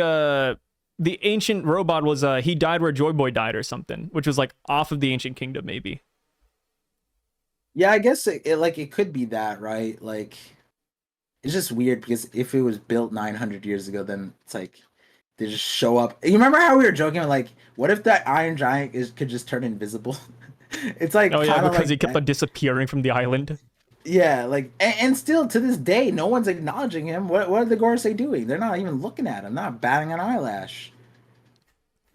the ancient robot was he died where Joyboy died or something, which was like off of the ancient kingdom maybe. yeah, I guess it could be that, right? Like it's just weird because if it was built 900 years ago, then it's like they just show up. You remember how we were joking like, what if that Iron Giant could just turn invisible? It's like Oh yeah, kind of because like he kept on disappearing from the island. yeah, like and still to this day, no one's acknowledging him. What are the Gorosei doing? They're not even looking at him, not batting an eyelash.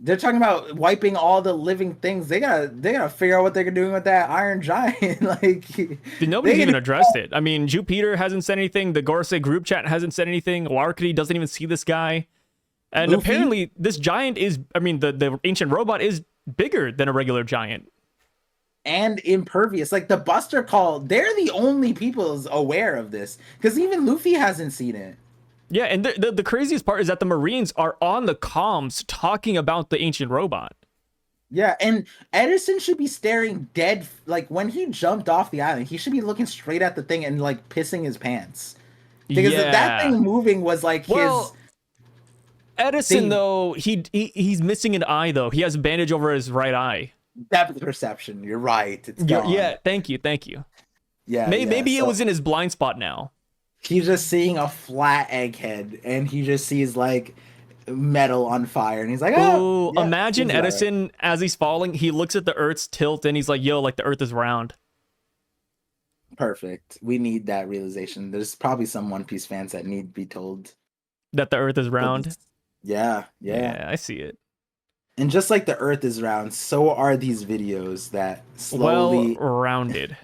They're talking about wiping all the living things. They gotta figure out what they're doing with that Iron Giant. Like Dude, nobody's they even addressed it. I mean, Jupiter hasn't said anything. The Gorosei group chat hasn't said anything. Warkity doesn't even see this guy. And Luffy? apparently, this giant is, I mean, the ancient robot is bigger than a regular giant. And impervious. Like the Buster Call, they're the only people aware of this. Because even Luffy hasn't seen it. Yeah, and the craziest part is that the Marines are on the comms talking about the ancient robot. Yeah, and Edison should be staring dead. Like when he jumped off the island, he should be looking straight at the thing and like pissing his pants. Because that thing moving was like his. Edison, thing. though, he's missing an eye, though. He has a bandage over his right eye. Depth perception. You're right. It's gone. Yeah, thank you. Yeah, maybe so it was in his blind spot now. he's just seeing a flat egghead, and he just sees like metal on fire, and he's like, "Oh!" Ooh, yeah, imagine he's Edison as he's falling. He looks at the Earth's tilt, and he's like, "Yo, like the Earth is round." Perfect. We need that realization. There's probably some One Piece fans that need to be told That the Earth is round. Yeah. Yeah, I see it. And just like the Earth is round, so are these videos that slowly. Well rounded.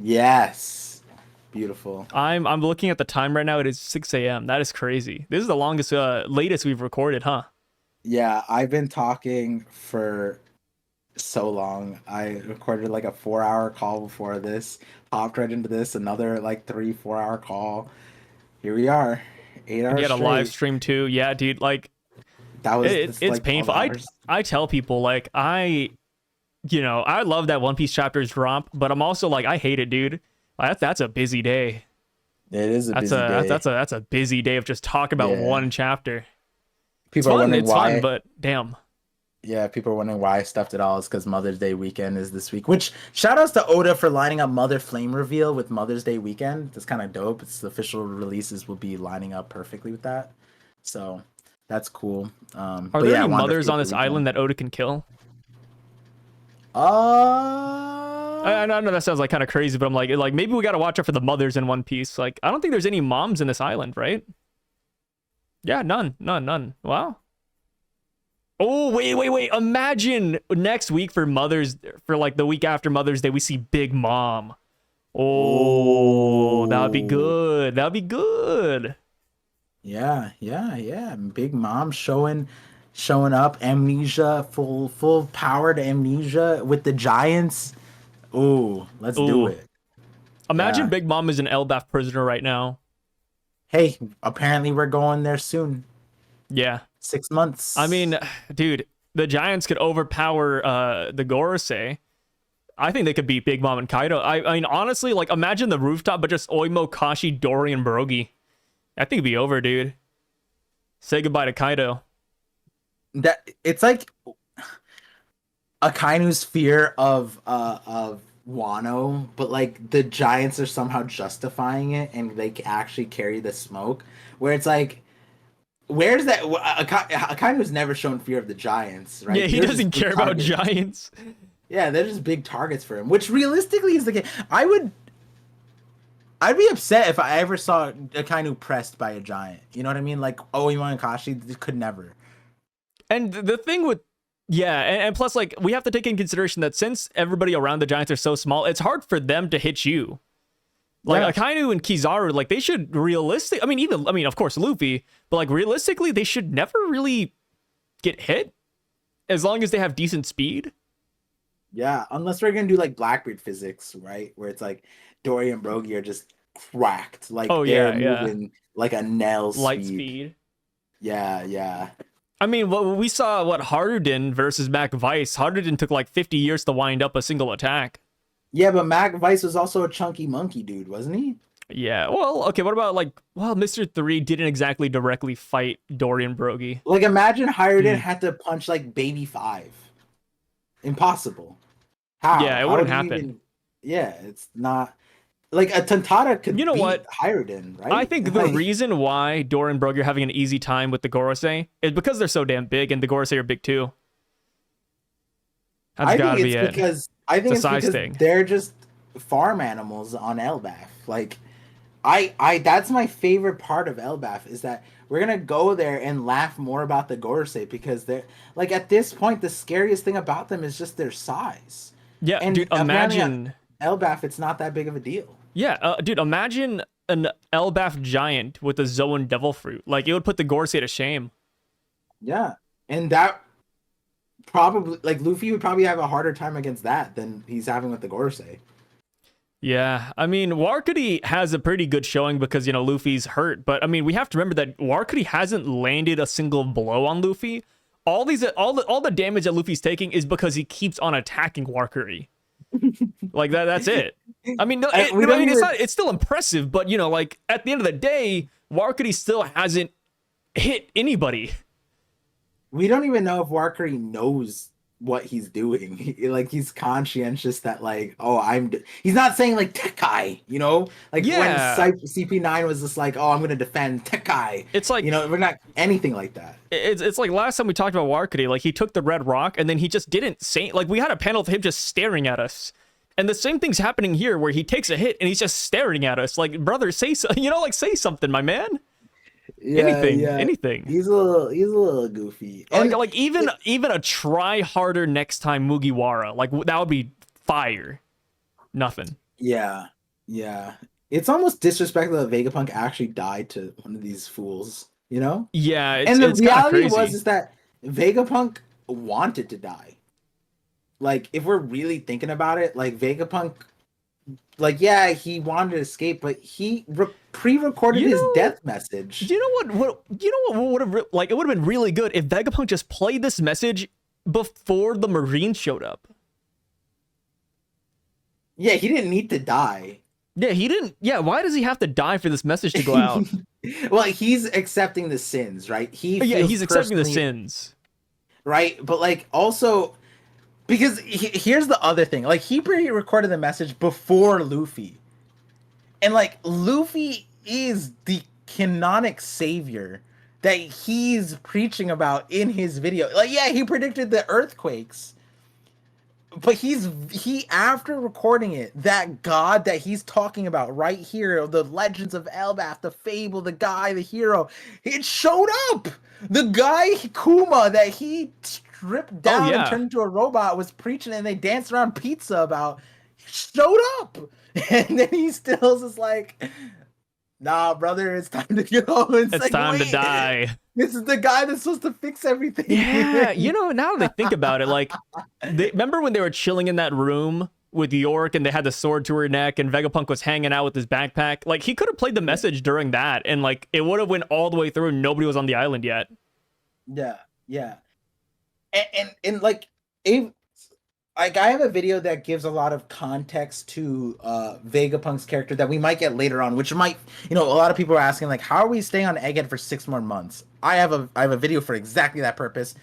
Yes. Beautiful. I'm looking at the time right now. It is 6 a.m. That is crazy. This is the longest, latest we've recorded, huh? Yeah, I've been talking for so long. I recorded like a 4-hour call before this, hopped right into this, another like 3-4 hour call. Here we are, 8 hours. You had a straight. live stream too. Yeah, dude. Like That was it's like painful. 12 hours. I tell people like I love that One Piece chapters drop, but I'm also like I hate it, dude. That's a busy day. It is a busy day. That's a busy day of just talk about one chapter. People are wondering it's why. fun, but damn. Yeah, people are wondering why I stuffed it all. It's because Mother's Day weekend is this week. Which shout outs to Oda for lining up Mother Flame reveal with Mother's Day weekend. That's kind of dope. It's the official releases will be lining up perfectly with that. So that's cool. Are there any mothers on this island that Oda can kill? I know that sounds like kind of crazy, but I'm like maybe we got to watch out for the mothers in One Piece. Like I don't think there's any moms in this island, right? Yeah, none. Wow. Oh, wait. Imagine next week for like the week after Mother's Day, we see Big Mom. Oh, that would be good. Yeah. Big Mom showing up, amnesia, full powered amnesia with the giants. Ooh, let's do it. Imagine Big Mom is an Elbaf prisoner right now. Hey, apparently we're going there soon. Yeah. 6 months. I mean, dude, the giants could overpower the Gorosei. I think they could beat Big Mom and Kaido. I mean, honestly, like imagine the rooftop, but just Oimo, Kashi, Dory, and Brogy. I think it'd be over, dude. Say goodbye to Kaido. That it's like Akainu's fear of Wano, but like the giants are somehow justifying it, and they actually carry the smoke. Where it's like, where's that? Akainu's never shown fear of the giants, right? Yeah, he doesn't care about giants. Yeah, they're just big targets for him, which realistically is the case. I'd be upset if I ever saw Akainu pressed by a giant. You know what I mean? Like Oimo and Kashi could never. And the thing with and plus like we have to take in consideration that since everybody around the giants are so small, it's hard for them to hit you. Like Akainu and Kizaru, like they should realistic. I mean, of course Luffy, but like realistically, they should never really get hit as long as they have decent speed. Yeah, unless we're gonna do like Blackbeard physics, right? Where it's like Dory and Brogy are just cracked, like they're moving like a nail speed. Light speed. Yeah. I mean, we saw Haruden versus Mac Vice. Haruden took like 50 years to wind up a single attack. Yeah, but Mac Vice was also a chunky monkey dude, wasn't he? Yeah, well, okay, what about Mr. 3 didn't exactly directly fight Dory and Brogy. Like, imagine Haruden had to punch like Baby 5. Impossible. How? Yeah, it wouldn't happen. Yeah, it's not. Like, a Tontada could beat what? Haruden, right? I think the reason why Dory and Brogy are having an easy time with the Gorosei is because they're so damn big, and the Gorosei are big too. That's gotta be it. I think it's size because thing. they're just farm animals on Elbaf. Like, that's my favorite part of Elbaf is that we're gonna go there and laugh more about the Gorosei because they're like at this point the scariest thing about them is just their size. Yeah, And dude, apparently at imagine. Elbaf it's not that big of a deal. Yeah, dude, imagine an Elbaf giant with a Zoan Devil Fruit. Like, it would put the Gorosei to shame. Yeah. And that probably like Luffy would probably have a harder time against that than he's having with the Gorosei. Yeah, I mean, Warcody has a pretty good showing because, you know, Luffy's hurt. But, I mean, we have to remember that Warcody hasn't landed a single blow on Luffy. All the damage that Luffy's taking is because he keeps on attacking Warcody. Like, that's it. I mean, it's still impressive, but, you know, like, at the end of the day, Warcody still hasn't hit anybody. We don't even know if Warcry knows what he's doing. Like he's conscientious that like, oh, he's not saying like Tekai, you know? Like when CP9 was just like, oh, I'm gonna defend Tekai. It's like, you know, we're not anything like that. It's like last time we talked about Warcody, like he took the red rock and then he just didn't say, like we had a panel of him just staring at us. And the same thing's happening here where he takes a hit and he's just staring at us. Like, brother, say so, you know, like say something, my man. Yeah, anything. He's a little goofy. And like even a try harder next time Mugiwara, like that would be fire. Nothing. Yeah. It's almost disrespectful that Vega Punk actually died to one of these fools, you know? Yeah, and the reality is that Vega Punk wanted to die. Like if we're really thinking about it, like Vega Punk, like yeah, he wanted to escape, but he pre-recorded his death message. You know what would have like it would have been really good if Vegapunk just played this message before the Marines showed up. Yeah, he didn't need to die. Yeah, he didn't. Yeah, why does he have to die for this message to go out? Well, he's accepting the sins, right? He's accepting the sins, right? But like also. Because here's the other thing. Like, he pre-recorded the message before Luffy. And, like, Luffy is the canonic savior that he's preaching about in his video. Like, yeah, he predicted the earthquakes. But he after recording it, that god that he's talking about right here, the legends of Elbaf, the fable, the guy, the hero, it showed up. The guy Kuma that he stripped down and turned into a robot was preaching, and they danced around pizza about showed up. And then he still is like, nah, brother, it's time to go. It's like, time to die. This is the guy that's supposed to fix everything. Yeah, you know, now that they think about it, like, remember when they were chilling in that room with York and they had the sword to her neck and Vegapunk was hanging out with his backpack? Like, he could have played the message during that and, like, it would have went all the way through and nobody was on the island yet. Yeah. And like, I have a video that gives a lot of context to Vegapunk's character that we might get later on, which might, you know, a lot of people are asking, like, how are we staying on Egghead for 6 more months? I have a video for exactly that purpose.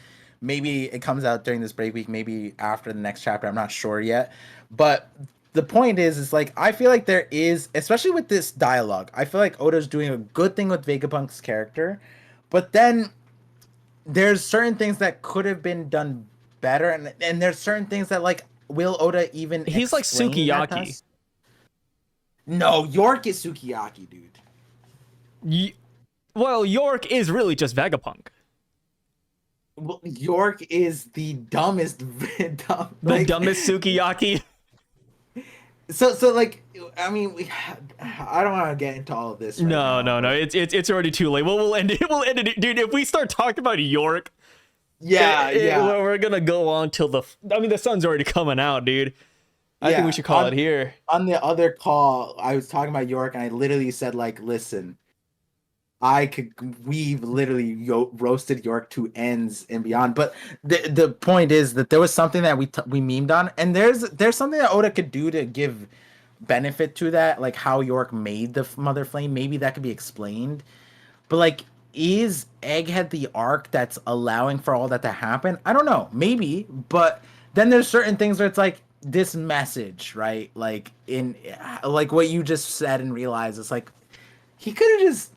Maybe it comes out during this break week, maybe after the next chapter. I'm not sure yet. But the point is like, I feel like there is, especially with this dialogue, I feel like Oda's doing a good thing with Vegapunk's character. But then there's certain things that could have been done better, and there's certain things that, like, will Oda even he's like Sukiyaki. No, York is Sukiyaki, dude. Well, York is really just Vegapunk. Well, York is the dumbest dumbest Sukiyaki. So like, I mean, I don't want to get into all of this right no now. It's already too late. We'll end it, dude. If we start talking about York, we're gonna go on till the sun's already coming out, dude. I think we should call it here. On the other call, I was talking about York, and I literally said, like, listen, we've literally roasted York to ends and beyond. But the point is that there was something that we memed on, and there's something that Oda could do to give benefit to that, like how York made the Mother Flame. Maybe that could be explained. But like, is Egghead the arc that's allowing for all that to happen? I don't know. Maybe. But then there's certain things where it's like this message, right? Like in like what you just said and realized, it's like he could have just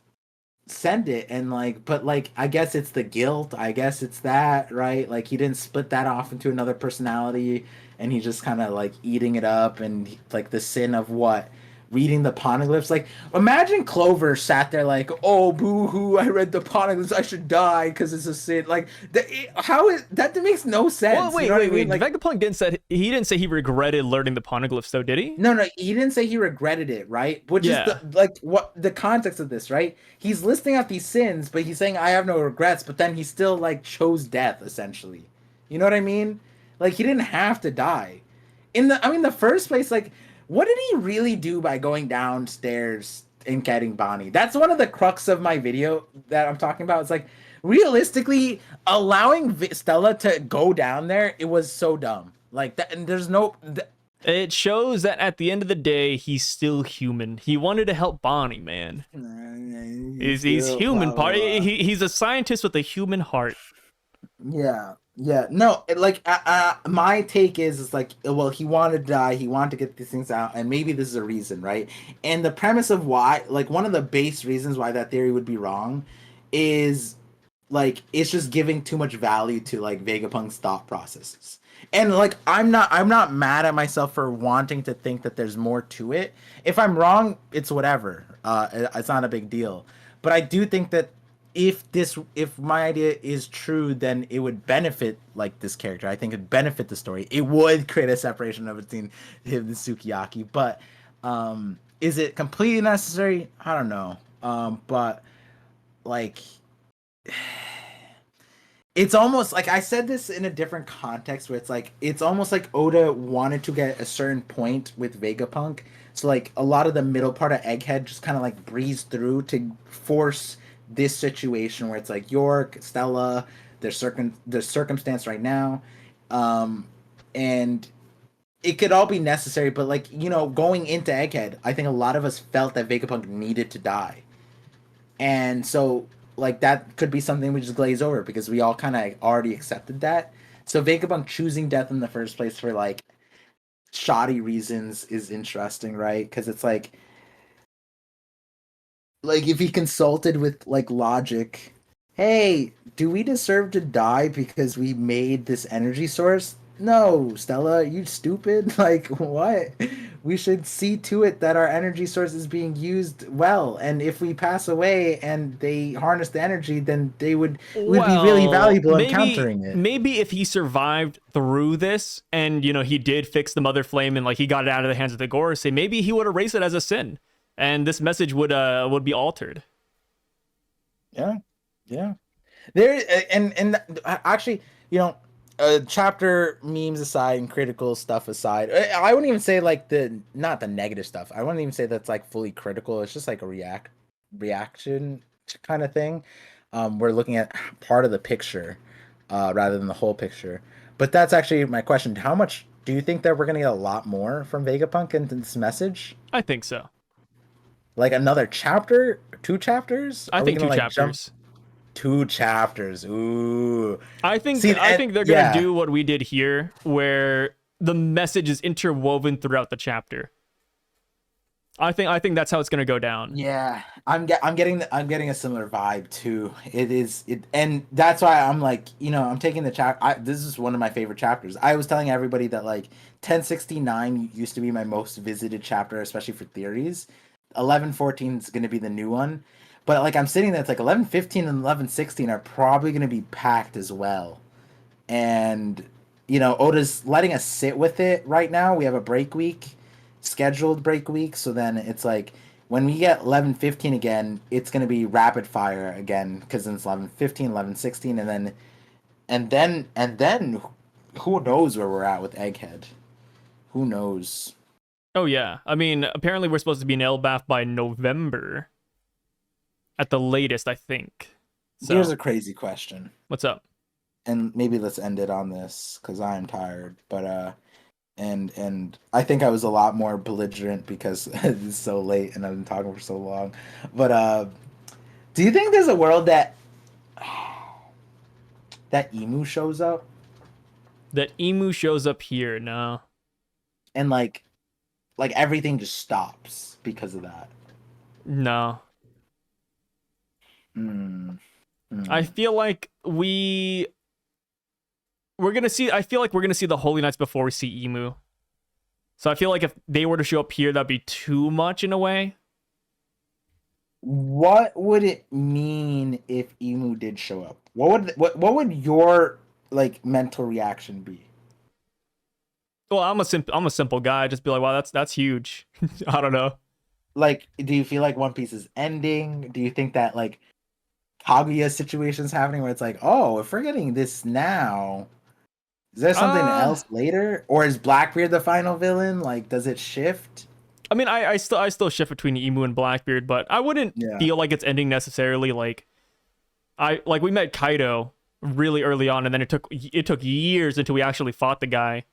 sent it and like, but like, I guess it's the guilt. I guess it's that, right? Like he didn't split that off into another personality and he just kind of like eating it up, and like the sin of what? reading the Poneglyphs. Like, imagine Clover sat there like, "Oh, boo-hoo! I read the Poneglyphs. I should die because it's a sin." Like, that makes no sense. Well, wait, you know what I wait, mean? wait. Like, Vegapunk didn't say he regretted learning the Poneglyphs, though, did he? no, he didn't say he regretted it, right? Which is Yeah. what the context of this, right? He's listing out these sins, but he's saying I have no regrets, but then he still like chose death essentially. You know what I mean? Like he didn't have to die. The first place, like, what did he really do by going downstairs and getting Bonnie? That's one of the crux of my video that I'm talking about. It's like realistically allowing Stella to go down there, it was so dumb. Like that, and there's no. It shows that at the end of the day, he's still human. He wanted to help Bonnie, man. He's human part. He's a scientist with a human heart. Yeah. No, my take is like, well, he wanted to die. He wanted to get these things out, and maybe this is a reason, right? And the premise of why, like, one of the base reasons why that theory would be wrong is like it's just giving too much value to like Vegapunk's thought processes. And like I'm not mad at myself for wanting to think that there's more to it. If I'm wrong, it's whatever. It's not a big deal. But I do think that if my idea is true, then it would benefit like this character. I think it'd benefit the story. It would create a separation of between him and Sukiyaki. But is it completely necessary? I don't know. But like it's almost like I said this in a different context where it's almost like Oda wanted to get a certain point with Vegapunk. So like a lot of the middle part of Egghead just kind of like breezed through to force this situation where it's like York, Stella, their circumstance right now. And it could all be necessary, but like, going into Egghead, I think a lot of us felt that Vegapunk needed to die. And so like that could be something we just glaze over because we all kind of already accepted that. So Vegapunk choosing death in the first place for like shoddy reasons is interesting, right? Because it's like if he consulted with like logic, hey, do we deserve to die because we made this energy source? No, Stella, you stupid. Like, what? We should see to it that our energy source is being used well. And if we pass away and they harness the energy, then they would be really valuable in countering it. Maybe if he survived through this and, he did fix the Mother Flame and like he got it out of the hands of the Gorosei, maybe he would erase it as a sin. And this message would be altered. Yeah. There and actually, chapter memes aside and critical stuff aside, I wouldn't even say like not the negative stuff. I wouldn't even say that's like fully critical. It's just like a reaction kind of thing. We're looking at part of the picture rather than the whole picture. But that's actually my question. How much do you think that we're gonna get a lot more from Vegapunk in this message? I think so. Like another chapter, 2 chapters? I think 2 chapters. 2 chapters. Ooh. I think they're gonna do what we did here, where the message is interwoven throughout the chapter. I think that's how it's gonna go down. Yeah, I'm getting a similar vibe too. And that's why I'm like, I'm taking the chapter. This is one of my favorite chapters. I was telling everybody that like 1069 used to be my most visited chapter, especially for theories. 1114 is going to be the new one, but like I'm sitting there, it's like 1115 and 1116 are probably going to be packed as well. And Oda's letting us sit with it right now. We have a break week, scheduled break week, so then it's like when we get 1115 again, it's going to be rapid fire again because it's 1115, 1116, and then who knows where we're at with Egghead? Who knows? Oh, yeah. I mean, apparently we're supposed to be in Elbaf by November. At the latest, I think. So, here's a crazy question. What's up? And maybe let's end it on this, because I am tired. But, and I think I was a lot more belligerent because it's so late and I've been talking for so long. But, do you think there's a world that EMU shows up? That EMU shows up here? No. And, like everything just stops because of that. No. I feel like we're gonna see. I feel like we're gonna see the Holy Knights before we see EMU. So I feel like if they were to show up here, that'd be too much in a way. What would it mean if Emu did show up? What would your like mental reaction be? Well, I'm a simple guy. I'd just be like, wow, that's huge. I don't know. Like, do you feel like One Piece is ending? Do you think that like Kaguya situation's happening where it's like, oh, if we're getting this now, is there something Uh, else later? Or is Blackbeard the final villain? Like, does it shift? I mean, I still shift between Emu and Blackbeard, but I wouldn't Yeah. feel like it's ending necessarily. Like we met Kaido really early on, and then it took years until we actually fought the guy.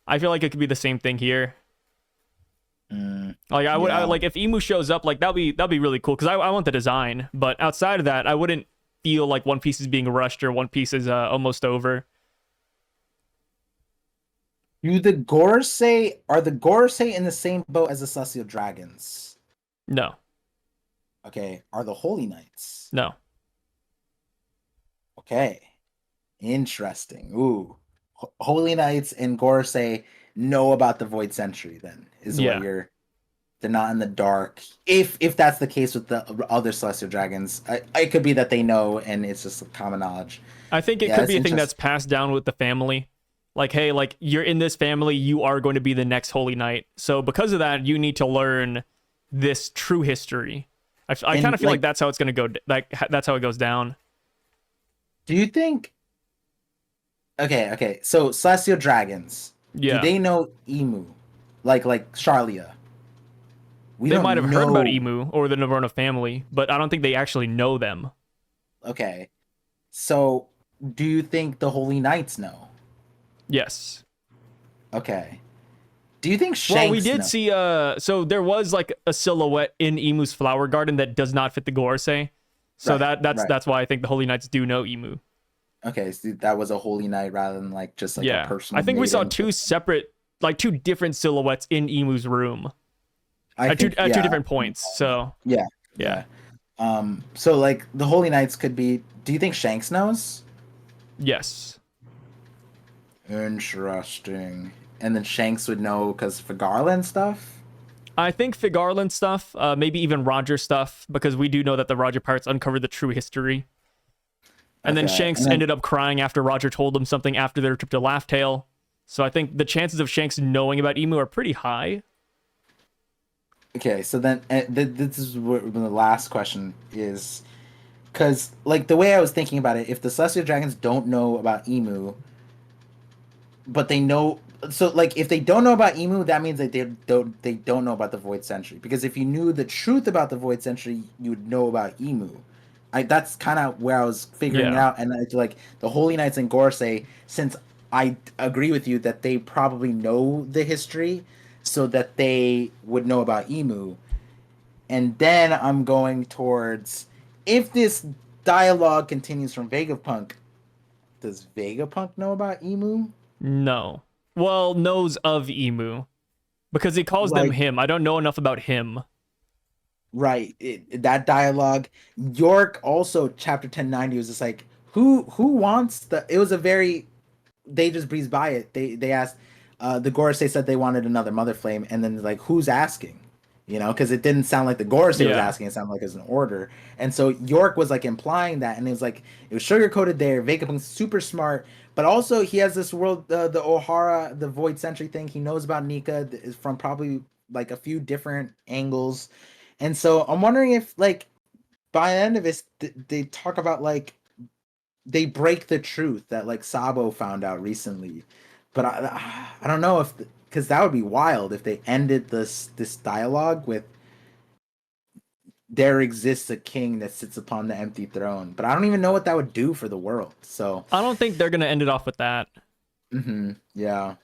I feel like it could be the same thing here. Like I Yeah. like if Emu shows up, like that'd be really cool because I want the design. But outside of that, I wouldn't feel like One Piece is being rushed or One Piece is almost over. Are the Gorosei in the same boat as the Celestial Dragons? No, Okay. Are the Holy Knights? no. Okay. Interesting. Ooh. Holy Knights and Gorosei know about the Void Century then, is Yeah. what they're not in the dark. If that's the case with the other Celestial Dragons, it could be that they know and it's just common knowledge. I think it Yeah, could it's be a thing that's interesting. passed down with the family. Like, hey, like you're in this family, you are going to be the next Holy Knight. So because of that, you need to learn this true history. I And kind of feel like, like that's how it's going to go. Like that's how it goes down. do you think okay, so Celestial Dragons, do Yeah, they know Emu? Like Charlia? We they don't might have heard about know. Emu or the Navarro family, but I don't think they actually know them. Okay. So do you think the Holy Knights know? Yes. Okay. Do you think Well, we Shanks did know? see so there was like a silhouette in Emu's flower garden that does not fit the Gorosei. So Right, that's right. that's why I think the Holy Knights do know Emu. Okay, so that was a Holy Knight rather than like just like a Yeah. I personal think we saw maiden. two different silhouettes in Emu's room I at think two yeah, different points. So, yeah, yeah. yeah. So like the Holy Knights could be. Do you think Shanks knows? Yes. Interesting. And then Shanks would know because for Garland stuff. I think Figarland stuff, maybe even Roger stuff, because we do know that the Roger Pirates uncovered the true history. And then Okay, Shanks and then ended up crying after Roger told him something after their trip to Laugh Tale. So I think the chances of Shanks knowing about Emu are pretty high. okay, so then this is what the last question is, because like the way I was thinking about it, if the Celestial Dragons don't know about Emu, but they know, so like if they don't know about Emu, that means that they don't know about the Void Century. Because if you knew the truth about the Void Century, you would know about Emu. That's kind of where I was figuring it Yeah. out, and it's like the Holy Knights and Gorosei, since I agree with you that they probably know the history, so that they would know about Emu. And then I'm going towards, if this dialogue continues from Vegapunk, does Vegapunk know about Emu? No. Well, knows of Emu. Because he calls them Like, him. I don't know enough about him. right, that dialogue. York also chapter 1090 was just like, who wants the? It was a very, they just breezed by it. They asked, the Gorosei said they wanted another Mother Flame, and then like, who's asking? You know, because it didn't sound like the Gorosei was Yeah. asking. It sounded like it was an order. And so York was like implying that, and it was like it was sugar coated there. Vegapunk's super smart, but also he has this world, the O'Hara, the Void Century thing. He knows about Nika is from probably like a few different angles, and so I'm wondering if like by the end of this, they talk about like they break the truth that like Sabo found out recently, but I don't know if, because that would be wild if they ended this dialogue with there exists a king that sits upon the empty throne, but I don't even know what that would do for the world. So I don't think they're going to end it off with that. yeah,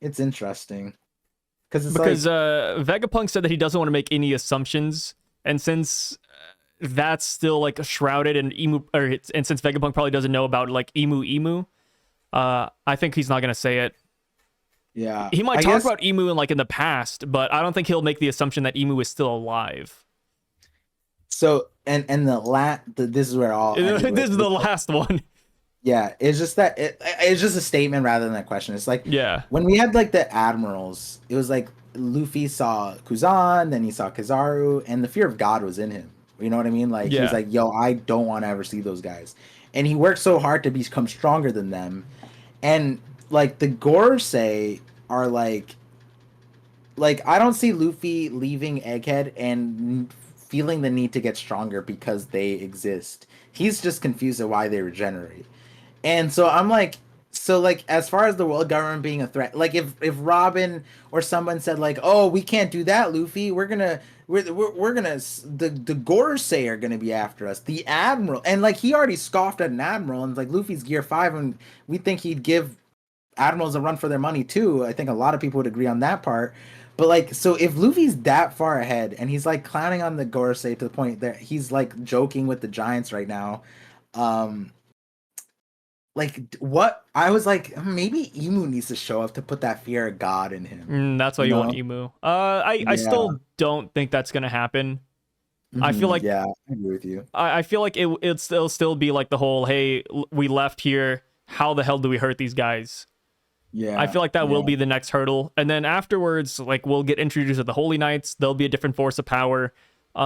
it's interesting because it's Because like Vegapunk said that he doesn't want to make any assumptions. And since that's still like shrouded and and since Vegapunk probably doesn't know about like Emu, I think he's not going to say it. yeah, He might I talk guess about Emu in the past, but I don't think he'll make the assumption that Emu is still alive. so. And this is where I'll end This is the last one. Yeah, it's just that it's just a statement rather than a question. It's like Yeah. when we had like the admirals, it was like Luffy saw Kuzan, then he saw Kizaru, and the fear of God was in him. You know what I mean? Like he was Yeah. like, "Yo, I don't want to ever see those guys," and he worked so hard to become stronger than them. And like the Gorosei are like I don't see Luffy leaving Egghead and feeling the need to get stronger because they exist. He's just confused at why they regenerate. And so I'm like, so like as far as the world government being a threat, like if Robin or someone said like, oh, we can't do that, Luffy, we're gonna the Gorosei are gonna be after us, the Admiral, and like he already scoffed at an Admiral, and like Luffy's Gear 5, and we think he'd give Admirals a run for their money too. I think a lot of people would agree on that part. But like, so if Luffy's that far ahead and he's like clowning on the Gorosei to the point that he's like joking with the Giants right now, um, like what I was like, maybe Emu needs to show up to put that fear of God in him. That's why You you want know? Emu. I Yeah. still don't think that's gonna happen. I feel like Yeah, I agree with you. I feel like it'll still be like the whole, hey, we left here. How the hell do we hurt these guys? I Yeah. feel like that Yeah. will be the next hurdle. And then afterwards, like we'll get introduced to the Holy Knights. There'll be a different force of power.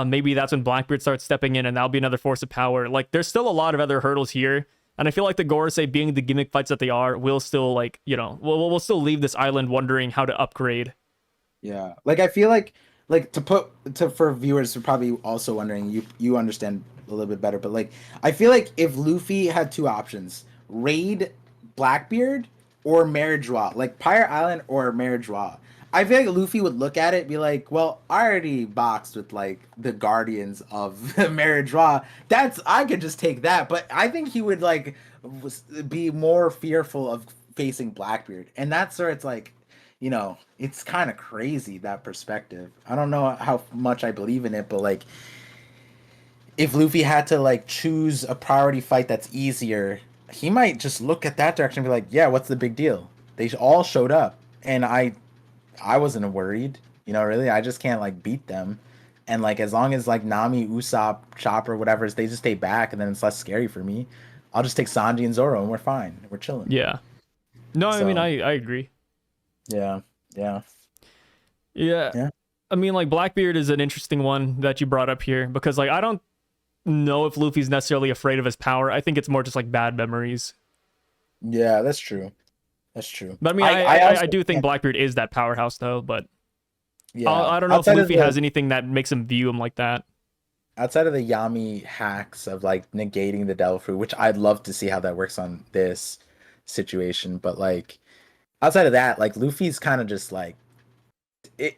Maybe that's when Blackbeard starts stepping in and that'll be another force of power. Like there's still a lot of other hurdles here. And I feel like the Gorosei being the gimmick fights that they are will still like, we'll still leave this island wondering how to upgrade. Yeah. Like I feel like to for viewers who are probably also wondering, you understand a little bit better, but like I feel like if Luffy had two options, raid Blackbeard or Marriage-Wa, like Pirate Island or Marriage-Wa, I feel like Luffy would look at it and be like, well, I already boxed with like the Guardians of Marriage-Wa. That's I could just take that. But I think he would like be more fearful of facing Blackbeard. And that's where it's like, it's kind of crazy that perspective. I don't know how much I believe in it, but like if Luffy had to like choose a priority fight that's easier, he might just look at that direction and be like, "Yeah, what's the big deal? They all showed up, and I wasn't worried. Really, I just can't like beat them, and like as long as like Nami, Usopp, Chopper, whatever, they just stay back, and then it's less scary for me. I'll just take Sanji and Zoro, and we're fine. We're chilling. Yeah. No, I mean, So I agree. yeah, yeah, Yeah. yeah, I mean, like Blackbeard is an interesting one that you brought up here because like I don't know if Luffy's necessarily afraid of his power. I think it's more just like bad memories. yeah. That's true. That's true. But I mean, I I also do think Blackbeard is that powerhouse though. But yeah. I don't know if Luffy has anything that makes him view him like that. Outside of the Yami hacks of like negating the Devil Fruit, which I'd love to see how that works on this situation, but like outside of that, like Luffy's kind of just like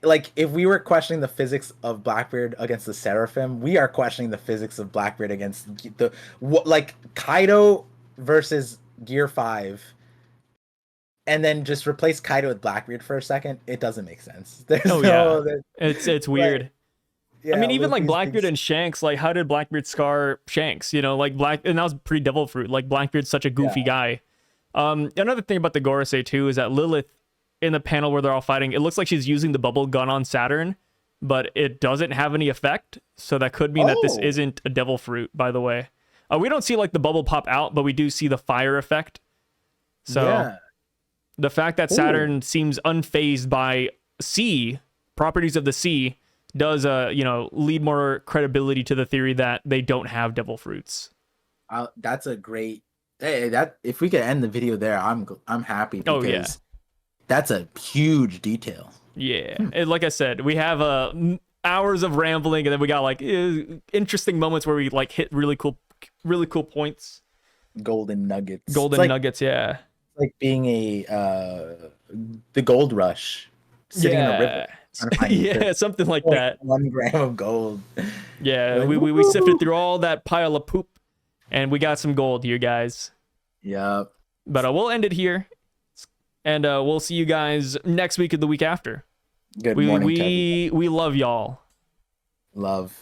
like if we were questioning the physics of Blackbeard against the Seraphim, we are questioning the physics of Blackbeard against the what like Kaido versus Gear 5 and then just replace Kaido with Blackbeard for a second. It doesn't make sense. There's Oh no yeah, it's weird. like, yeah, I mean, even like Luffy's Blackbeard and Shanks, like how did Blackbeard scar Shanks? Like and that was pretty Devil Fruit. Like Blackbeard's such a goofy guy. Another thing about the Gorosei too is that Lilith in the panel where they're all fighting, it looks like she's using the bubble gun on Saturn, but it doesn't have any effect. So that could mean that this isn't a Devil Fruit, by the way. We don't see like the bubble pop out, but we do see the fire effect. So the fact that Saturn seems unfazed by sea, properties of the sea, does lead more credibility to the theory that they don't have Devil Fruits. That's a great. Hey, that if we could end the video there, I'm happy because that's a huge detail. Yeah, and like I said, we have hours of rambling, and then we got like interesting moments where we like hit really cool points. Golden nuggets. Nuggets, yeah. Like being the gold rush, sitting in a river. Yeah, something like that. 1 gram of gold. Yeah, like, we sifted through all that pile of poop, and we got some gold here, guys. Yep. But we'll end it here, and we'll see you guys next week or the week after. Good morning, Kevin. We love y'all. Love.